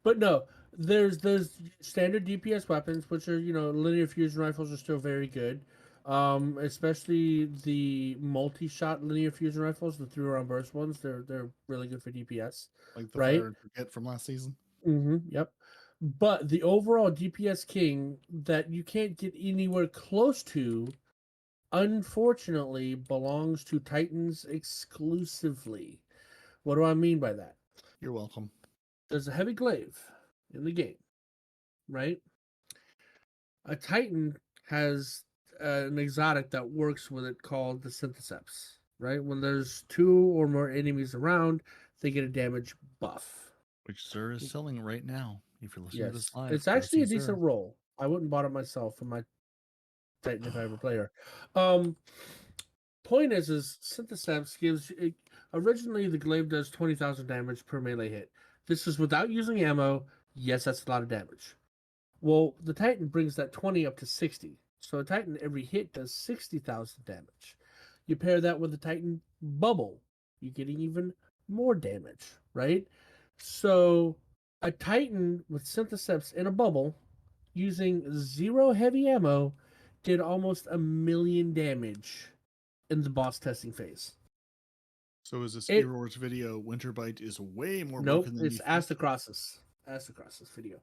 But no, there's standard DPS weapons, which are linear fusion rifles are still very good. Especially the multi-shot linear fusion rifles, the through-around burst ones. They're really good for DPS. Like the Fire and Forget from last season. Yep. But the overall DPS King that you can't get anywhere close to, unfortunately, belongs to Titans exclusively. What do I mean by that? You're welcome. There's a heavy glaive in the game, right? A Titan has an exotic that works with it called the Syntheseps, right? When there's 2 or more enemies around, they get a damage buff. Which Xur is selling right now, if you're listening to this live. It's actually a decent roll. I wouldn't bought it myself for my Titan if I ever play her. Point is Syntheseps gives... Originally, the glaive does 20,000 damage per melee hit. This is without using ammo. Yes, that's a lot of damage. Well, the Titan brings that 20 up to 60. So a Titan, every hit does 60,000 damage. You pair that with the Titan bubble, you're getting even more damage, right? So a Titan with Syntheseps in a bubble, using 0 heavy ammo, did almost 1,000,000 damage in the boss testing phase. So is this Error's video, Winterbite is way more broken than it's Astacrossus. Astacrossus video.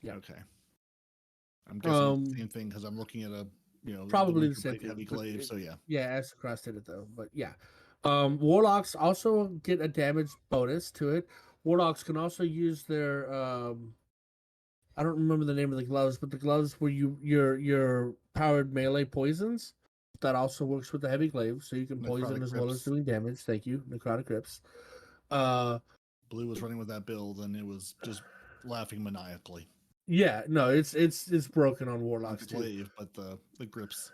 Yeah. Okay. I'm guessing it's the same thing because I'm looking at a probably the same thing. Heavy glaive, so yeah. Yeah, Astacross did it though, but yeah. Warlocks also get a damage bonus to it. Warlocks can also use their I don't remember the name of the gloves, but the gloves where your powered melee poisons. That also works with the heavy glaive, so you can poison as well as doing damage. Thank you, necrotic grips. Blue was running with that build, and it was just laughing maniacally. Yeah, no, it's broken on warlocks too. Glaive, but the grips.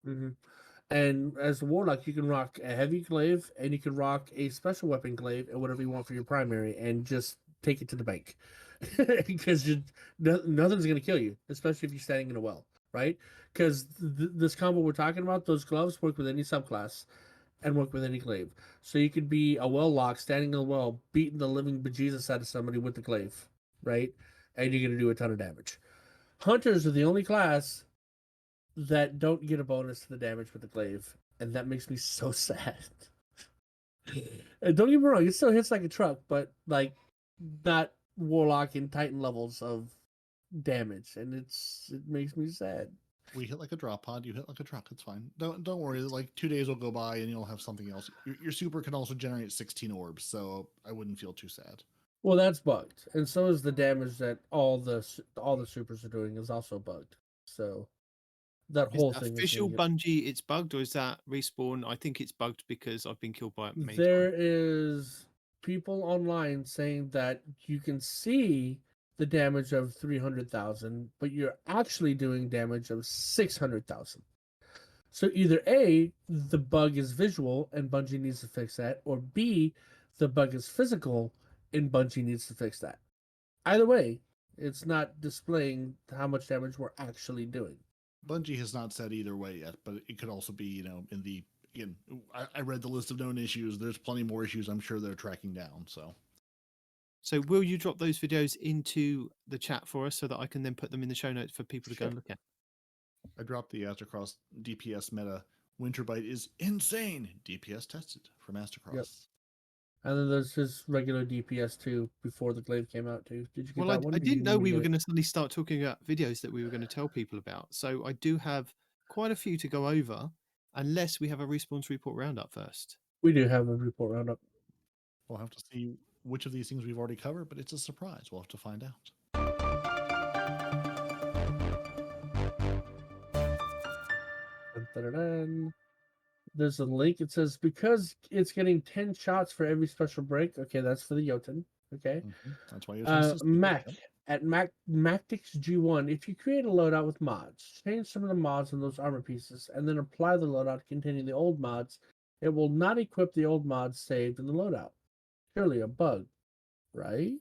Mm-hmm. And as a warlock, you can rock a heavy glaive, and you can rock a special weapon glaive, and whatever you want for your primary, and just take it to the bank, because nothing's gonna kill you, especially if you're standing in a well. Right? Because this combo we're talking about, those gloves work with any subclass and work with any glaive. So you could be a well lock, standing in a well, beating the living bejesus out of somebody with the glaive, right? And you're going to do a ton of damage. Hunters are the only class that don't get a bonus to the damage with the glaive, and that makes me so sad. And don't get me wrong, it still hits like a truck, but like not warlock and titan levels of damage, and it makes me sad. We hit like a drop pod. You hit like a truck. It's fine. Don't worry. Like 2 days will go by and you'll have something else. Your super can also generate 16 orbs, so I wouldn't feel too sad. Well, that's bugged, and so is the damage that all the supers are doing is also bugged. So that Is whole that thing official is Bungie it's bugged, or is that Respawn? I think it's bugged because I've been killed by it many there times. is people online saying that you can see the damage of 300,000, but you're actually doing damage of 600,000. So either A, the bug is visual and Bungie needs to fix that, or B, the bug is physical and Bungie needs to fix that. Either way, it's not displaying how much damage we're actually doing. Bungie has not said either way yet, but it could also be, in the, again, I read the list of known issues. There's plenty more issues I'm sure they're tracking down, So will you drop those videos into the chat for us so that I can then put them in the show notes for people to go and look at? I dropped the Mastercross DPS meta. Winterbite is insane. DPS tested for Mastercross. Yep. And then there's just regular DPS too before the glaive came out too. Did you get that one? I didn't know we were going to suddenly start talking about videos that we were going to tell people about. So I do have quite a few to go over, unless we have a Respawn's report roundup first. We do have a report roundup. We'll have to see which of these things we've already covered, but it's a surprise. We'll have to find out. There's a link. It says because it's getting 10 shots for every special break. Okay, that's for the Jotun. Okay. Mm-hmm. That's why you're Mac at Mactix G1. If you create a loadout with mods, change some of the mods on those armor pieces, and then apply the loadout containing the old mods, it will not equip the old mods saved in the loadout. Surely a bug, right?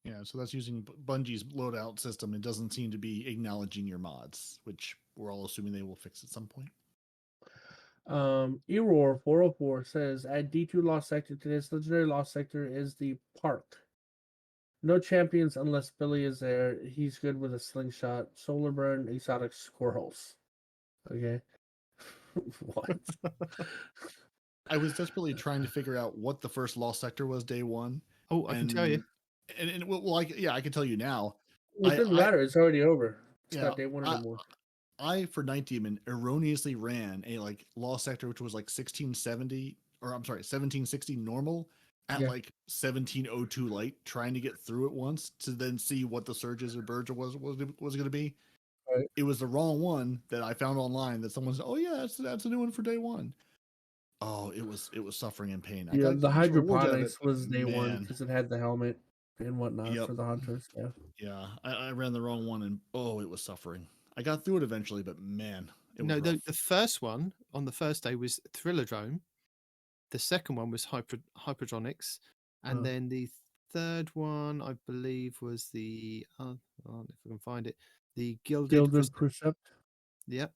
Yeah, so that's using Bungie's loadout system. It doesn't seem to be acknowledging your mods, which we're all assuming they will fix at some point. Error 404 says add D2 Lost Sector to this. Legendary Lost Sector is the park. No champions unless Billy is there. He's good with a slingshot, solar burn, exotic squirrels. Okay. What? I was desperately trying to figure out what the first Lost Sector was day one. Oh, I can tell you. And well, I can tell you now. It doesn't matter. It's already over. It's not day one anymore. I for Nitedemon erroneously ran a Lost Sector, which was 1760 normal at 1702 light, trying to get through it once to then see what the surges or birds was going to be. Right. It was the wrong one that I found online that someone said, "Oh yeah, that's a new one for day one." Oh, it was suffering and pain. Yeah, the hydroponics was day one because it had the helmet and whatnot for the hunters. Yeah, I ran the wrong one and it was suffering. I got through it eventually, but man, the first one on the first day was Thrilladrome. The second one was Hyperdronics, and then the third one, I believe, was the if I can find it, the Gilded Precept. Yep.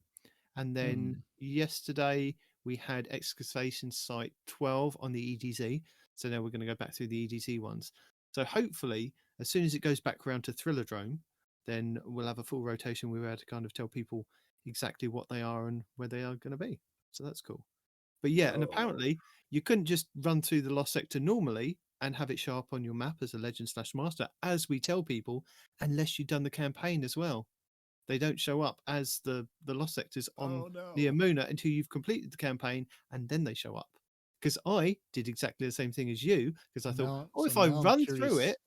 And then yesterday we had Excavation Site 12 on the EDZ. So now we're going to go back through the EDZ ones. So hopefully, as soon as it goes back around to Thrilladrome, then we'll have a full rotation. We're able to kind of tell people exactly what they are and where they are going to be. So that's cool. But yeah, and apparently you couldn't just run through the Lost Sector normally and have it show up on your map as a Legend/Master, as we tell people, unless you've done the campaign as well. They don't show up as the Lost Sectors on the Amuna until you've completed the campaign, and then they show up. Because I did exactly the same thing as you, because I thought, if I run through it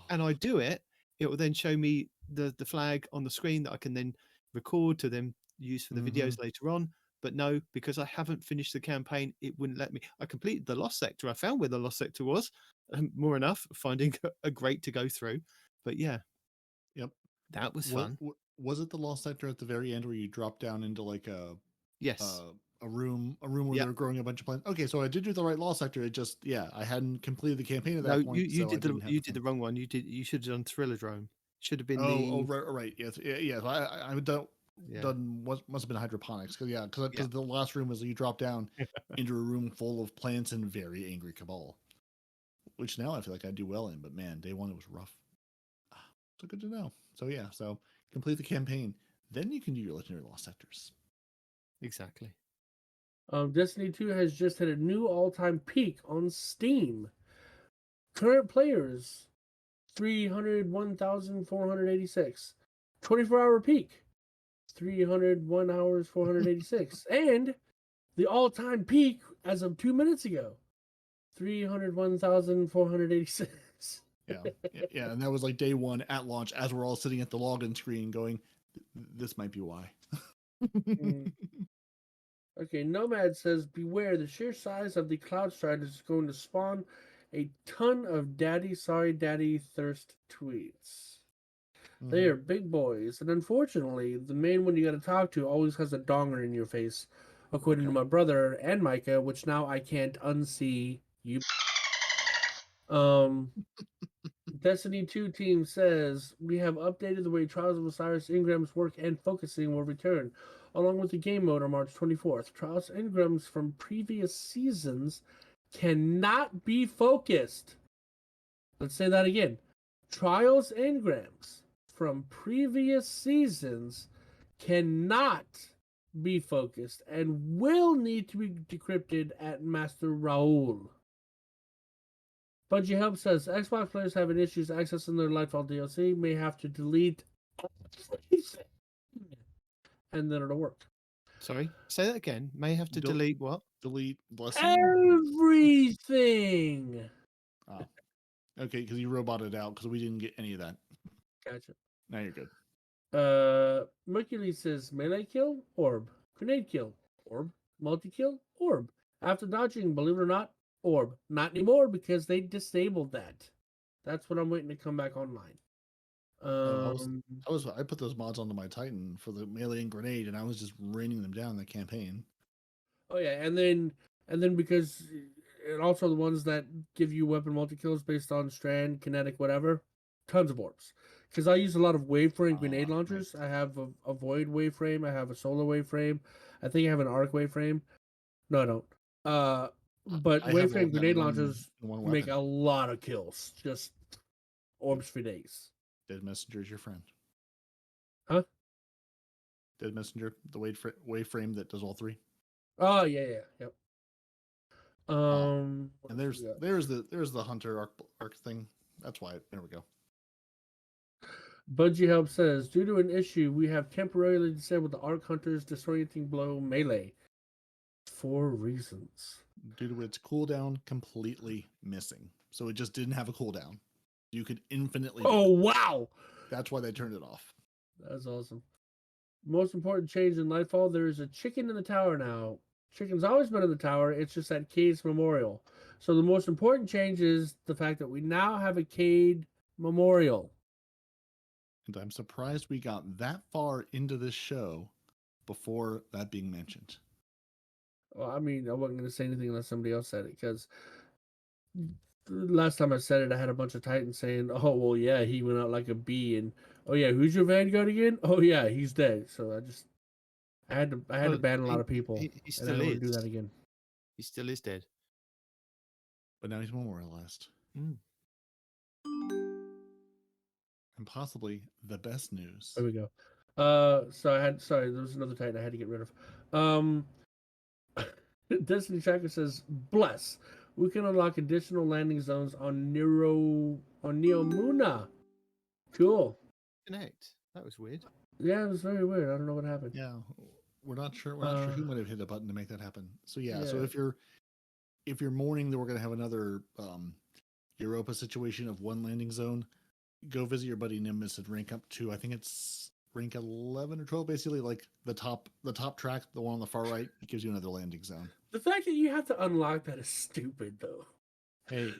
and I do it, it will then show me the flag on the screen that I can then record to then use for the videos later on. But no, because I haven't finished the campaign, it wouldn't let me. I completed the Lost Sector. I found where the Lost Sector was, more enough, finding a grate to go through. But yeah. Yep. That was fun. Was it the Lost Sector at the very end where you drop down into a room where they were growing a bunch of plants? Okay, so I did do the right Lost Sector. It just I hadn't completed the campaign at that point. You did the wrong one. You should have done Thrilladrome. Should have been right. Yes. I done what must have been hydroponics because the last room was you drop down into a room full of plants and very angry cabal, which now I feel like I do well in. But man, day one it was rough. So good to know. So complete the campaign, then you can do your legendary Lost Sectors. Exactly. Destiny 2 has just hit a new all-time peak on Steam. Current players 301,486. 24-hour peak 301 hours, 486. And the all-time peak as of 2 minutes ago, 301,486. Yeah, and that was like day one at launch as we're all sitting at the login screen going, this might be why. Okay, Nomad says, beware, the sheer size of the Cloud Stride is going to spawn a ton of daddy, sorry daddy thirst tweets. They are big boys, and unfortunately, the main one you gotta talk to always has a donger in your face, according to my brother and Micah, which now I can't unsee you. Destiny 2 team says, we have updated the way Trials of Osiris engrams work and focusing will return, along with the game mode on March 24th. Trials engrams from previous seasons cannot be focused. Let's say that again. Trials engrams from previous seasons cannot be focused and will need to be decrypted at Master Raoul. Bungie Help says Xbox players having issues accessing their Lightfall DLC may have to delete everything, and then it'll work. Sorry, say that again. May have to delete what? Delete blessing? Everything. Oh. Okay, because you roboted out because we didn't get any of that. Gotcha. Now you're good. Mercury says melee kill, orb. Grenade kill, orb. Multi-kill, orb. After dodging, believe it or not, orb. Not anymore because they disabled that. That's what I'm waiting to come back online. I put those mods onto my Titan for the melee and grenade, and I was just raining them down in the campaign. Oh yeah, and then because and also the ones that give you weapon multi-kills based on strand, kinetic, whatever, tons of orbs. Because I use a lot of waveframe grenade launchers. Nice. I have a void waveframe. I have a solar waveframe. I think I have an arc waveframe. No, I don't. But waveframe grenade launchers make a lot of kills. Just orbs for days. Dead Messenger is your friend. Huh? Dead Messenger, the waveframe that does all three. Oh yeah, yep. And there's the hunter arc thing. That's why. There we go. Bungie Help says, due to an issue, we have temporarily disabled the Arc Hunter's disorienting blow melee. 4 reasons. Due to its cooldown completely missing. So it just didn't have a cooldown. You could infinitely. Oh, wow! That's why they turned it off. That's awesome. Most important change in Nightfall, there is a chicken in the tower now. Chicken's always been in the tower. It's just at Cade's Memorial. So the most important change is the fact that we now have a Cade Memorial. And I'm surprised we got that far into this show before that being mentioned. Well, I mean, I wasn't going to say anything unless somebody else said it, because last time I said it, I had a bunch of Titans saying, oh, well, yeah, he went out like a bee, and, oh, yeah, who's your Vanguard again? Oh, yeah, he's dead. So I had to ban a lot of people, he still and I don't want to do that again. He still is dead. But now he's memorialized. And possibly the best news. There we go. There was another Titan I had to get rid of. Destiny Tracker says, bless. We can unlock additional landing zones on Neomuna. Cool. Connect. That was weird. Yeah, it was very weird. I don't know what happened. Yeah, we're not sure. We're not sure who might have hit a button to make that happen. So yeah. So if you're mourning that we're going to have another Europa situation of one landing zone, go visit your buddy Nimbus and rank up to, I think it's rank 11 or 12, basically like the top track, the one on the far right, it gives you another landing zone. The fact that you have to unlock that is stupid, though. Hey,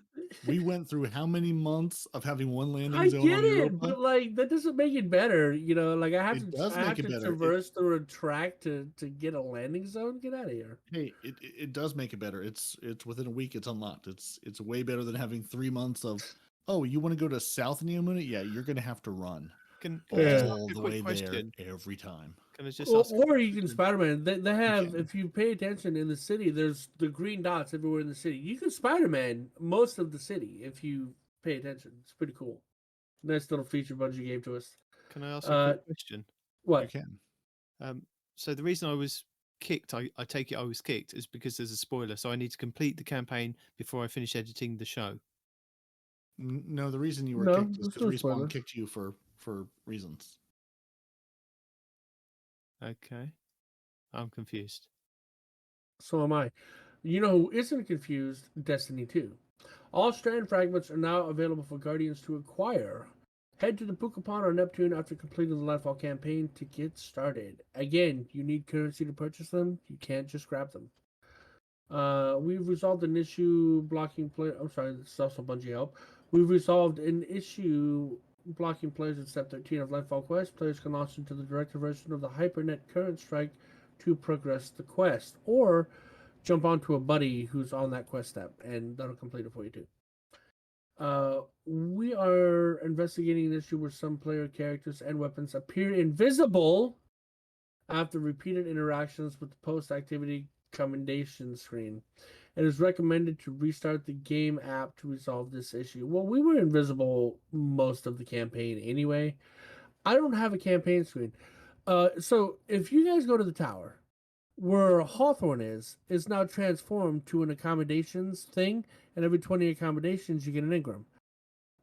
we went through how many months of having one landing zone? I get it, but like that doesn't make it better. You know, like I have to traverse through a track to get a landing zone. Get out of here. Hey, it does make it better. It's within a week it's unlocked. It's way better than having 3 months of, oh, you want to go to South Neomuna? Yeah, you're going to have to run all the way there every time. Can I just ask or you can Spider-Man. They have, if you pay attention in the city, there's the green dots everywhere in the city. You can Spider-Man most of the city if you pay attention. It's pretty cool. Nice little feature Bungie gave to us. Can I ask a quick question? What? You can. So the reason I was kicked, I take it I was kicked, is because there's a spoiler. So I need to complete the campaign before I finish editing the show. No, the reason you were kicked is because Respawn kicked you for reasons. Okay. I'm confused. So am I. You know who isn't confused? Destiny 2. All Strand fragments are now available for Guardians to acquire. Head to the Pukapon or Neptune after completing the Nightfall campaign to get started. Again, you need currency to purchase them. You can't just grab them. We've resolved an issue blocking play. I'm sorry, this is also Bungie help. We've resolved an issue blocking players in Step 13 of Nightfall Quest. Players can launch into the director version of the HyperNet Current Strike to progress the quest, or jump onto a buddy who's on that quest step, and that'll complete it for you too. We are investigating an issue where some player characters and weapons appear invisible after repeated interactions with the post-activity commendation screen. It is recommended to restart the game app to resolve this issue. Well, we were invisible most of the campaign anyway. I don't have a campaign screen. So if you guys go to the tower, where Hawthorne is now transformed to an accommodations thing, and every 20 accommodations you get an Ingram.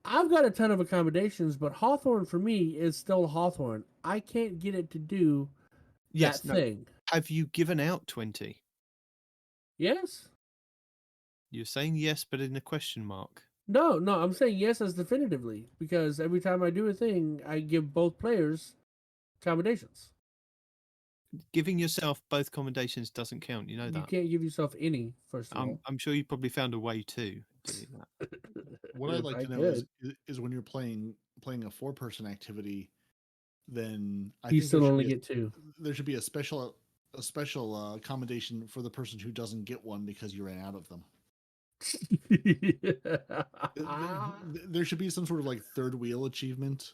I've got a ton of accommodations, but Hawthorne for me is still Hawthorne. I can't get it to do that thing. Have you given out 20? Yes. You're saying yes, but in a question mark. No, I'm saying yes as definitively, because every time I do a thing, I give both players accommodations. Giving yourself both commendations doesn't count. You know that. You can't give yourself any, first of all. I'm sure you probably found a way to do that. What I'd like to know is when you're playing a 4-person activity, then you still only get 2. There should be a special accommodation for the person who doesn't get one because you ran out of them. There should be some sort of like third wheel achievement,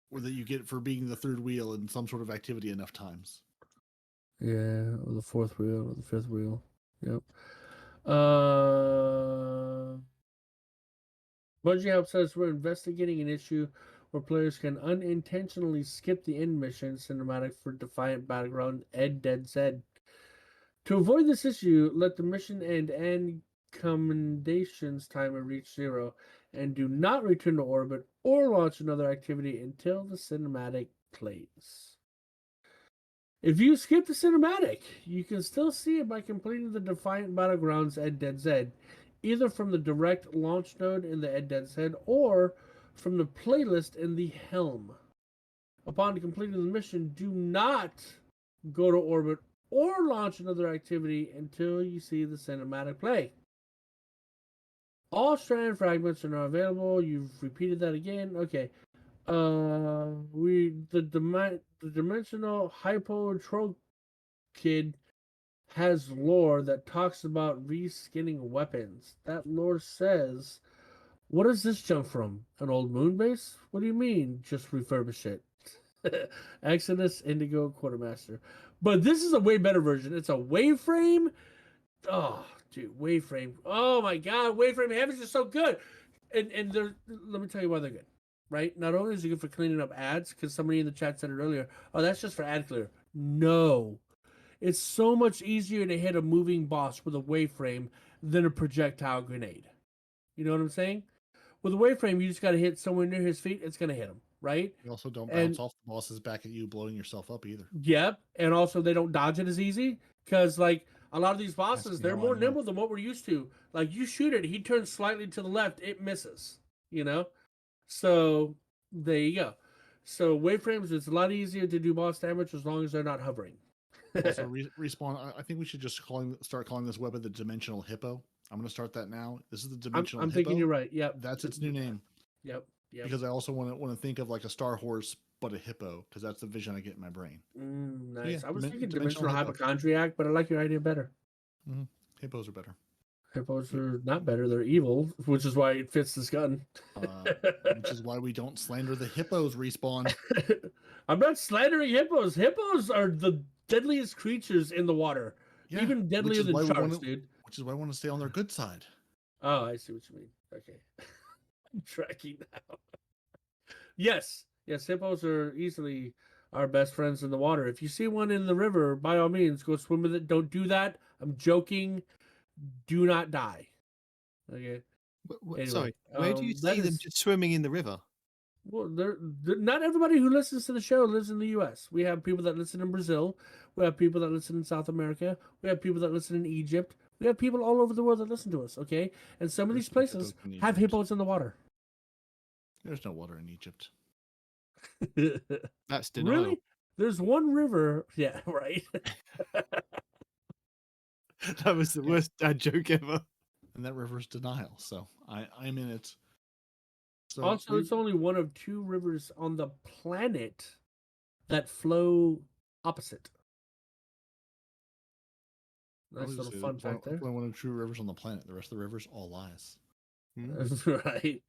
or that you get for being the third wheel in some sort of activity enough times. Yeah, or the 4th wheel, or the 5th wheel. Yep. Bungie Help says we're investigating an issue where players can unintentionally skip the end mission cinematic for Defiant Battleground Ed Dead Zed. To avoid this issue, let the mission end and commendations timer reach 0, and do not return to orbit or launch another activity until the cinematic plays. If you skip the cinematic, you can still see it by completing the Defiant Battlegrounds Ed Dead Zed, either from the direct launch node in the Ed Dead Zed or from the playlist in the Helm. Upon completing the mission, do not go to orbit or launch another activity until you see the cinematic play. All Strand fragments are now available. You've repeated that again. Okay. The dimensional hypo kid has lore that talks about reskinning weapons. That lore says, what is this jump from? An old moon base? What do you mean? Just refurbish it. Exodus Indigo Quartermaster. But this is a way better version. It's a waveframe. Oh, dude, waveframe. Oh my god, waveframe heavens are so good. And they're, let me tell you why they're good. Right? Not only is it good for cleaning up ads, because somebody in the chat said it earlier, oh, that's just for ad clear. No. It's so much easier to hit a moving boss with a waveframe than a projectile grenade. You know what I'm saying? With a waveframe, you just got to hit somewhere near his feet. It's going to hit him, right? You also don't bounce off the bosses back at you, blowing yourself up either. Yep. And also, they don't dodge it as easy because, like, a lot of these bosses, they're more nimble than what we're used to. Like, you shoot it, he turns slightly to the left, it misses, you know? So, there you go. So, waveframes, it's a lot easier to do boss damage as long as they're not hovering. Also, respawn. I think we should just start calling this weapon the Dimensional Hippo. I'm going to start that now. This is the Dimensional Hippo. I'm thinking you're right. Yep. That's its new name. Yep. Because I also want to think of like a Star Horse, but a hippo, because that's the vision I get in my brain. Nice. Yeah, I was thinking Dimensional Hypochondriac, but I like your idea better. Mm-hmm. Hippos are better. Hippos are not better. They're evil, which is why it fits this gun. Which is why we don't slander the hippos, Respawn. I'm not slandering hippos. Hippos are the deadliest creatures in the water. Yeah, even deadlier than sharks, dude. Which is why I want to stay on their good side. Oh, I see what you mean. Okay. I'm tracking now. Yes, hippos are easily our best friends in the water. If you see one in the river, by all means, go swim with it. Don't do that. I'm joking. Do not die. Okay. Anyway, sorry, where do you see them just swimming in the river? Well, not everybody who listens to the show lives in the U.S. We have people that listen in Brazil. We have people that listen in South America. We have people that listen in Egypt. We have people all over the world that listen to us, okay? And some of these places have hippos in the water. There's no water in Egypt. That's denial. Really? There's one river. Yeah, right. That was the worst dad joke ever. And that river's denial. So I'm in it. So also, it's only one of 2 rivers on the planet that flow opposite. Nice little fun fact there. One of 2 rivers on the planet. The rest of the rivers, all lies. That's right.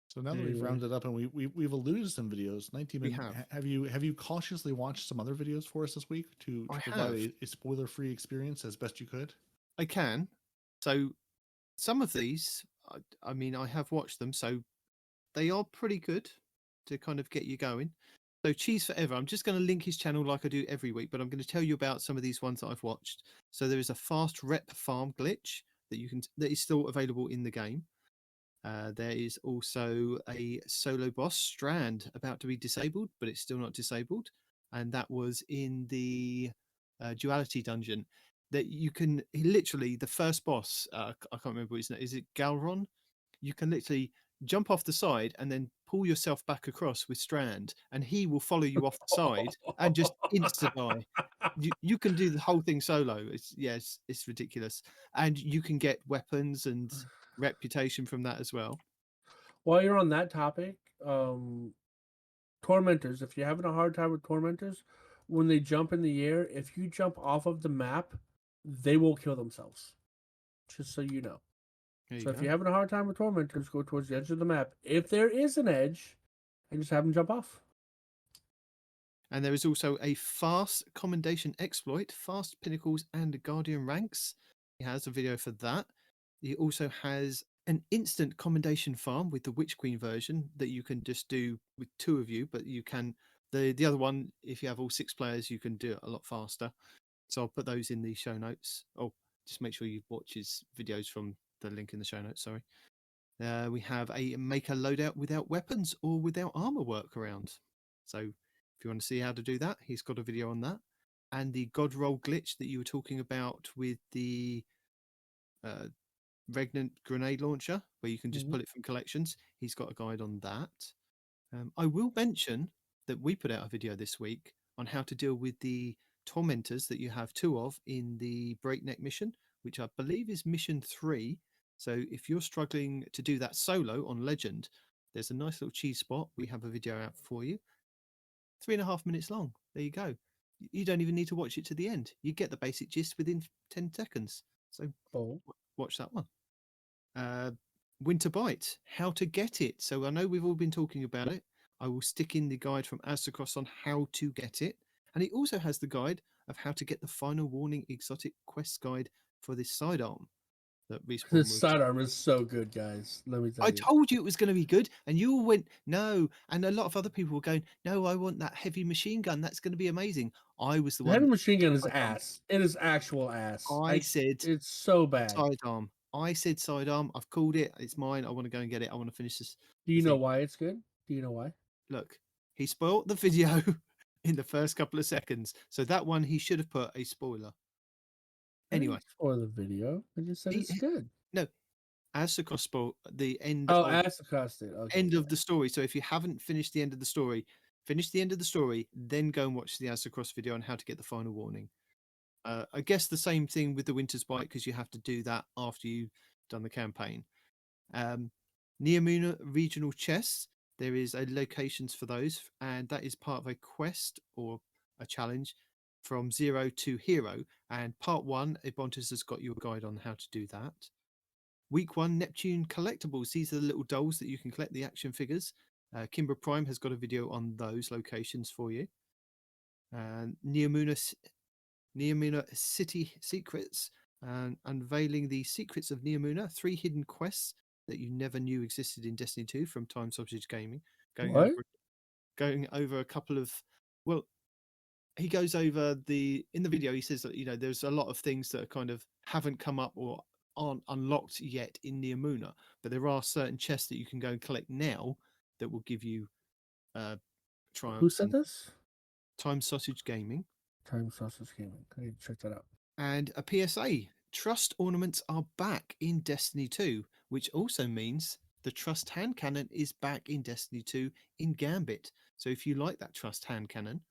So now that we've rounded up and we've alluded to some videos, 19, have you cautiously watched some other videos for us this week to provide a spoiler-free experience as best you could? I can. So some of these, I mean, I have watched them, so they are pretty good to kind of get you going. So Cheese Forever, I'm just going to link his channel like I do every week, but I'm going to tell you about some of these ones that I've watched. So there is a fast rep farm glitch that is still available in the game. There is also a solo boss, Strand, about to be disabled, but it's still not disabled. And that was in the duality dungeon. That you can literally, the first boss, I can't remember his name, is it Galron? You can literally jump off the side and then pull yourself back across with Strand, and he will follow you off the side and just insta die. You can do the whole thing solo. It's ridiculous, and you can get weapons and reputation from that as well. While you're on that topic, tormentors, if you're having a hard time with tormentors, when they jump in the air, if you jump off of the map, they will kill themselves. Just so you know. So if you're having a hard time with tormentors, go towards the edge of the map. If there is an edge, and just have them jump off. And there is also a fast commendation exploit, fast pinnacles and guardian ranks. He has a video for that. He also has an instant commendation farm with the Witch Queen version that you can just do with 2 of you, but you can the other one, if you have all 6 players, you can do it a lot faster. So I'll put those in the show notes. Oh, just make sure you watch his videos from the link in the show notes. Sorry. We have a make a loadout without weapons or without armor workaround. So if you want to see how to do that, he's got a video on that. And the God roll glitch that you were talking about with the Regnant grenade launcher, where you can just pull it from collections. He's got a guide on that. I will mention that we put out a video this week on how to deal with the tormentors that you have 2 of in the breakneck mission, which I believe is mission 3. So if you're struggling to do that solo on Legend, there's a nice little cheese spot. We have a video out for you. 3.5 minutes long. There you go. You don't even need to watch it to the end. You get the basic gist within 10 seconds. So watch that one. Winter Bite, how to get it. So I know we've all been talking about it. I will stick in the guide from Aztecross on how to get it. And he also has the guide of how to get the final warning exotic quest guide for this sidearm. This sidearm is so good, guys. Let me tell you. I told you it was going to be good, and you all went, no. And a lot of other people were going, no, I want that heavy machine gun. That's going to be amazing. I was the one. Heavy machine gun is ass. It is actual ass. I said it's so bad. Sidearm. I said sidearm. I've called it. It's mine. I want to go and get it. I want to finish this. Do you know why it's good? Do you know why? Look, he spoiled the video in the first couple of seconds. So that one, he should have put a spoiler. Anyway. Spoil the video. I just said it's good. No. Aztecross spoiled the end. Aztecross did. Okay, end of the story. So if you haven't finished the end of the story, finish the end of the story, then go and watch the Aztecross video on how to get the final warning. I guess the same thing with the Winter's Bite, because you have to do that after you've done the campaign. Neomuna regional chests, there is a locations for those, and that is part of a quest or a challenge from 0 to hero. And part 1, Ebontis has got you a guide on how to do that. Week 1, Neptune collectibles. These are the little dolls that you can collect, the action figures. Kimber Prime has got a video on those locations for you. Neomuna City Secrets, and unveiling the secrets of Neomuna, 3 hidden quests that you never knew existed in Destiny 2 from Time Sausage Gaming. Going over a couple of, well, he goes over in the video, he says that, there's a lot of things that kind of haven't come up or aren't unlocked yet in Neomuna, but there are certain chests that you can go and collect now that will give you triumphs. Who said this? Time Sausage Gaming. Time Sausage Gaming. I need to check that out. And a PSA. Trust ornaments are back in Destiny 2, which also means the Trust hand cannon is back in Destiny 2 in Gambit. So if you like that Trust hand cannon,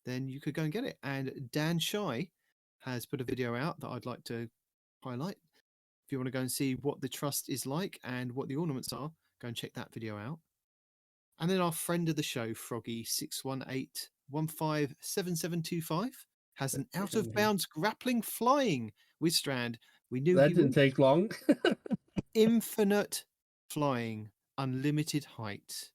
then you could go and get it. And Dan Shy has put a video out that I'd like to highlight. If you want to go and see what the Trust is like and what the ornaments are, go and check that video out. And then our friend of the show, Froggy618157725, has an out of bounds grappling flying with Strand. We knew that didn't take long. Infinite flying, unlimited height.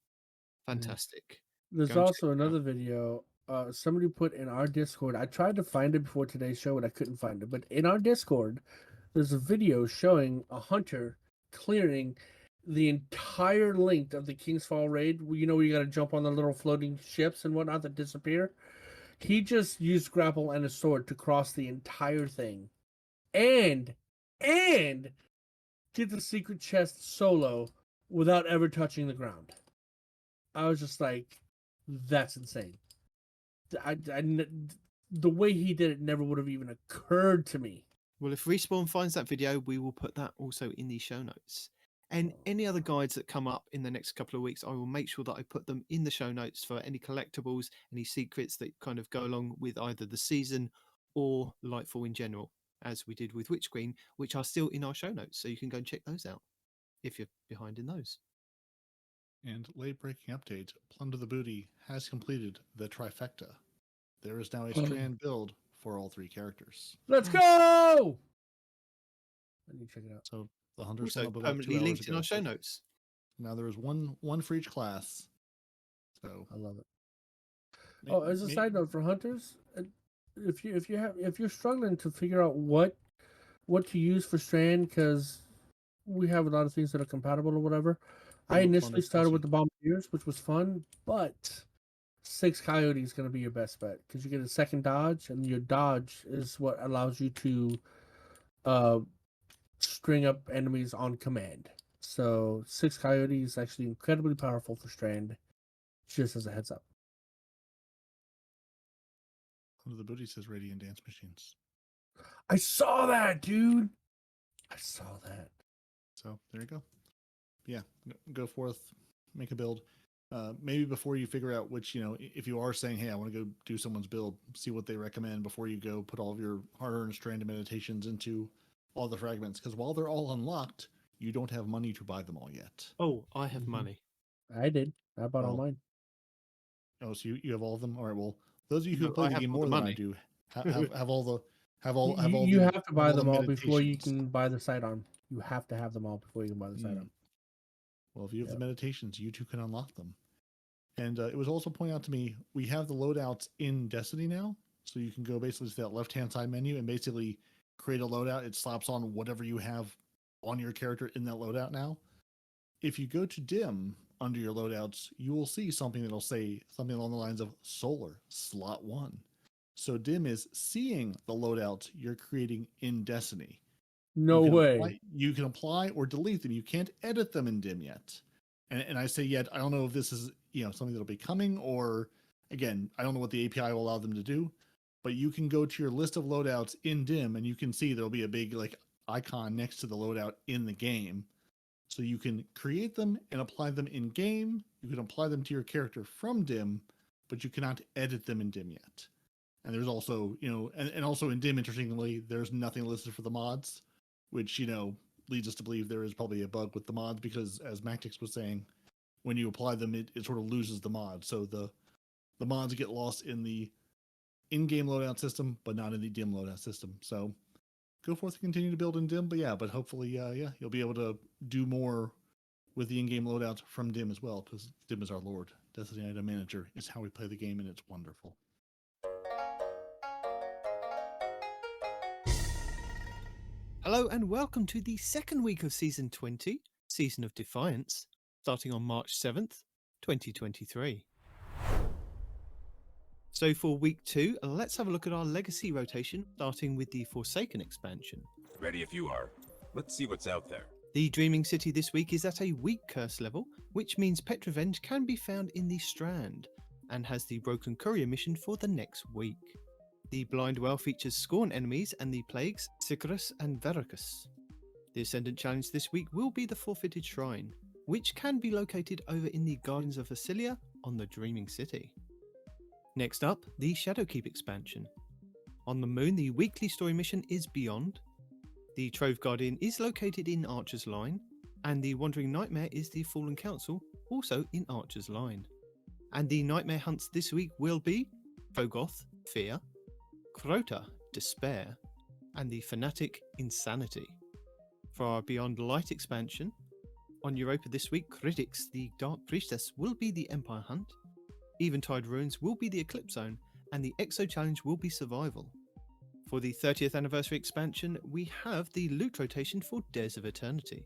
Fantastic. There's also another video somebody put in our Discord. I tried to find it before today's show and I couldn't find it. But in our Discord, there's a video showing a hunter clearing the entire length of the King's Fall raid. You know, where you got to jump on the little floating ships and whatnot that disappear. He just used grapple and a sword to cross the entire thing, and get the secret chest solo without ever touching the ground. I was just like, that's insane. The way he did it never would have even occurred to me. Well, if Respawn finds that video, we will put that also in the show notes. And any other guides that come up in the next couple of weeks, I will make sure that I put them in the show notes for any collectibles, any secrets that kind of go along with either the season or Lightfall in general, as we did with Witch Queen, which are still in our show notes. So you can go and check those out if you're behind in those. And late breaking update, Plunder the Booty has completed the trifecta. There is now a Strand build for all 3 characters. Let's go! I need to check it out. So the Hunter's also permanently linked in our show notes. Now there is one for each class. So I love it. As a side note for Hunters, if you're struggling to figure out what to use for Strand, because we have a lot of things that are compatible or whatever. I initially started with the Bombardiers, which was fun, but 6 Coyote is going to be your best bet because you get a second dodge, and your dodge is what allows you to string up enemies on command. So 6 Coyote is actually incredibly powerful for Strand, just as a heads up. Under the Booty says Radiant Dance Machines. I saw that, dude. I saw that. So there you go. Yeah, go forth, make a build. Maybe before you figure out which, if you are saying, hey, I want to go do someone's build, see what they recommend before you go put all of your hard-earned Strand meditations into all the fragments. Because while they're all unlocked, you don't have money to buy them all yet. Oh, I have money. I did. I bought all mine. Oh, so you have all of them? All right, well, those of you who play the game more than I do have all the... You have to buy them all before you can buy the sidearm. You have to have them all before you can buy the sidearm. Well, if you have the meditations, you too can unlock them. And it was also pointed out to me, we have the loadouts in Destiny now. So you can go basically to that left-hand side menu and basically create a loadout. It slaps on whatever you have on your character in that loadout now. If you go to Dim under your loadouts, you will see something that'll say something along the lines of Solar, Slot 1. So Dim is seeing the loadouts you're creating in Destiny. No way. You can apply or delete them. You can't edit them in Dim yet. And I say yet, I don't know if this is something that'll be coming, or again, I don't know what the API will allow them to do, but you can go to your list of loadouts in Dim and you can see there'll be a big icon next to the loadout in the game. So you can create them and apply them in game. You can apply them to your character from Dim, but you cannot edit them in Dim yet. And there's also, and also in Dim, interestingly, there's nothing listed for the mods, which, leads us to believe there is probably a bug with the mods because, as Mactix was saying, when you apply them, it sort of loses the mod. So the mods get lost in the in-game loadout system, but not in the Dim loadout system. So go forth and continue to build in Dim, but hopefully, you'll be able to do more with the in-game loadouts from Dim as well, because Dim is our Lord. Destiny Item Manager is how we play the game, and it's wonderful. Hello and welcome to the second week of Season 20, Season of Defiance, starting on March 7th, 2023. So for week 2, let's have a look at our legacy rotation, starting with the Forsaken expansion. Ready if you are. Let's see what's out there. The Dreaming City this week is at a weak curse level, which means Pet Revenge can be found in the Strand, and has the Broken Courier mission for the next week. The Blind Well features Scorn enemies and the plagues Sicarus and Veracus. The Ascendant challenge this week will be the Forfeited Shrine, which can be located over in the Gardens of Vasilia on the Dreaming City. Next up, the Shadowkeep expansion. On the Moon, the weekly story mission is Beyond. The Trove Guardian is located in Archer's Line, and the Wandering Nightmare is the Fallen Council, also in Archer's Line. And the Nightmare hunts this week will be Trogoth, Fear, Crota, Despair, and the Fanatic, Insanity. For our Beyond Light expansion, on Europa this week, Critics, the Dark Priestess, will be the Empire Hunt, Eventide Ruins will be the Eclipse Zone, and the Exo Challenge will be Survival. For the 30th anniversary expansion, we have the loot rotation for Dares of Eternity,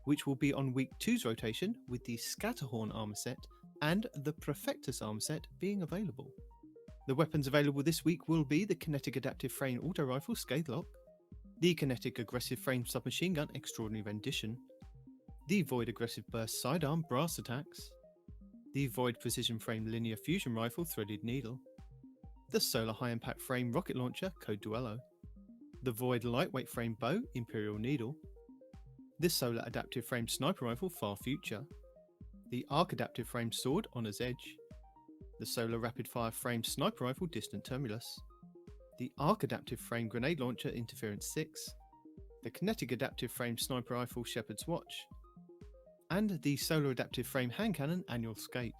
which will be on week 2's rotation with the Scatterhorn armor set and the Profectus armor set being available. The weapons available this week will be the Kinetic Adaptive Frame Auto Rifle Scathelock, the Kinetic Aggressive Frame Submachine Gun Extraordinary Rendition, the Void Aggressive Burst Sidearm Brass Attacks, the Void Precision Frame Linear Fusion Rifle Threaded Needle, the Solar High Impact Frame Rocket Launcher Code Duello, the Void Lightweight Frame Bow Imperial Needle, the Solar Adaptive Frame Sniper Rifle Far Future, the Arc Adaptive Frame Sword Honor's Edge, the Solar Rapid Fire Frame Sniper Rifle Distant Tumulus, the Arc Adaptive Frame Grenade Launcher Interference 6, the Kinetic Adaptive Frame Sniper Rifle Shepherd's Watch, and the Solar Adaptive Frame Hand Cannon Annual Skate.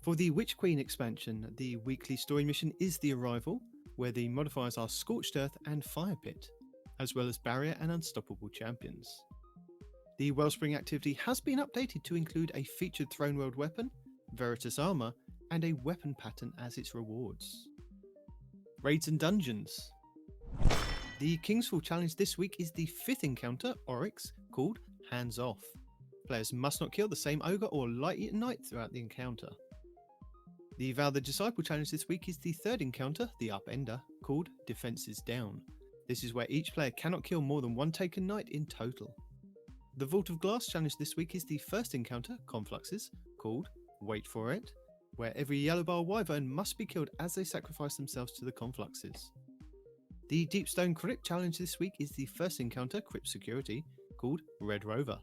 For the Witch Queen expansion, the weekly story mission is The Arrival, where the modifiers are Scorched Earth and Fire Pit, as well as Barrier and Unstoppable Champions. The Wellspring activity has been updated to include a featured Throne World weapon, Veritas armor, and a weapon pattern as its rewards. Raids and Dungeons. The Kingsfall challenge this week is the 5th encounter, Oryx, called Hands Off. Players must not kill the same ogre or light-eaten knight throughout the encounter. The Vow the Disciple challenge this week is the 3rd encounter, the Upender, called Defenses Down. This is where each player cannot kill more than one taken knight in total. The Vault of Glass challenge this week is the 1st encounter, Confluxes, called Wait For It, where every Yellow Bar Wyvern must be killed as they sacrifice themselves to the Confluxes. The Deepstone Crypt challenge this week is the 1st encounter, Crypt Security, called Red Rover.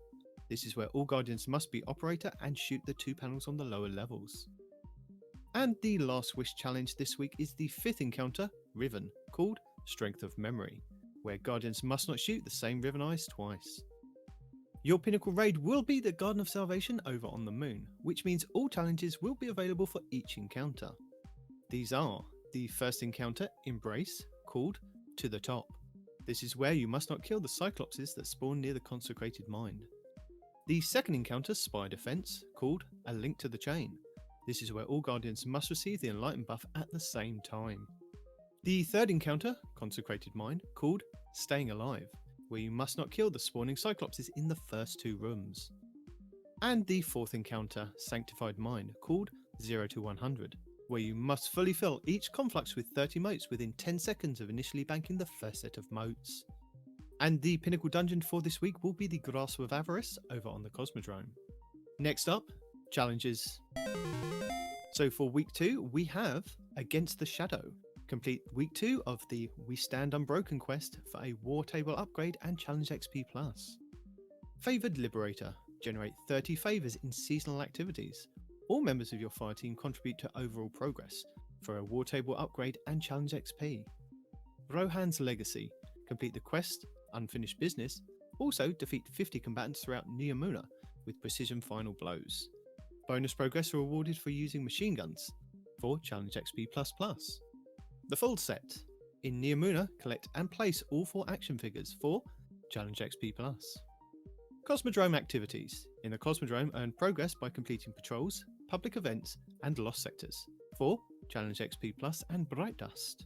This is where all Guardians must be Operator and shoot the 2 panels on the lower levels. And the Last Wish challenge this week is the 5th encounter, Riven, called Strength of Memory, where Guardians must not shoot the same Riven Eyes twice. Your pinnacle raid will be the Garden of Salvation over on the Moon, which means all challenges will be available for each encounter. These are the 1st encounter, Embrace, called To the Top. This is where you must not kill the Cyclopses that spawn near the Consecrated Mine. The 2nd encounter, Spy Defense, called A Link to the Chain. This is where all Guardians must receive the Enlightened buff at the same time. The 3rd encounter, Consecrated Mine, called Staying Alive, where you must not kill the spawning Cyclopses in the first 2 rooms. And the 4th encounter, Sanctified Mine, called 0 to 100, where you must fully fill each conflux with 30 motes within 10 seconds of initially banking the first set of motes. And the pinnacle dungeon for this week will be the Grasp of Avarice over on the Cosmodrome. Next up, challenges. So for week 2, we have Against the Shadow. Complete week 2 of the We Stand Unbroken quest for a War Table upgrade and Challenge XP+. Favoured Liberator. Generate 30 favours in seasonal activities. All members of your fire team contribute to overall progress for a War Table upgrade and Challenge XP. Rohan's Legacy. Complete the quest, Unfinished Business. Also defeat 50 combatants throughout Neomuna with precision final blows. Bonus progress are awarded for using machine guns for Challenge XP++. The full set. In Neomuna, collect and place all 4 action figures for Challenge XP+. Cosmodrome activities. In the Cosmodrome, earn progress by completing patrols, public events, and lost sectors for Challenge XP+ and Bright Dust.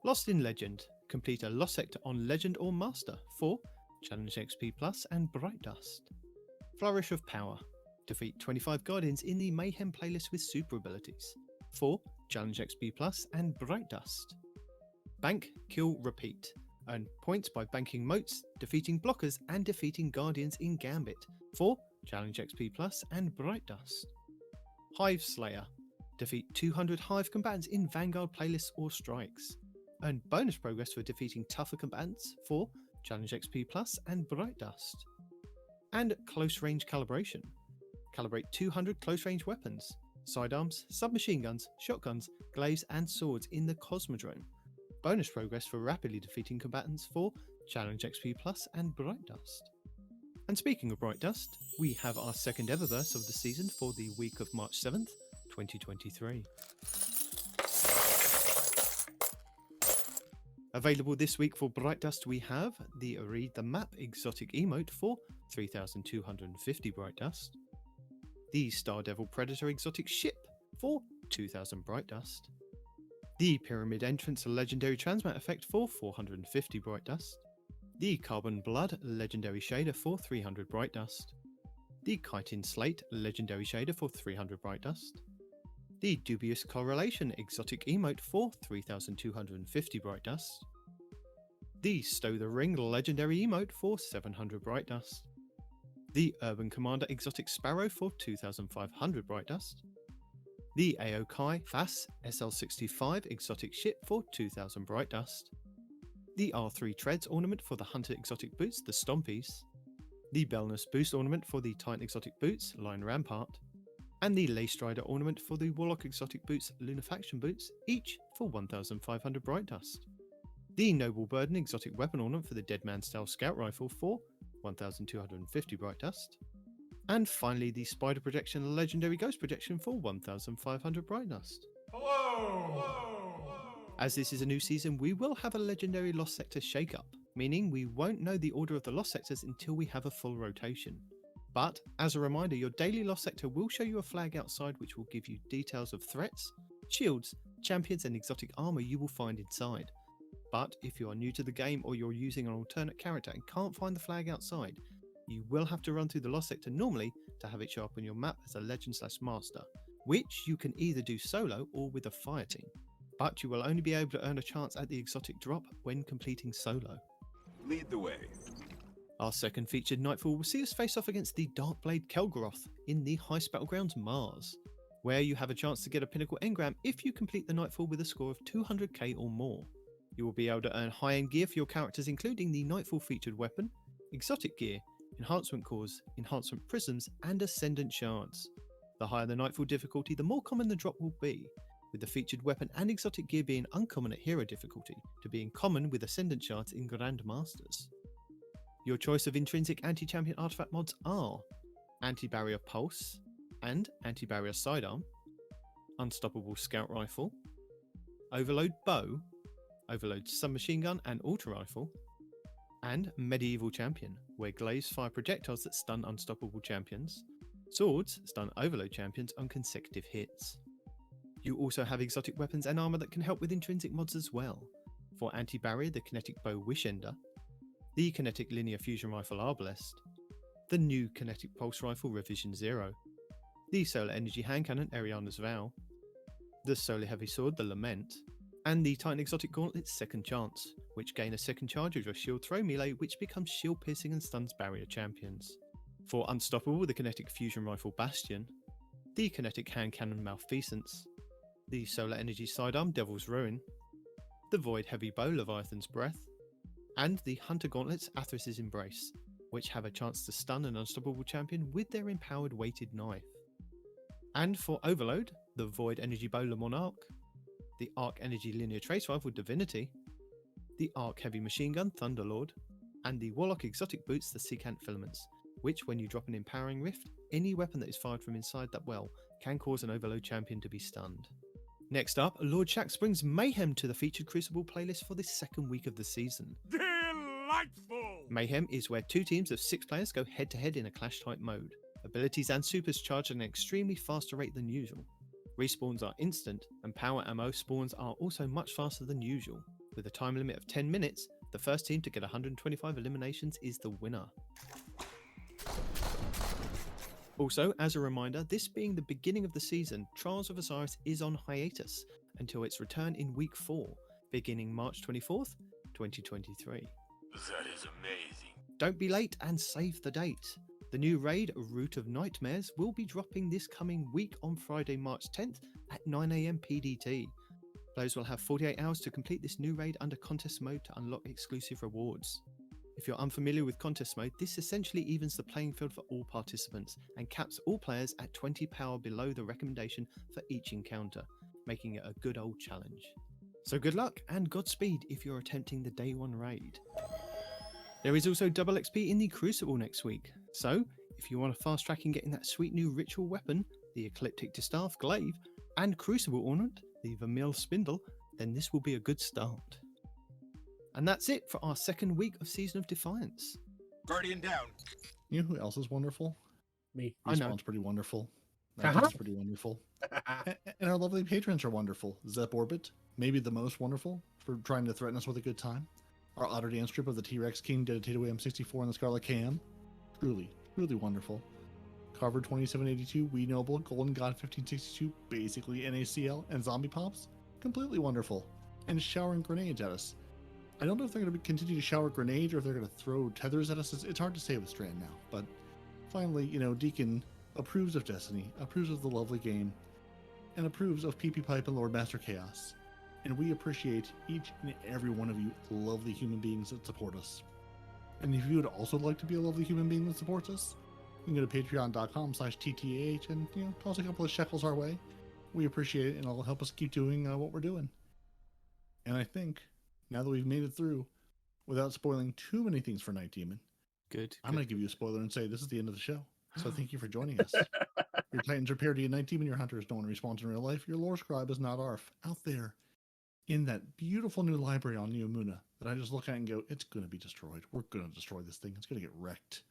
Lost in Legend. Complete a lost sector on Legend or Master for Challenge XP+ and Bright Dust. Flourish of Power. Defeat 25 Guardians in the Mayhem playlist with super abilities for Challenge XP+ and Bright Dust. Bank, Kill, Repeat. Earn points by banking moats, defeating blockers, and defeating guardians in Gambit. 4. Challenge XP Plus and Bright Dust. Hive Slayer. Defeat 200 Hive combatants in Vanguard playlists or strikes. Earn bonus progress for defeating tougher combatants. 4. Challenge XP Plus and Bright Dust. And Close Range Calibration. Calibrate 200 close range weapons, sidearms, submachine guns, shotguns, glaives, and swords in the Cosmodrome. Bonus progress for rapidly defeating combatants. 4. Challenge XP Plus and Bright Dust. And speaking of Bright Dust, we have our second ever burst of the season for the week of March 7th, 2023. Available this week for Bright Dust, we have the Read the Map exotic emote for 3,250 Bright Dust, the Star Devil Predator exotic ship for 2,000 Bright Dust, the Pyramid Entrance legendary transmat effect for 450 Bright Dust, the Carbon Blood legendary shader for 300 Bright Dust, the Chitin Slate legendary shader for 300 Bright Dust, the Dubious Correlation exotic emote for 3,250 Bright Dust, the Stow the Ring legendary emote for 700 Bright Dust, the Urban Commander exotic Sparrow for 2,500 Bright Dust, the Aokai Fass SL65 exotic ship for 2,000 Bright Dust, the R3 Treads ornament for the Hunter exotic boots, the Stompies, the Belness Boost ornament for the Titan exotic boots, Line Rampart, and the Lace Strider ornament for the Warlock exotic boots, Lunafaction boots, each for 1,500 Bright Dust. The Noble Burden exotic weapon ornament for the Deadman Style Scout Rifle for 1,250 Bright Dust. And finally, the Spider Projection legendary Ghost Projection for 1,500 Bright Dust. Hello! As this is a new season, we will have a legendary Lost Sector shake-up, meaning we won't know the order of the Lost Sectors until we have a full rotation. But, as a reminder, your daily Lost Sector will show you a flag outside which will give you details of threats, shields, champions and exotic armor you will find inside. But if you are new to the game or you're using an alternate character and can't find the flag outside, you will have to run through the Lost Sector normally to have it show up on your map as a Legend/Master, which you can either do solo or with a fire team. But you will only be able to earn a chance at the exotic drop when completing solo. Lead the way. Our second featured Nightfall will see us face off against the Darkblade Kelgoroth in the Heist Battlegrounds Mars, where you have a chance to get a Pinnacle Engram if you complete the Nightfall with a score of 200k or more. You will be able to earn high-end gear for your characters, including the Nightfall featured weapon, exotic gear, enhancement cores, enhancement prisms, and ascendant shards. The higher the Nightfall difficulty, the more common the drop will be, with the featured weapon and exotic gear being uncommon at hero difficulty to being common with ascendant shards in Grandmasters. Your choice of intrinsic anti-champion artifact mods are Anti-Barrier Pulse and Anti-Barrier Sidearm, Unstoppable Scout Rifle, Overload Bow, Overload Submachine Gun and Auto Rifle, and Medieval Champion, where glaives fire projectiles that stun unstoppable champions, swords stun Overload champions on consecutive hits. You also have exotic weapons and armor that can help with intrinsic mods as well. For Anti-Barrier, the Kinetic Bow Wish Ender, the Kinetic Linear Fusion Rifle Arbalest, the new Kinetic Pulse Rifle Revision 0, the Solar Energy Hand Cannon Ariana's Vow, the Solar Heavy Sword the Lament, and the Titan Exotic Gauntlets Second Chance, which gain a second charge of your shield throw melee which becomes shield piercing and stuns barrier champions. For Unstoppable, the Kinetic Fusion Rifle Bastion, the Kinetic Hand Cannon Malfeasance, the Solar Energy Sidearm Devil's Ruin, the Void Heavy Bow Leviathan's Breath, and the Hunter Gauntlets Athris's Embrace, which have a chance to stun an unstoppable champion with their empowered weighted knife. And for Overload, the Void Energy Bow Le Monarch, the Arc Energy Linear Trace Rifle Divinity, the Arc Heavy Machine Gun Thunderlord, and the Warlock Exotic Boots the Secant Filaments, which when you drop an Empowering Rift, any weapon that is fired from inside that well can cause an Overload champion to be stunned. Next up, Lord Shaxx brings Mayhem to the featured Crucible playlist for this second week of the season. Delightful! Mayhem is where two teams of 6 players go head-to-head in a clash-type mode. Abilities and supers charge at an extremely faster rate than usual. Respawns are instant, and power ammo spawns are also much faster than usual. With a time limit of 10 minutes, the first team to get 125 eliminations is the winner. Also, as a reminder, this being the beginning of the season, Trials of Osiris is on hiatus until its return in week 4, beginning March 24th, 2023. That is amazing. Don't be late and save the date. The new raid, Root of Nightmares, will be dropping this coming week on Friday, March 10th at 9 AM PDT. Players will have 48 hours to complete this new raid under contest mode to unlock exclusive rewards. If you're unfamiliar with contest mode, this essentially evens the playing field for all participants and caps all players at 20 power below the recommendation for each encounter, making it a good old challenge. So good luck and Godspeed if you're attempting the day one raid. There is also double XP in the Crucible next week, so if you want to fast track in getting that sweet new ritual weapon, the Ecliptic Distaff Glaive, and Crucible Ornament, the Vermeil Spindle, then this will be a good start. And that's it for our second week of Season of Defiance. Guardian down. You know who else is wonderful? Me. I know. Respawn's pretty wonderful. That's pretty wonderful. And our lovely patrons are wonderful. Zep Orbit, maybe the most wonderful, for trying to threaten us with a good time. Our Otter Dance strip of the T-Rex King, dedicated to M64 and the Scarlet Cam. Truly, truly wonderful. Carver 2782, We Noble, Golden God 1562, basically NACL, and Zombie Pops. Completely wonderful. And showering grenades at us. I don't know if they're going to continue to shower grenades or if they're going to throw tethers at us. It's hard to say with Strand now. But finally, Deacon approves of Destiny, approves of the lovely game, and approves of PP Pipe and Lord Master Chaos. And we appreciate each and every one of you lovely human beings that support us. And if you would also like to be a lovely human being that supports us, you can go to patreon.com/TTAH and toss a couple of shekels our way. We appreciate it, and it'll help us keep doing what we're doing. And I think, now that we've made it through, without spoiling too many things for Nitedemon, I'm going to give you a spoiler and say this is the end of the show. So thank you for joining us. Your Titans are Peroty and Nitedemon, your hunters no one responds in real life, your lore scribe is not ARF, out there in that beautiful new library on Neomuna that I just look at and go, it's going to be destroyed. We're going to destroy this thing. It's going to get wrecked.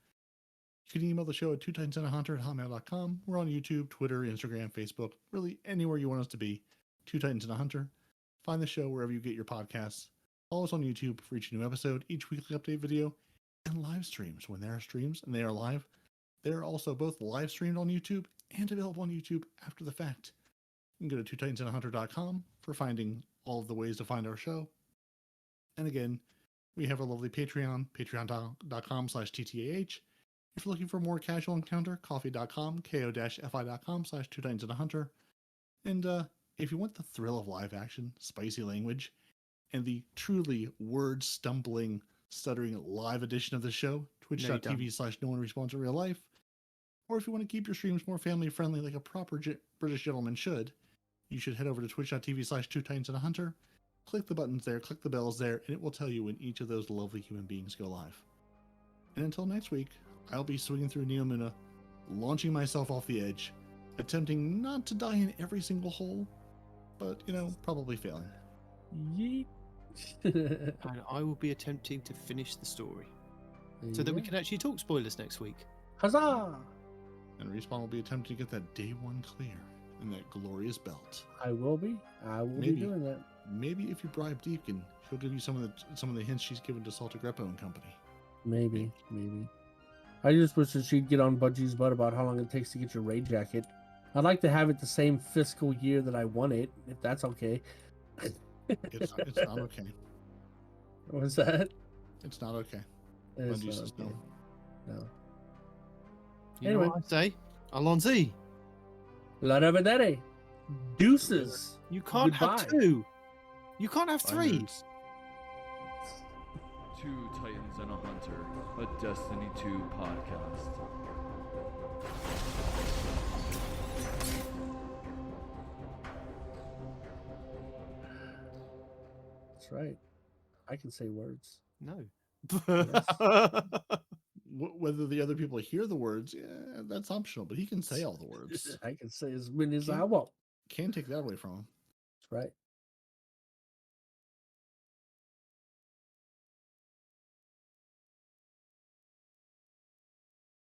You can email the show at twotitansandahunter@hotmail.com. We're on YouTube, Twitter, Instagram, Facebook, really anywhere you want us to be. Two Titans and a Hunter. Find the show wherever you get your podcasts. Follow us on YouTube for each new episode, each weekly update video, and live streams. When there are streams and they are live, they are also both live streamed on YouTube and available on YouTube after the fact. You can go to twotitansandahunter.com for finding all of the ways to find our show. And again, we have our lovely Patreon, patreon.com/TTAH. If you're looking for more casual encounter, coffee.com, ko-fi.com/twotitansandahunter. And if you want the thrill of live action, spicy language, and the truly word-stumbling, stuttering live edition of the show, twitch.tv/no one responds in real life. Or if you want to keep your streams more family-friendly like a proper British gentleman should, you should head over to twitch.tv/twotitansandahunter. Click the buttons there, click the bells there, and it will tell you when each of those lovely human beings go live. And until next week, I'll be swinging through Neomuna, launching myself off the edge, attempting not to die in every single hole, but, probably failing. Yeet. And I will be attempting to finish the story so that we can actually talk spoilers next week. Huzzah! And Respawn will be attempting to get that day one clear in that glorious belt. I will be. I will be doing that. Maybe if you bribe Deacon, she'll give you some of the hints she's given to Salta Greppo and company. Maybe. I just wish that she'd get on Bungie's butt about how long it takes to get your raid jacket. I'd like to have it the same fiscal year that I won it, if that's okay. It's not okay. What's that? It's not okay. Bungie says no. No. You know what I say? Alonzi. La Ravedere. Deuces. You can't have two. You can't have three. Two Titans and a Hunter, a Destiny 2 podcast. That's right. I can say words. No. Whether the other people hear the words, that's optional, but he can say all the words. I can say as many as I want. Can't take that away from him. That's right.